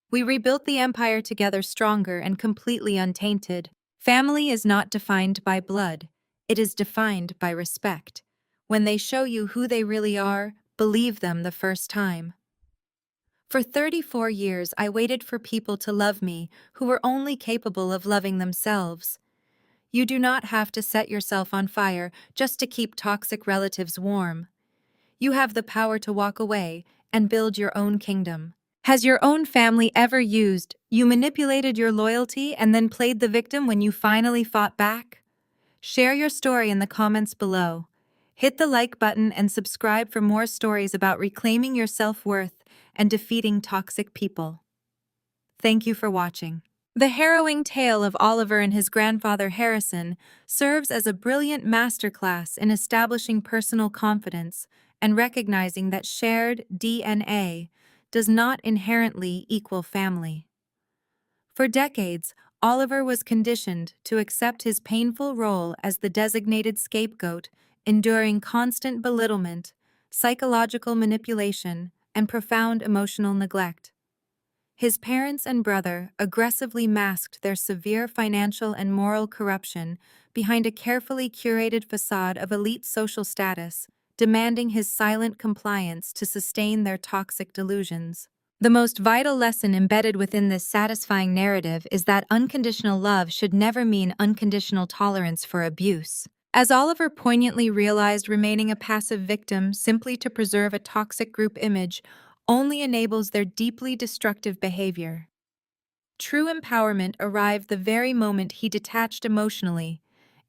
We rebuilt the empire together, stronger and completely untainted. Family is not defined by blood. It is defined by respect. When they show you who they really are, believe them the first time. For 34 years, I waited for people to love me who were only capable of loving themselves. You do not have to set yourself on fire just to keep toxic relatives warm. You have the power to walk away and build your own kingdom. Has your own family ever used, you manipulated your loyalty and then played the victim when you finally fought back? Share your story in the comments below. Hit the like button and subscribe for more stories about reclaiming your self-worth and defeating toxic people. Thank you for watching. The harrowing tale of Oliver and his grandfather Harrison serves as a brilliant masterclass in establishing personal confidence and recognizing that shared DNA does not inherently equal family. For decades, Oliver was conditioned to accept his painful role as the designated scapegoat, enduring constant belittlement, psychological manipulation, and profound emotional neglect. His parents and brother aggressively masked their severe financial and moral corruption behind a carefully curated facade of elite social status, demanding his silent compliance to sustain their toxic delusions. The most vital lesson embedded within this satisfying narrative is that unconditional love should never mean unconditional tolerance for abuse. As Oliver poignantly realized, remaining a passive victim simply to preserve a toxic group image only enables their deeply destructive behavior. True empowerment arrived the very moment he detached emotionally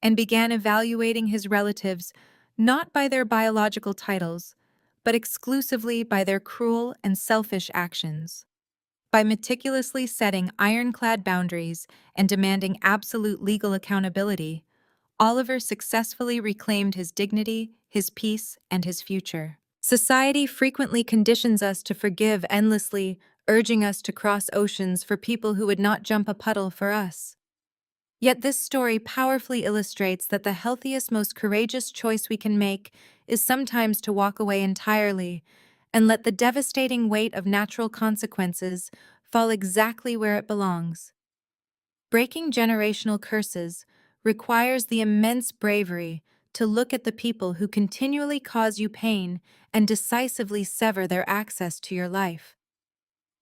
and began evaluating his relatives not by their biological titles, but exclusively by their cruel and selfish actions. By meticulously setting ironclad boundaries and demanding absolute legal accountability, Oliver successfully reclaimed his dignity, his peace, and his future. Society frequently conditions us to forgive endlessly, urging us to cross oceans for people who would not jump a puddle for us. Yet this story powerfully illustrates that the healthiest, most courageous choice we can make is sometimes to walk away entirely and let the devastating weight of natural consequences fall exactly where it belongs. Breaking generational curses, requires the immense bravery to look at the people who continually cause you pain and decisively sever their access to your life.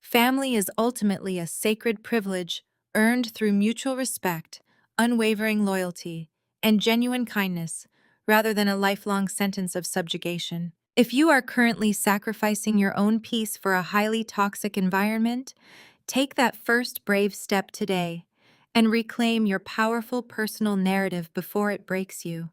Family is ultimately a sacred privilege earned through mutual respect, unwavering loyalty, and genuine kindness, rather than a lifelong sentence of subjugation. If you are currently sacrificing your own peace for a highly toxic environment, take that first brave step today and reclaim your powerful personal narrative before it breaks you.